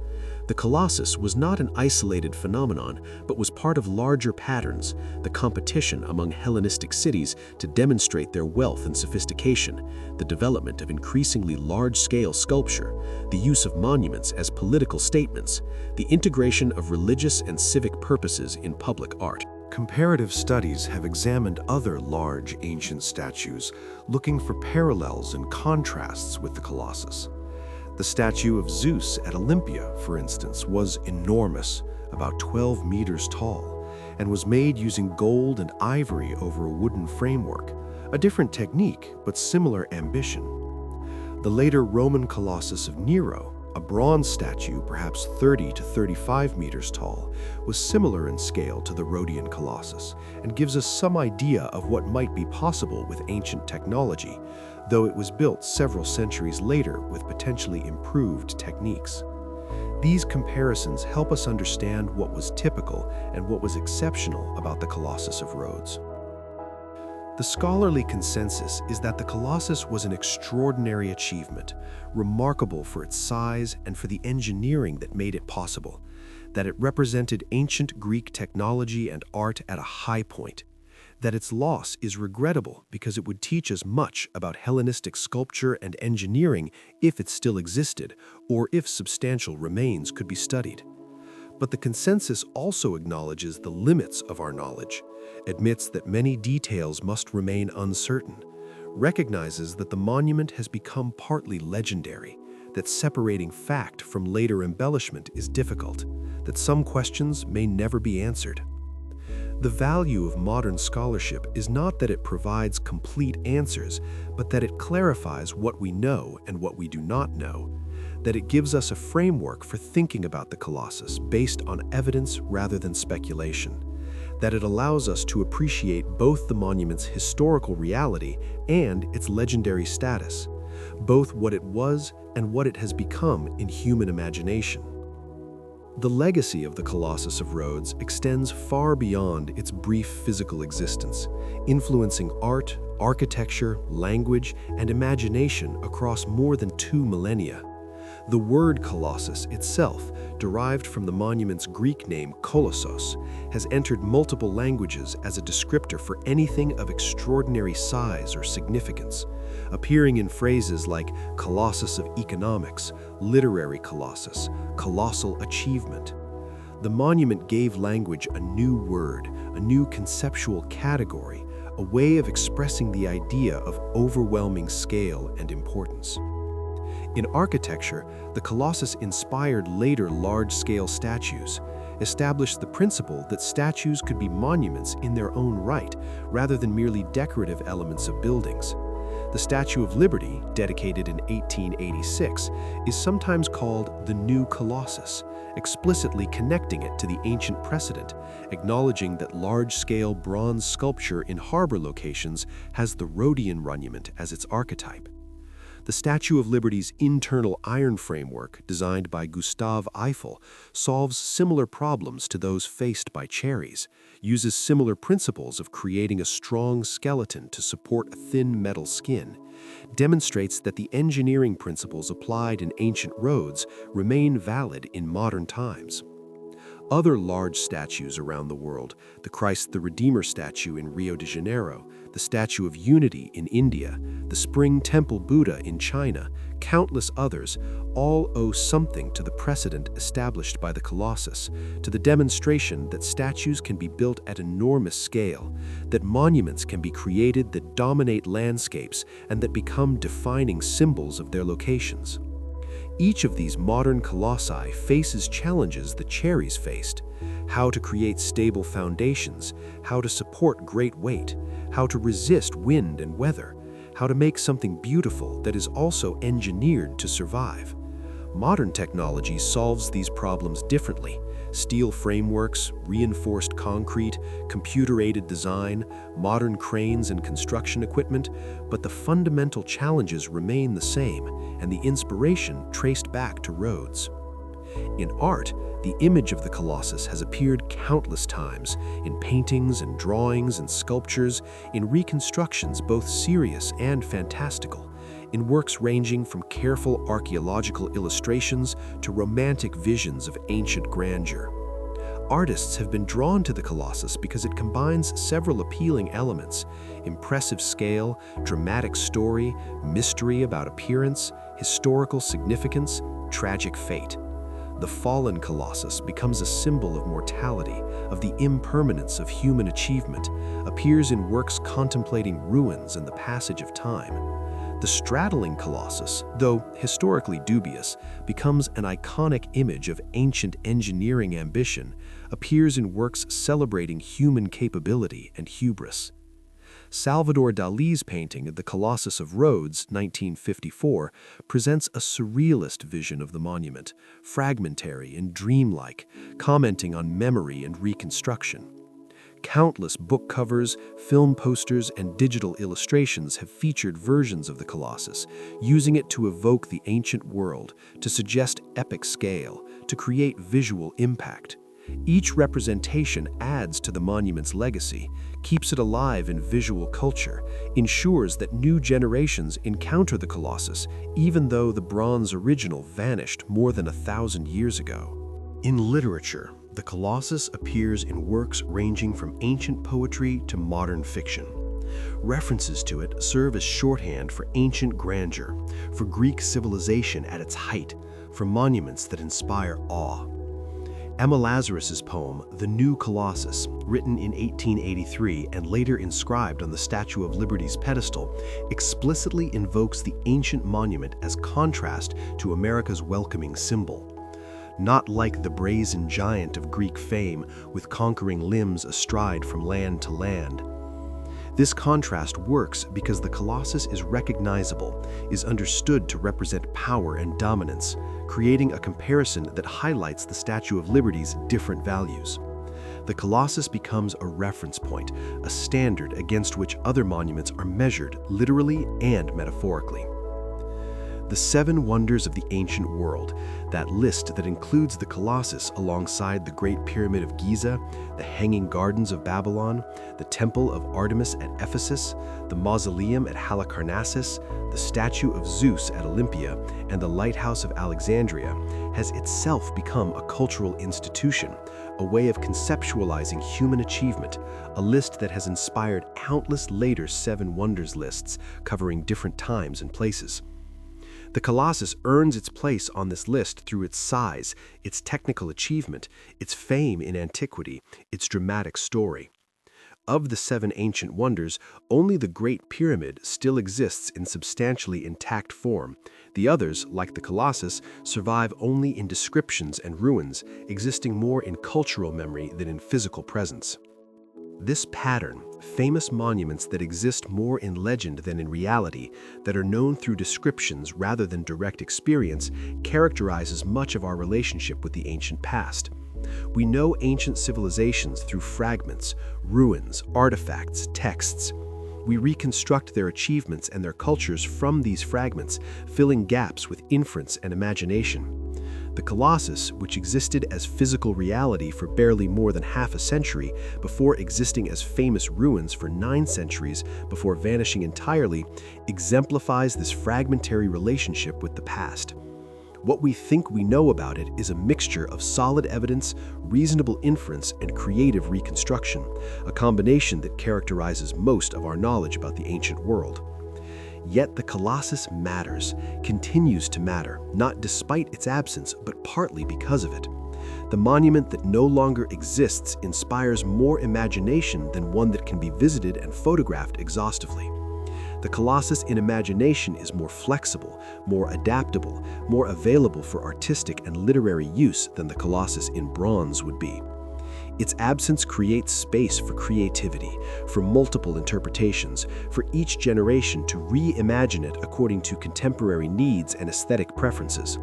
B: The Colossus was not an isolated phenomenon, but was part of larger patterns, the competition among Hellenistic cities to demonstrate their wealth and sophistication, the development of increasingly large-scale sculpture, the use of monuments as political statements, the integration of religious and civic purposes in public art.
A: Comparative studies have examined other large ancient statues, looking for parallels and contrasts with the Colossus. The statue of Zeus at Olympia, for instance, was enormous, about 12 meters tall, and was made using gold and ivory over a wooden framework, a different technique, but similar ambition. The later Roman Colossus of Nero, a bronze statue perhaps 30 to 35 meters tall, was similar in scale to the Rhodian Colossus and gives us some idea of what might be possible with ancient technology, though it was built several centuries later with potentially improved techniques. These comparisons help us understand what was typical and what was exceptional about the Colossus of Rhodes. The scholarly consensus is that the Colossus was an extraordinary achievement, remarkable for its size and for the engineering that made it possible, that it represented ancient Greek technology and art at a high point, that its loss is regrettable because it would teach us much about Hellenistic sculpture and engineering if it still existed, or if substantial remains could be studied. But the consensus also acknowledges the limits of our knowledge, admits that many details must remain uncertain, recognizes that the monument has become partly legendary, that separating fact from later embellishment is difficult, that some questions may never be answered. The value of modern scholarship is not that it provides complete answers, but that it clarifies what we know and what we do not know, that it gives us a framework for thinking about the Colossus based on evidence rather than speculation, that it allows us to appreciate both the monument's historical reality and its legendary status, both what it was and what it has become in human imagination. The legacy of the Colossus of Rhodes extends far beyond its brief physical existence, influencing art, architecture, language, and imagination across more than 2 millennia. The word Colossus itself, derived from the monument's Greek name Kolossos, has entered multiple languages as a descriptor for anything of extraordinary size or significance, appearing in phrases like Colossus of Economics, Literary Colossus, Colossal Achievement. The monument gave language a new word, a new conceptual category, a way of expressing the idea of overwhelming scale and importance. In architecture, the Colossus inspired later large-scale statues, established the principle that statues could be monuments in their own right, rather than merely decorative elements of buildings. The Statue of Liberty, dedicated in 1886, is sometimes called the New Colossus, explicitly connecting it to the ancient precedent, acknowledging that large-scale bronze sculpture in harbor locations has the Rhodian monument as its archetype. The Statue of Liberty's internal iron framework, designed by Gustave Eiffel, solves similar problems to those faced by cherries, uses similar principles of creating a strong skeleton to support a thin metal skin, demonstrates that the engineering principles applied in ancient Rhodes remain valid in modern times. Other large statues around the world, the Christ the Redeemer statue in Rio de Janeiro, the Statue of Unity in India, the Spring Temple Buddha in China, countless others, all owe something to the precedent established by the Colossus, to the demonstration that statues can be built at enormous scale, that monuments can be created that dominate landscapes and that become defining symbols of their locations. Each of these modern colossi faces challenges the cherries faced: how to create stable foundations, how to support great weight, how to resist wind and weather, how to make something beautiful that is also engineered to survive. Modern technology solves these problems differently: steel frameworks, reinforced concrete, computer-aided design, modern cranes and construction equipment, but the fundamental challenges remain the same, and the inspiration traced back to Rhodes. In art, the image of the Colossus has appeared countless times, in paintings and drawings and sculptures, in reconstructions both serious and fantastical, in works ranging from careful archaeological illustrations to romantic visions of ancient grandeur. Artists have been drawn to the Colossus because it combines several appealing elements: impressive scale, dramatic story, mystery about appearance, historical significance, tragic fate. The fallen Colossus becomes a symbol of mortality, of the impermanence of human achievement, appears in works contemplating ruins and the passage of time. The straddling Colossus, though historically dubious, becomes an iconic image of ancient engineering ambition, appears in works celebrating human capability and hubris. Salvador Dali's painting of the Colossus of Rhodes, 1954, presents a surrealist vision of the monument, fragmentary and dreamlike, commenting on memory and reconstruction. Countless book covers, film posters, and digital illustrations have featured versions of the Colossus, using it to evoke the ancient world, to suggest epic scale, to create visual impact.
B: Each representation adds to the monument's legacy, keeps it alive in visual culture, ensures that new generations encounter the Colossus, even though the bronze original vanished more than 1,000 years ago.
A: In literature, the Colossus appears in works ranging from ancient poetry to modern fiction. References to it serve as shorthand for ancient grandeur, for Greek civilization at its height, for monuments that inspire awe. Emma Lazarus's poem, The New Colossus, written in 1883 and later inscribed on the Statue of Liberty's pedestal, explicitly invokes the ancient monument as contrast to America's welcoming symbol. Not like the brazen giant of Greek fame, with conquering limbs astride from land to land. This contrast works because the Colossus is recognizable, is understood to represent power and dominance, creating a comparison that highlights the Statue of Liberty's different values. The Colossus becomes a reference point, a standard against which other monuments are measured literally and metaphorically. The Seven Wonders of the Ancient World, that list that includes the Colossus alongside the Great Pyramid of Giza, the Hanging Gardens of Babylon, the Temple of Artemis at Ephesus, the Mausoleum at Halicarnassus, the Statue of Zeus at Olympia, and the Lighthouse of Alexandria, has itself become a cultural institution, a way of conceptualizing human achievement, a list that has inspired countless later Seven Wonders lists covering different times and places. The Colossus earns its place on this list through its size, its technical achievement, its fame in antiquity, its dramatic story. Of the seven ancient wonders, only the Great Pyramid still exists in substantially intact form. The others, like the Colossus, survive only in descriptions and ruins, existing more in cultural memory than in physical presence. This pattern, famous monuments that exist more in legend than in reality, that are known through descriptions rather than direct experience, characterizes much of our relationship with the ancient past. We know ancient civilizations through fragments, ruins, artifacts, texts. We reconstruct their achievements and their cultures from these fragments, filling gaps with inference and imagination. The Colossus, which existed as physical reality for barely more than half a century before existing as famous ruins for 9 centuries before vanishing entirely, exemplifies this fragmentary relationship with the past. What we think we know about it is a mixture of solid evidence, reasonable inference, and creative reconstruction, a combination that characterizes most of our knowledge about the ancient world. Yet the Colossus matters, continues to matter, not despite its absence, but partly because of it. The monument that no longer exists inspires more imagination than one that can be visited and photographed exhaustively. The Colossus in imagination is more flexible, more adaptable, more available for artistic and literary use than the Colossus in bronze would be. Its absence creates space for creativity, for multiple interpretations, for each generation to reimagine it according to contemporary needs and aesthetic preferences.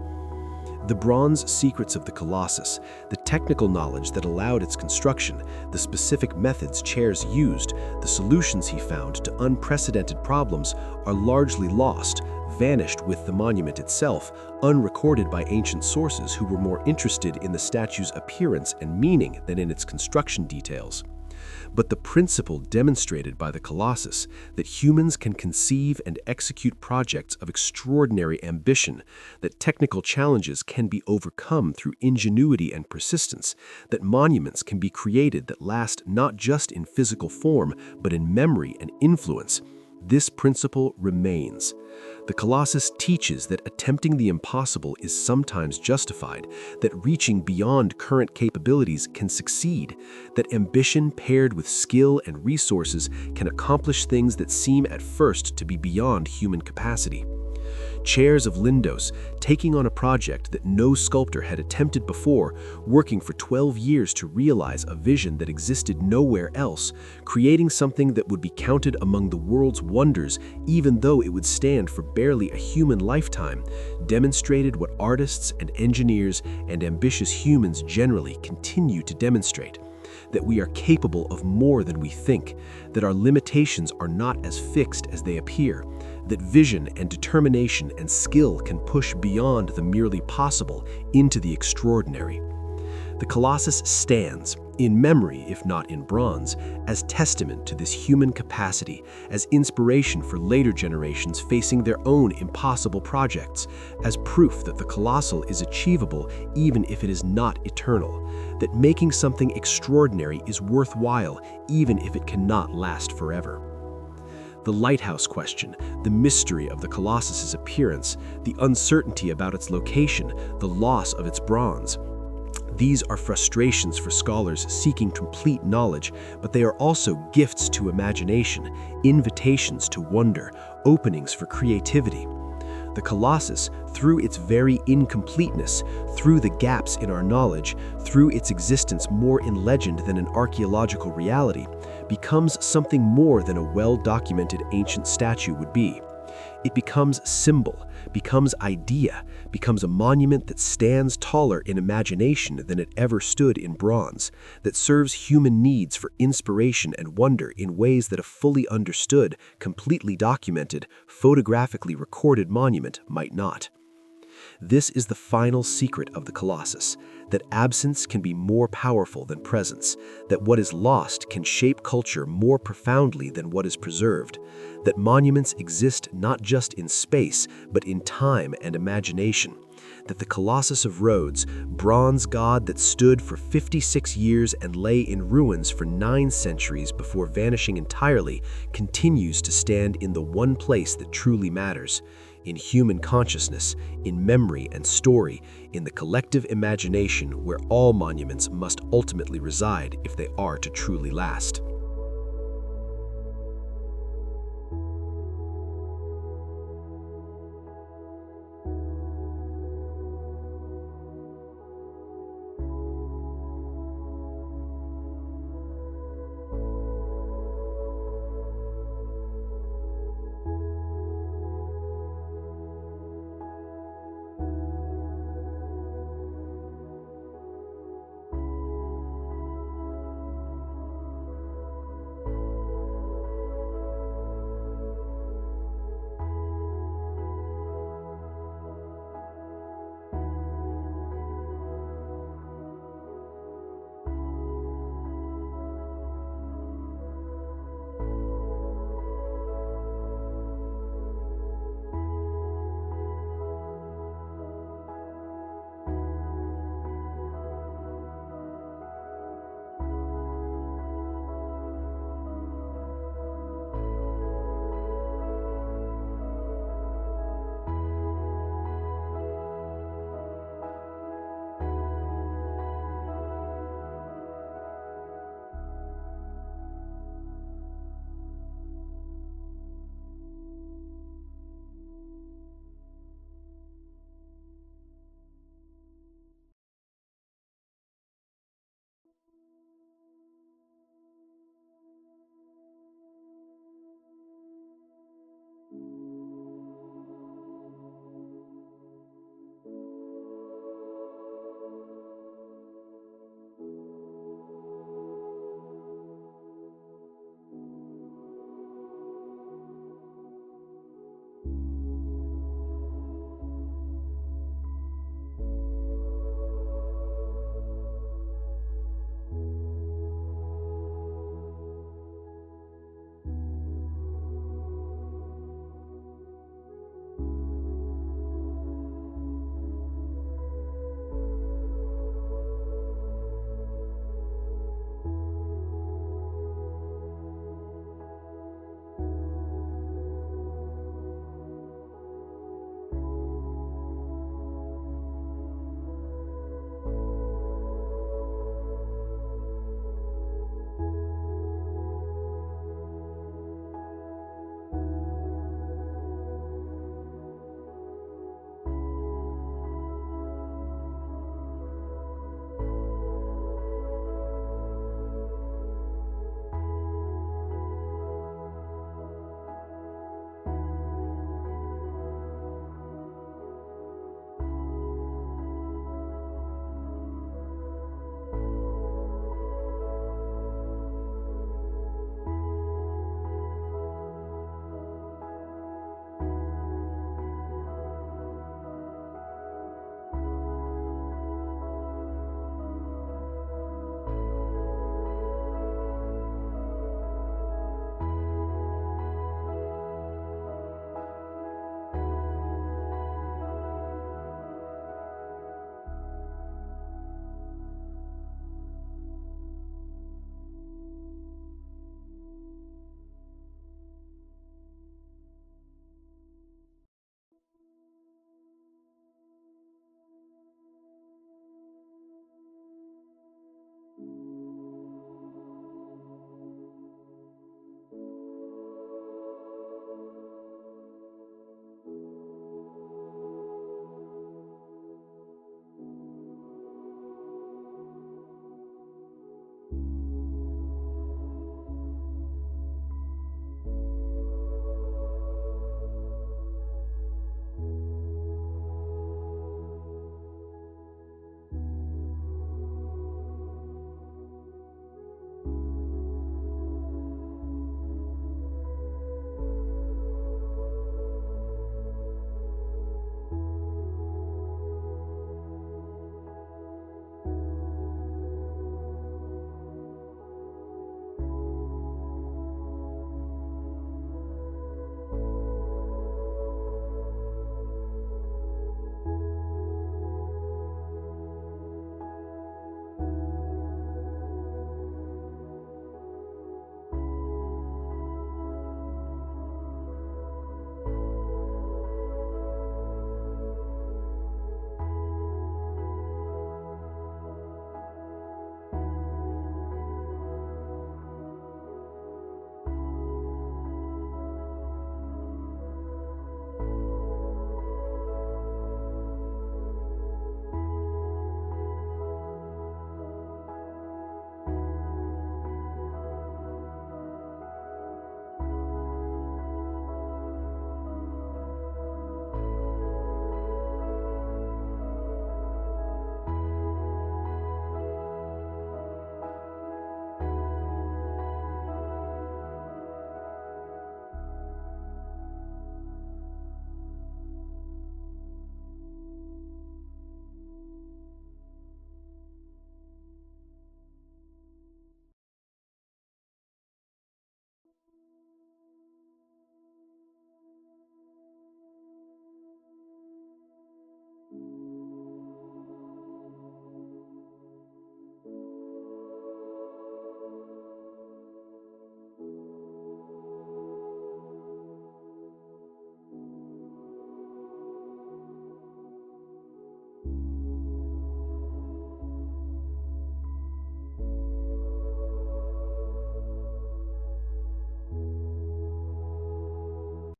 A: The bronze secrets of the Colossus, the technical knowledge that allowed its construction, the specific methods Chares used, the solutions he found to unprecedented problems are largely lost, vanished with the monument itself, unrecorded by ancient sources who were more interested in the statue's appearance and meaning than in its construction details. But the principle demonstrated by the Colossus, that humans can conceive and execute projects of extraordinary ambition, that technical challenges can be overcome through ingenuity and persistence, that monuments can be created that last not just in physical form, but in memory and influence, this principle remains. The Colossus teaches that attempting the impossible is sometimes justified, that reaching beyond current capabilities can succeed, that ambition paired with skill and resources can accomplish things that seem at first to be beyond human capacity. Chares of Lindos, taking on a project that no sculptor had attempted before, working for 12 years to realize a vision that existed nowhere else, creating something that would be counted among the world's wonders even though it would stand for barely a human lifetime, demonstrated what artists and engineers and ambitious humans generally continue to demonstrate: that we are capable of more than we think, that our limitations are not as fixed as they appear, that vision and determination and skill can push beyond the merely possible into the extraordinary.
B: The Colossus stands, in memory if not in bronze, as testament to this human capacity, as inspiration for later generations facing their own impossible projects, as proof that the colossal is achievable even if it is not eternal, that making something extraordinary is worthwhile even if it cannot last forever. The lighthouse question, the mystery of the Colossus's appearance, the uncertainty about its location, the loss of its bronze. These are frustrations for scholars seeking complete knowledge, but they are also gifts to imagination, invitations to wonder, openings for creativity. The Colossus, through its very incompleteness, through the gaps in our knowledge, through its existence more in legend than an archaeological reality, becomes something more than a well-documented ancient statue would be. It becomes symbol, becomes idea, becomes a monument that stands taller in imagination than it ever stood in bronze, that serves human needs for inspiration and wonder in ways that a fully understood, completely documented, photographically recorded monument might not. This is the final secret of the Colossus, that absence can be more powerful than presence, that what is lost can shape culture more profoundly than what is preserved, that monuments exist not just in space, but in time and imagination, that the Colossus of Rhodes, bronze god that stood for 56 years and lay in ruins for 9 centuries before vanishing entirely, continues to stand in the one place that truly matters, in human consciousness, in memory and story, in the collective imagination where all monuments must ultimately reside if they are to truly last.